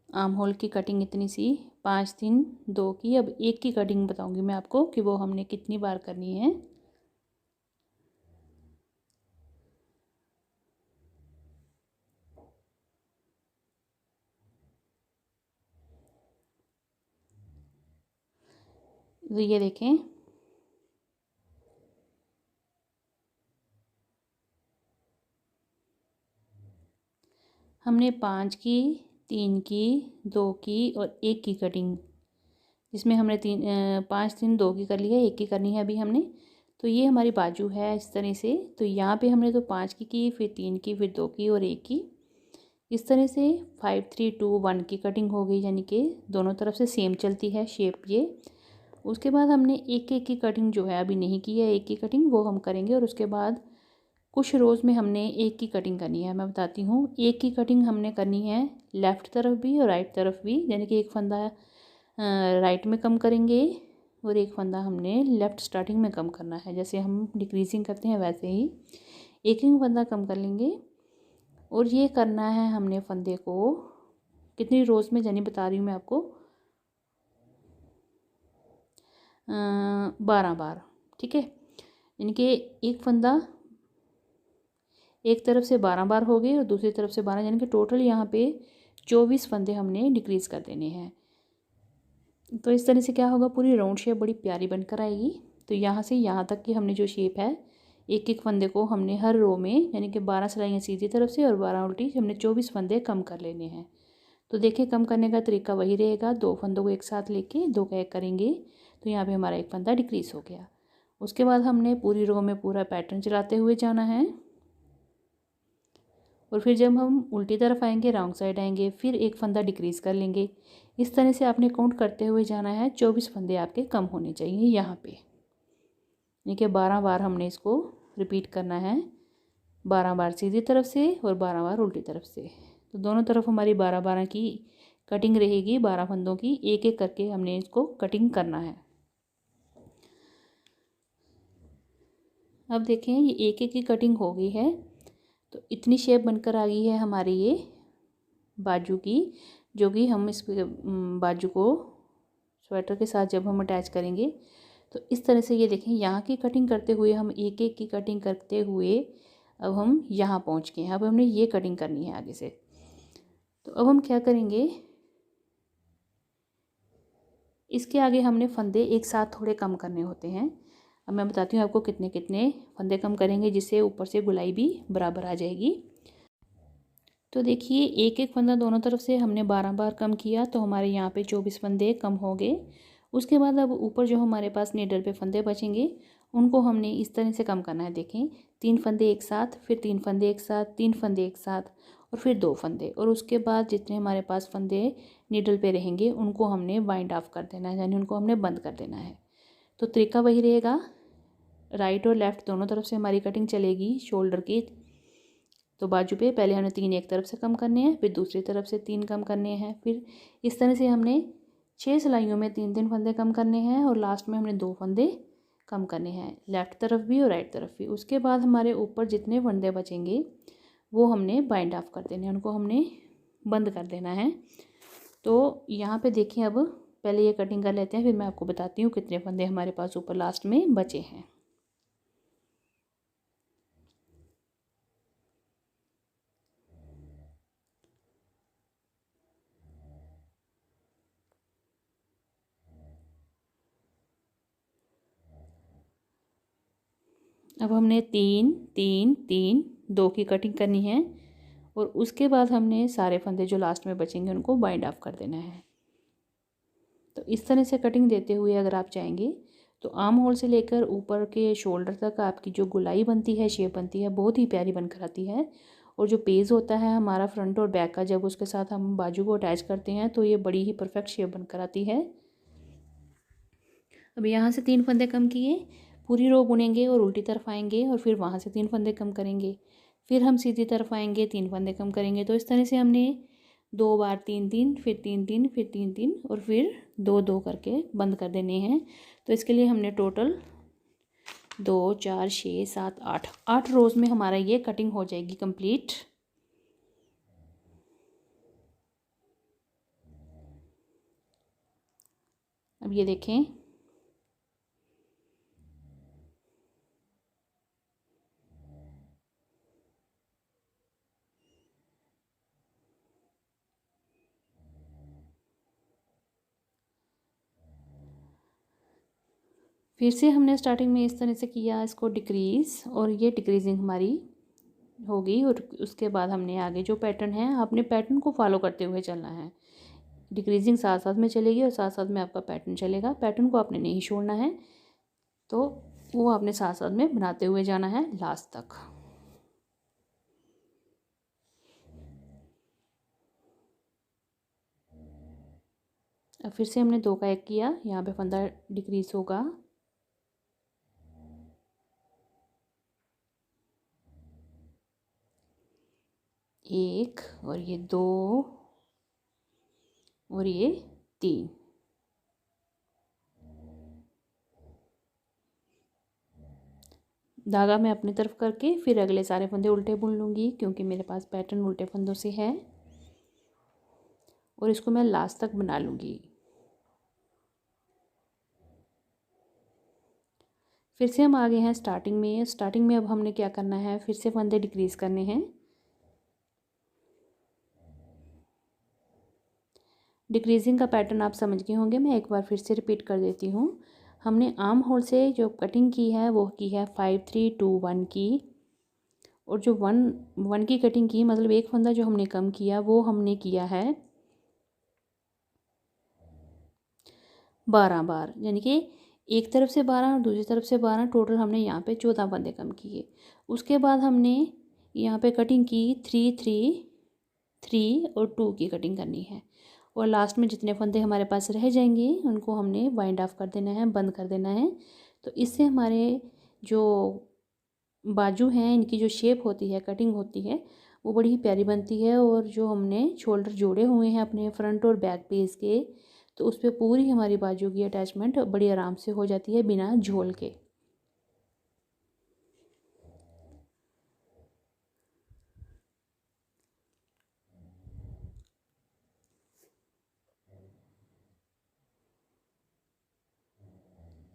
आर्म होल की कटिंग इतनी सी 5 3 2 की। अब 1 की कटिंग बताऊंगी मैं आपको कि वो हमने कितनी बार करनी है। तो ये देखें हमने 5 की, 3 की, 2 की और 1 की कटिंग, जिसमें हमने 5 3 2 की कर ली है, 1 की करनी है अभी हमने। तो ये हमारी बाजू है इस तरह से। तो यहाँ पे हमने तो 5 की, फिर 3 की, फिर 2 की और 1 की, इस तरह से 5 3 2 1 की कटिंग हो गई, यानी कि दोनों तरफ से सेम चलती है शेप ये। उसके बाद हमने 1 1 की कटिंग जो है अभी नहीं की है, 1 की कटिंग वो हम करेंगे। और उसके बाद कुछ रोज़ में हमने 1 की कटिंग करनी है, मैं बताती हूँ। 1 की कटिंग हमने करनी है लेफ़्ट तरफ भी और राइट तरफ भी, यानी कि एक फंदा राइट में कम करेंगे और एक फंदा हमने लेफ़्ट स्टार्टिंग में कम करना है। जैसे हम डिक्रीजिंग करते हैं वैसे ही एक फंदा कम कर लेंगे। और ये करना है हमने फंदे को कितनी रोज़ में, यानी बता रही हूँ मैं आपको 12 बार, ठीक है। यानी कि एक फंदा एक तरफ से 12 बार हो गए और दूसरी तरफ से 12, यानी कि टोटल यहाँ पे 24 फंदे हमने डिक्रीज़ कर देने हैं। तो इस तरह से क्या होगा, पूरी राउंड शेप बड़ी प्यारी बनकर आएगी। तो यहाँ से यहाँ तक की हमने जो शेप है, एक एक फंदे को हमने हर रो में, यानी कि 12 सिलाइयाँ सीधी तरफ से और 12 उल्टी, हमने 24 फंदे कम कर लेने हैं। तो देखिए कम करने का तरीका वही रहेगा, 2 फंदों को एक साथ लेके 2 का 1 करेंगे। तो यहाँ पे हमारा एक फंदा डिक्रीज़ हो गया। उसके बाद हमने पूरी रो में पूरा पैटर्न चलाते हुए जाना है। और फिर जब हम उल्टी तरफ आएंगे, रॉन्ग साइड आएंगे, फिर एक फंदा डिक्रीज़ कर लेंगे। इस तरह से आपने काउंट करते हुए जाना है। 24 फंदे आपके कम होने चाहिए यहाँ पे, यानी कि 12 बार हमने इसको रिपीट करना है, 12 बार सीधी तरफ से और 12 बार उल्टी तरफ से। तो दोनों तरफ हमारी 12 की कटिंग रहेगी, 12 फंदों की, एक एक करके हमने इसको कटिंग करना है। अब देखें ये एक एक की कटिंग हो गई है। तो इतनी शेप बनकर आ गई है हमारी ये बाजू की, जो कि हम इस बाजू को स्वेटर के साथ जब हम अटैच करेंगे तो इस तरह से ये देखें यहाँ की कटिंग करते हुए हम एक एक की कटिंग करते हुए अब हम यहाँ पहुँच गए हैं। अब हमने ये कटिंग करनी है आगे से। तो अब हम क्या करेंगे, इसके आगे हमने फंदे एक साथ थोड़े कम करने होते हैं। अब मैं बताती हूँ आपको कितने कितने फंदे कम करेंगे, जिससे ऊपर से गुलाई भी बराबर आ जाएगी। तो देखिए एक एक फंदा दोनों तरफ से हमने 12 बार कम किया, तो हमारे यहाँ पे 24 फंदे कम हो गए। उसके बाद अब ऊपर जो हमारे पास नीडल पे फंदे बचेंगे उनको हमने इस तरह से कम करना है। देखें 3 फंदे एक साथ, फिर 3 फंदे एक साथ, 3 फंदे एक साथ, और फिर 2 फंदे, और उसके बाद जितने हमारे पास फंदे नीडल पे रहेंगे उनको हमने वाइंड ऑफ कर देना है, यानी उनको हमने बंद कर देना है। तो तरीका वही रहेगा, राइट और लेफ़्ट दोनों तरफ से हमारी कटिंग चलेगी शोल्डर की। तो बाजू पे पहले हमने 3 एक तरफ से कम करने हैं, फिर दूसरी तरफ से 3 कम करने हैं, फिर इस तरह से हमने 6 सिलाइयों में 3-3 फंदे कम करने हैं, और लास्ट में हमने 2 फंदे कम करने हैं, लेफ़्ट तरफ भी और राइट तरफ भी। उसके बाद हमारे ऊपर जितने फंदे बचेंगे वो हमने बाइंड ऑफ कर देने हैं, उनको हमने बंद कर देना है। तो यहाँ पे देखिए, अब पहले ये कटिंग कर लेते हैं, फिर मैं आपको बताती हूँ कितने फंदे हमारे पास ऊपर लास्ट में बचे हैं। अब हमने 3 3 3 2 की कटिंग करनी है, और उसके बाद हमने सारे फंदे जो लास्ट में बचेंगे उनको बाइंड ऑफ कर देना है। तो इस तरह से कटिंग देते हुए अगर आप चाहेंगे तो आर्म होल से लेकर ऊपर के शोल्डर तक आपकी जो गोलाई बनती है, शेप बनती है, बहुत ही प्यारी बनकर आती है। और जो पेज होता है हमारा फ्रंट और बैक का, जब उसके साथ हम बाजू को अटैच करते हैं तो ये बड़ी ही परफेक्ट शेप बनकर आती है। अब यहाँ से 3 फंदे कम किए, पूरी रो बुनेंगे और उल्टी तरफ आएंगे, और फिर वहाँ से 3 फंदे कम करेंगे, फिर हम सीधी तरफ आएंगे, 3 फंदे कम करेंगे। तो इस तरह से हमने 2 बार 3 3, फिर 3 3, फिर 3 3, और फिर 2 2 करके बंद कर देने हैं। तो इसके लिए हमने टोटल 2 4 6 7 8 रोज़ में हमारा ये कटिंग हो जाएगी कंप्लीट। अब ये देखें, फिर से हमने स्टार्टिंग में इस तरह से किया इसको डिक्रीज़, और ये डिक्रीजिंग हमारी होगी। और उसके बाद हमने आगे जो पैटर्न है, आपने पैटर्न को फॉलो करते हुए चलना है। डिक्रीजिंग साथ साथ में चलेगी और साथ साथ में आपका पैटर्न चलेगा, पैटर्न को आपने नहीं छोड़ना है, तो वो आपने साथ साथ में बनाते हुए जाना है लास्ट तक। अब फिर से हमने 2 का 1 किया, यहाँ पे फंदा डिक्रीज होगा, एक, और ये 2, और ये 3। धागा मैं अपनी तरफ करके फिर अगले सारे फंदे उल्टे बुन लूँगी, क्योंकि मेरे पास पैटर्न उल्टे फंदों से है, और इसको मैं लास्ट तक बना लूँगी। फिर से हम आ गए हैं स्टार्टिंग में। स्टार्टिंग में अब हमने क्या करना है, फिर से फंदे डिक्रीज़ करने हैं। डिक्रीजिंग का पैटर्न आप समझ गए होंगे, मैं एक बार फिर से रिपीट कर देती हूँ। हमने आर्म होल से जो कटिंग की है वो की है 5 3 2 1 की, और जो 1 की कटिंग की, मतलब एक फंदा जो हमने कम किया वो हमने किया है 12 बार, यानी कि एक तरफ से 12 और दूसरी तरफ से 12, टोटल हमने यहाँ पे 14 फंदे कम किए। उसके बाद हमने यहाँ पे कटिंग की 3 3 3 और 2 की कटिंग करनी है, और लास्ट में जितने फंदे हमारे पास रह जाएंगे उनको हमने वाइंड ऑफ कर देना है, बंद कर देना है। तो इससे हमारे जो बाजू हैं, इनकी जो शेप होती है, कटिंग होती है, वो बड़ी ही प्यारी बनती है। और जो हमने शोल्डर जोड़े हुए हैं अपने फ्रंट और बैक पेज के, तो उस पर पूरी हमारी बाजू की अटैचमेंट बड़ी आराम से हो जाती है बिना झोल के।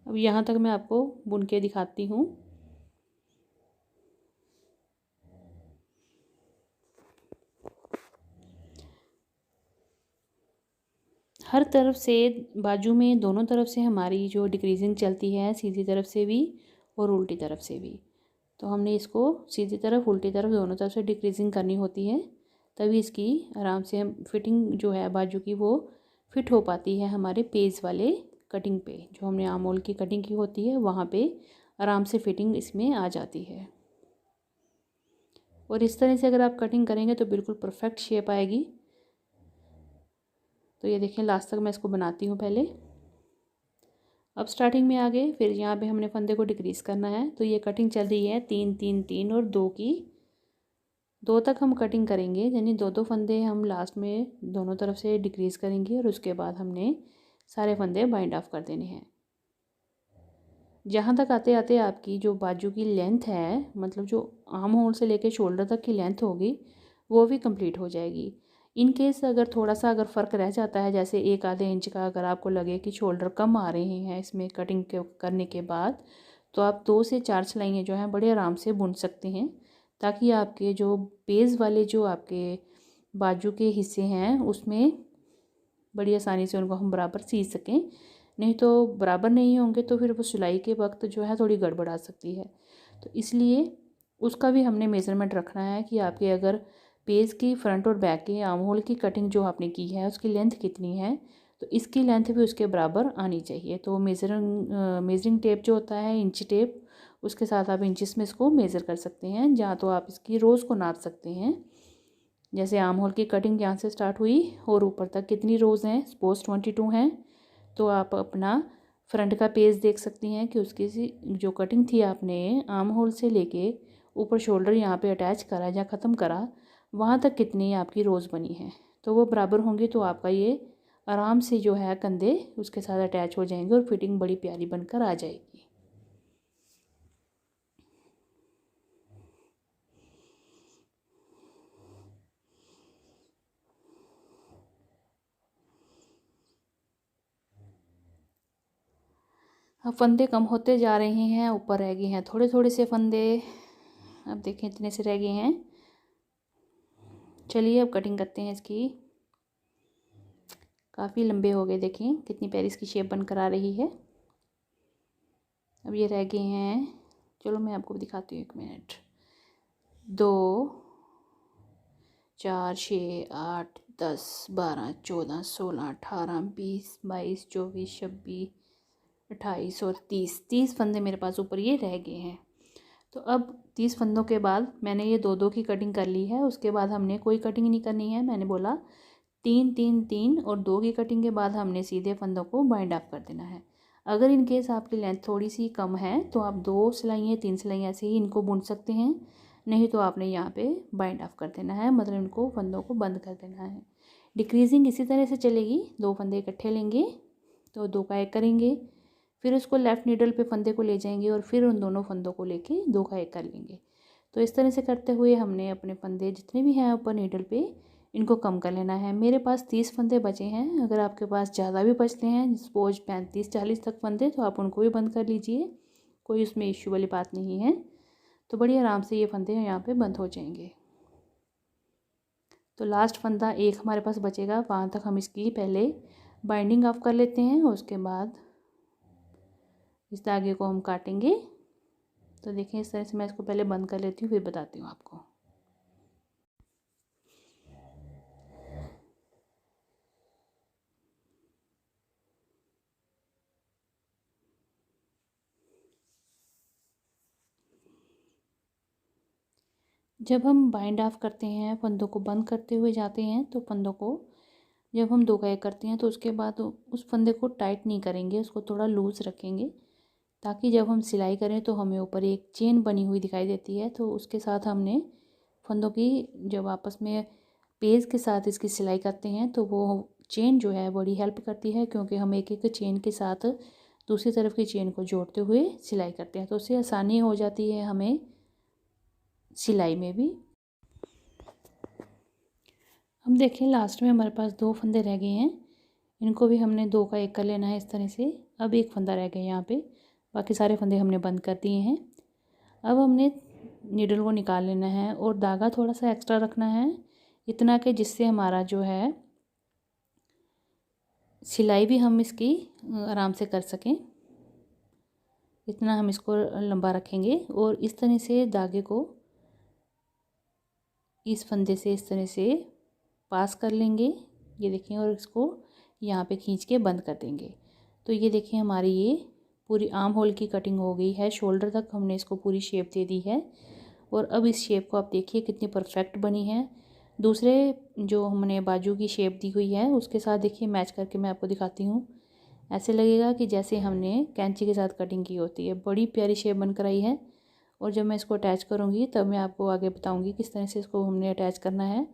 अब यहाँ तक मैं आपको बुन के दिखाती हूँ। हर तरफ से बाजू में दोनों तरफ से हमारी जो डिक्रीजिंग चलती है, सीधी तरफ से भी और उल्टी तरफ से भी। तो हमने इसको सीधी तरफ उल्टी तरफ दोनों तरफ से डिक्रीजिंग करनी होती है, तभी इसकी आराम से हम फिटिंग जो है बाजू की वो फिट हो पाती है हमारे पेज वाले कटिंग पे। जो हमने आर्म होल की कटिंग की होती है वहाँ पे आराम से फिटिंग इसमें आ जाती है। और इस तरह से अगर आप कटिंग करेंगे तो बिल्कुल परफेक्ट शेप आएगी। तो ये देखें लास्ट तक मैं इसको बनाती हूँ पहले। अब स्टार्टिंग में आ गए, फिर यहाँ पे हमने फंदे को डिक्रीज़ करना है। तो ये कटिंग चल रही है 3 3 3 और 2 की, 2 तक हम कटिंग करेंगे, यानी 2 फंदे हम लास्ट में दोनों तरफ से डिक्रीज़ करेंगे और उसके बाद हमने सारे फंदे बाइंड ऑफ कर देने हैं। जहाँ तक आते आते आपकी जो बाजू की लेंथ है, मतलब जो आर्म होल से लेके शोल्डर तक की लेंथ होगी, वो भी कंप्लीट हो जाएगी। इन केस अगर थोड़ा सा अगर फ़र्क रह जाता है, जैसे 1 आधे इंच का अगर आपको लगे कि शोल्डर कम आ रहे हैं इसमें कटिंग करने के बाद, तो आप 2 से 4 सिलाइयाँ जो हैं बड़े आराम से बुन सकते हैं, ताकि आपके जो बेस वाले जो आपके बाजू के हिस्से हैं उसमें बड़ी आसानी से उनको हम बराबर सी सकें। नहीं तो बराबर नहीं होंगे तो फिर वो सिलाई के वक्त जो है थोड़ी गड़बड़ आ सकती है। तो इसलिए उसका भी हमने मेज़रमेंट रखना है कि आपके अगर पेज की फ्रंट और बैक के आर्म होल की कटिंग जो आपने की है उसकी लेंथ कितनी है, तो इसकी लेंथ भी उसके बराबर आनी चाहिए। तो मेजरिंग टेप जो होता है, इंच टेप, उसके साथ आप इंचिस में इसको मेज़र कर सकते हैं। जहाँ तो आप इसकी रोज़ को नाप सकते हैं, जैसे आर्म होल की कटिंग यहाँ से स्टार्ट हुई और ऊपर तक कितनी रोज़ हैं, सपोज 22 हैं, तो आप अपना फ्रंट का पेज देख सकती हैं कि उसकी जो कटिंग थी आपने आर्म होल से लेके ऊपर शोल्डर यहाँ पे अटैच करा या ख़त्म करा, वहाँ तक कितनी आपकी रोज़ बनी है। तो वो बराबर होंगी तो आपका ये आराम से जो है कंधे उसके साथ अटैच हो जाएंगे और फिटिंग बड़ी प्यारी बनकर आ जाएगी। अब फंदे कम होते जा रहे हैं, ऊपर रह गए हैं थोड़े थोड़े से फंदे। अब देखें इतने से रह गए हैं। चलिए अब कटिंग करते हैं इसकी। काफ़ी लंबे हो गए, देखें कितनी प्यारी इसकी शेप बनकर आ रही है। अब ये रह गए हैं, चलो मैं आपको दिखाती हूँ, 1 मिनट। 2 4 6 8 10 12 14 16 18 20 22 24 26 28 और 30 फंदे मेरे पास ऊपर ये रह गए हैं। तो अब 30 फंदों के बाद मैंने ये 2 की कटिंग कर ली है। उसके बाद हमने कोई कटिंग नहीं करनी है। मैंने बोला 3 3 3 और 2 की कटिंग के बाद हमने सीधे फंदों को बाइंड अप कर देना है। अगर इन केस आपकी लेंथ थोड़ी सी कम है तो आप 2 सिलाइयाँ 3 सिलाइयाँ ऐसे ही इनको बुन सकते हैं, नहीं तो आपने यहाँ पे बाइंड अप कर देना है, मतलब इनको फंदों को बंद कर देना है। डिक्रीजिंग इसी तरह से चलेगी। 2 फंदे इकट्ठे लेंगे तो 2 का 1 करेंगे, फिर उसको लेफ़्ट नीडल पे फंदे को ले जाएंगे और फिर उन दोनों फंदों को लेके 2 का 1 कर लेंगे। तो इस तरह से करते हुए हमने अपने फंदे जितने भी हैं ऊपर नीडल पे इनको कम कर लेना है। मेरे पास 30 फंदे बचे हैं। अगर आपके पास ज़्यादा भी बचते हैं, सपोज 35 40 तक फंदे, तो आप उनको भी बंद कर लीजिए, कोई उसमें इश्यू वाली बात नहीं है। तो बड़ी आराम से ये फंदे यहाँ पे बंद हो जाएंगे। तो लास्ट फंदा 1 हमारे पास बचेगा, वहाँ तक हम इसकी पहले बाइंडिंग ऑफ कर लेते हैं और उसके बाद इस धागे को हम काटेंगे। तो देखिए इस तरह से मैं इसको पहले बंद कर लेती हूँ, फिर बताती हूँ आपको। जब हम बाइंड ऑफ करते हैं, फंदों को बंद करते हुए जाते हैं, तो फंदों को जब हम 2 का 1 करते हैं तो उसके बाद उस फंदे को टाइट नहीं करेंगे, उसको थोड़ा लूज़ रखेंगे, ताकि जब हम सिलाई करें तो हमें ऊपर एक चेन बनी हुई दिखाई देती है। तो उसके साथ हमने फंदों की जब आपस में पेज के साथ इसकी सिलाई करते हैं तो वो चेन जो है बड़ी हेल्प करती है, क्योंकि हम एक एक चेन के साथ दूसरी तरफ की चेन को जोड़ते हुए सिलाई करते हैं, तो उससे आसानी हो जाती है हमें सिलाई में भी। हम देखें लास्ट में हमारे पास 2 फंदे रह गए हैं, इनको भी हमने 2 का 1 कर लेना है इस तरह से। अब 1 फंदा रह गया यहाँ पे, बाकी सारे फंदे हमने बंद कर दिए हैं। अब हमने नीडल को निकाल लेना है और धागा थोड़ा सा एक्स्ट्रा रखना है, इतना कि जिससे हमारा जो है सिलाई भी हम इसकी आराम से कर सकें। इतना हम इसको लंबा रखेंगे और इस तरह से धागे को इस फंदे से इस तरह से पास कर लेंगे, ये देखें, और इसको यहाँ पे खींच के बंद कर देंगे। तो ये देखें हमारी ये पूरी आर्म होल की कटिंग हो गई है, शोल्डर तक हमने इसको पूरी शेप दे दी है। और अब इस शेप को आप देखिए कितनी परफेक्ट बनी है। दूसरे जो हमने बाजू की शेप दी हुई है उसके साथ देखिए मैच करके मैं आपको दिखाती हूँ। ऐसे लगेगा कि जैसे हमने कैंची के साथ कटिंग की होती है। बड़ी प्यारी शेप बनकर आई है। और जब मैं इसको अटैच करूँगी तब मैं आपको आगे बताऊँगी किस तरह से इसको हमने अटैच करना है।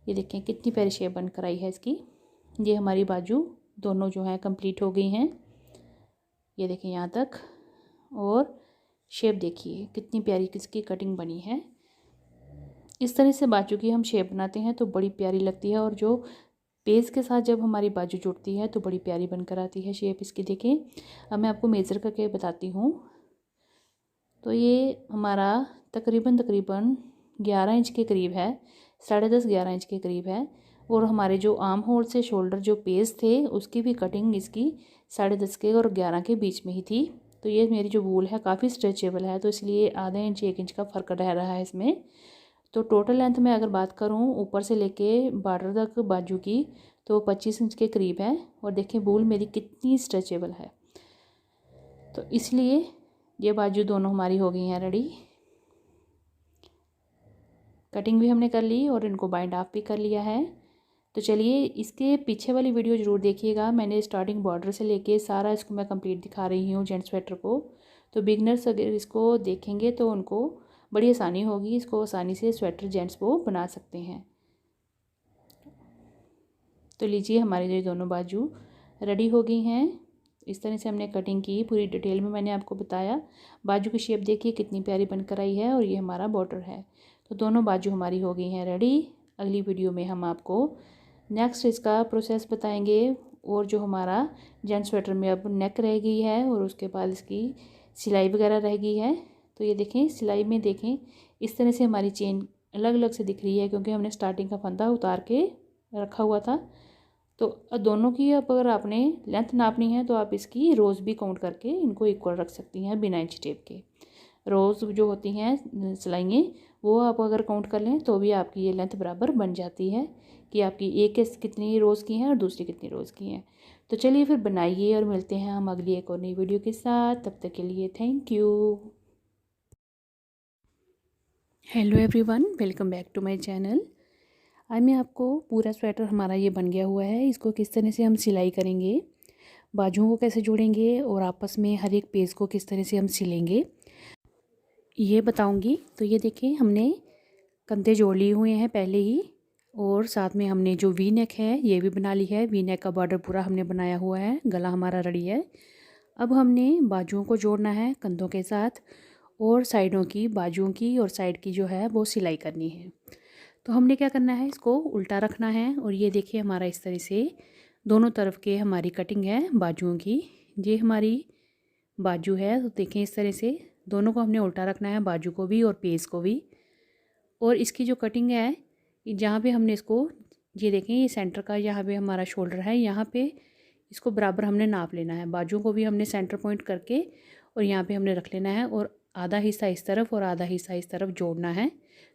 ये देखें कितनी प्यारी शेप बनकर आई है इसकी। ये हमारी बाजू दोनों जो हैं कंप्लीट हो गई हैं। ये देखें यहाँ तक। और शेप देखिए कितनी प्यारी किसकी कटिंग बनी है। इस तरह से बाजू की हम शेप बनाते हैं तो बड़ी प्यारी लगती है। और जो पेज के साथ जब हमारी बाजू जुड़ती है तो बड़ी प्यारी बनकर आती है शेप इसकी। देखें अब मैं आपको मेज़र करके बताती हूँ। तो ये हमारा तकरीबन 11 इंच के करीब है, 10.5-11 इंच के करीब है। और हमारे जो आर्म होल से शोल्डर जो पेज थे उसकी भी कटिंग इसकी 10.5 के और 11 के बीच में ही थी। तो ये मेरी जो वूल है काफ़ी स्ट्रेचेबल है, तो इसलिए आधा इंच 1 इंच का फ़र्क रह रहा है इसमें। तो टोटल लेंथ में अगर बात करूँ ऊपर से लेके बॉर्डर तक बाजू की तो 25 इंच के करीब है। और देखिए वूल मेरी कितनी स्ट्रेचेबल है, तो इसलिए ये बाजू दोनों हमारी हो गई हैं रेडी। कटिंग भी हमने कर ली और इनको बाइंड ऑफ भी कर लिया है। तो चलिए इसके पीछे वाली वीडियो ज़रूर देखिएगा। मैंने स्टार्टिंग बॉर्डर से लेके सारा इसको मैं कंप्लीट दिखा रही हूँ जेंट्स स्वेटर को। तो बिगनर्स अगर इसको देखेंगे तो उनको बड़ी आसानी होगी, इसको आसानी से स्वेटर जेंट्स वो बना सकते हैं। तो लीजिए हमारी जो दोनों बाजू रेडी हो गई हैं। इस तरह से हमने कटिंग की, पूरी डिटेल में मैंने आपको बताया। बाजू की शेप देखिए कितनी प्यारी बनकर आई है और ये हमारा बॉर्डर है। तो दोनों बाजू हमारी हो गई हैं रेडी। अगली वीडियो में हम आपको नेक्स्ट इसका प्रोसेस बताएंगे। और जो हमारा जेंट्स स्वेटर में अब नेक रह गई है और उसके बाद इसकी सिलाई वगैरह रह गई है। तो ये देखें सिलाई में देखें इस तरह से हमारी चेन अलग अलग से दिख रही है, क्योंकि हमने स्टार्टिंग का फंदा उतार के रखा हुआ था। तो दोनों की अब अगर आपने लेंथ नापनी है तो आप इसकी रोज़ भी काउंट करके इनको इक्वल रख सकती हैं बिना इंच टेप के। रोज़ जो होती हैं सिलाइयाँ वो आप अगर काउंट कर लें तो भी आपकी ये लेंथ बराबर बन जाती है कि आपकी एक कितनी रोज़ की हैं और दूसरी कितनी रोज़ की हैं। तो चलिए फिर बनाइए और मिलते हैं हम अगली एक और नई वीडियो के साथ। तब तक के लिए thank you. Hello everyone, welcome back to my channel. आज मैं आपको पूरा स्वेटर हमारा ये बन गया हुआ है, इसको किस तरह से हम सिलाई करेंगे, बाजुओं को कैसे जोड़ेंगे और आपस में हर एक पेज को किस तरह से हम सिलेंगे ये बताऊंगी। तो ये देखिए हमने कंधे जोड़ लिए हुए हैं पहले ही, और साथ में हमने जो वी नेक है ये भी बना ली है। वी नेक का बॉर्डर पूरा हमने बनाया हुआ है, गला हमारा रेडी है। अब हमने बाजुओं को जोड़ना है कंधों के साथ, और साइडों की बाजुओं की और साइड की जो है वो सिलाई करनी है। तो हमने क्या करना है, इसको उल्टा रखना है। और ये देखिए हमारा इस तरह से दोनों तरफ के हमारी कटिंग है बाजुओं की। ये हमारी बाजू है, तो देखें इस तरह से दोनों को हमने उल्टा रखना है, बाजू को भी और पेज को भी। और इसकी जो कटिंग है जहाँ पे हमने इसको, ये देखें ये सेंटर का यहाँ पे हमारा शोल्डर है, यहाँ पे इसको बराबर हमने नाप लेना है। बाजू को भी हमने सेंटर पॉइंट करके और यहाँ पे हमने रख लेना है, और आधा हिस्सा इस तरफ और आधा हिस्सा इस तरफ जोड़ना है।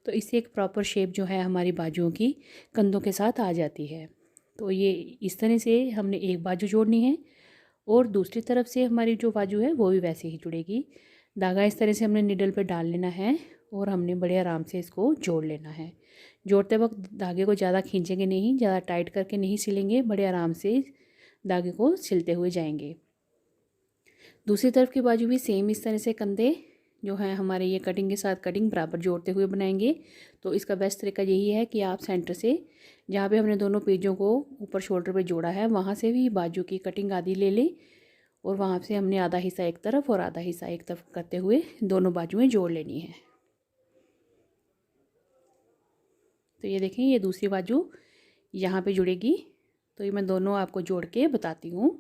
तो इससे एक प्रॉपर शेप जो है हमारी बाजुओं की कंधों के साथ आ जाती है। तो ये इस तरह से हमने एक बाजू जोड़नी है, और दूसरी तरफ से हमारी जो बाजू है वो भी वैसे ही जुड़ेगी। धागा इस तरह से हमने निडल पे डाल लेना है, और हमने बड़े आराम से इसको जोड़ लेना है। जोड़ते वक्त धागे को ज़्यादा खींचेंगे नहीं, ज़्यादा टाइट करके नहीं सिलेंगे, बड़े आराम से धागे को सिलते हुए जाएंगे। दूसरी तरफ की बाजू भी सेम इस तरह से कंधे जो हैं हमारे ये कटिंग के साथ कटिंग बराबर जोड़ते हुए बनाएंगे। तो इसका बेस्ट तरीका यही है कि आप सेंटर से जहाँ पे हमने दोनों पेजों को ऊपर शोल्डर पे जोड़ा है वहाँ से भी बाजू की कटिंग आधी ले लें, और वहाँ से हमने आधा हिस्सा एक तरफ और आधा हिस्सा एक तरफ करते हुए दोनों बाजुएं जोड़ लेनी है। तो ये देखें ये दूसरी बाजू यहाँ पे जुड़ेगी। तो ये मैं दोनों आपको जोड़ के बताती हूँ।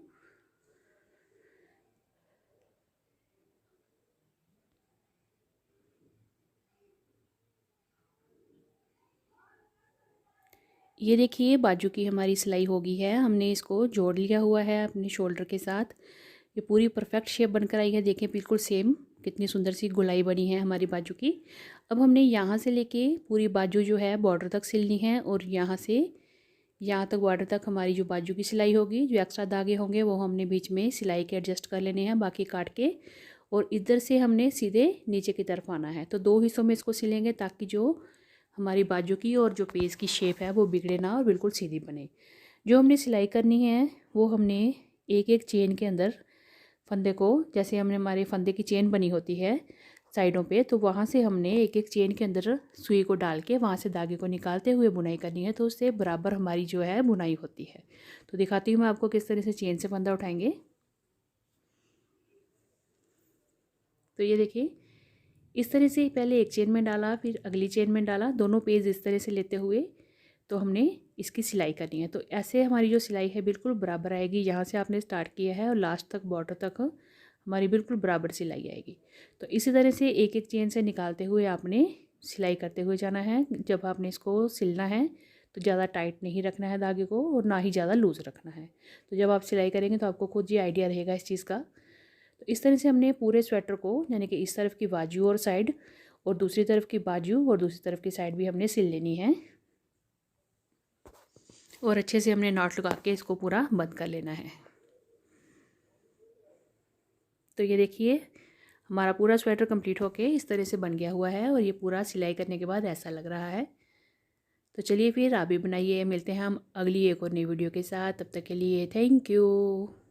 ये देखिए बाजू की हमारी सिलाई हो गई है, हमने इसको जोड़ लिया हुआ है अपने शोल्डर के साथ। ये पूरी परफेक्ट शेप बनकर आई है, देखें बिल्कुल सेम कितनी सुंदर सी गोलाई बनी है हमारी बाजू की। अब हमने यहाँ से लेके पूरी बाजू जो है बॉर्डर तक सिलनी है, और यहाँ से यहाँ तक बॉर्डर तक हमारी जो बाजू की सिलाई होगी, जो एक्स्ट्रा धागे होंगे वो हमने बीच में सिलाई के एडजस्ट कर लेने हैं बाकी काट के। और इधर से हमने सीधे नीचे की तरफ आना है। तो 2 हिस्सों में इसको सिलेंगे ताकि जो हमारी बाजू की और जो पेज की शेप है वो बिगड़े ना और बिल्कुल सीधी बने। जो हमने सिलाई करनी है वो हमने एक एक चेन के अंदर फंदे को, जैसे हमने हमारे फंदे की चेन बनी होती है साइडों पे, तो वहाँ से हमने एक एक चेन के अंदर सुई को डाल के वहाँ से धागे को निकालते हुए बुनाई करनी है। तो उससे बराबर हमारी जो है बुनाई होती है। तो दिखाती हूँ मैं आपको किस तरह से चेन से फंदा उठाएंगे। तो ये देखिए, इस तरह से पहले एक चेन में डाला, फिर अगली चेन में डाला, दोनों पेज इस तरह से लेते हुए तो हमने इसकी सिलाई करनी है। तो ऐसे हमारी जो सिलाई है बिल्कुल बराबर आएगी। यहाँ से आपने स्टार्ट किया है और लास्ट तक बॉर्डर तक हमारी बिल्कुल बराबर सिलाई आएगी। तो इसी तरह से एक एक चेन से निकालते हुए आपने सिलाई करते हुए जाना है। जब आपने इसको सिलना है तो ज़्यादा टाइट नहीं रखना है धागे को और ना ही ज़्यादा लूज़ रखना है। तो जब आप सिलाई करेंगे तो आपको खुद ही आइडिया रहेगा इस चीज़ का। तो इस तरह से हमने पूरे स्वेटर को, यानी कि इस तरफ की बाजू और साइड और दूसरी तरफ की बाजू और दूसरी तरफ की साइड भी हमने सिल लेनी है और अच्छे से हमने नॉट लगा के इसको पूरा बंद कर लेना है। तो ये देखिए, हमारा पूरा स्वेटर कंप्लीट होके इस तरह से बन गया हुआ है और ये पूरा सिलाई करने के बाद ऐसा लग रहा है। तो चलिए फिर आप भी बनाइए। मिलते हैं हम अगली एक और नई वीडियो के साथ। तब तक के लिए थैंक यू।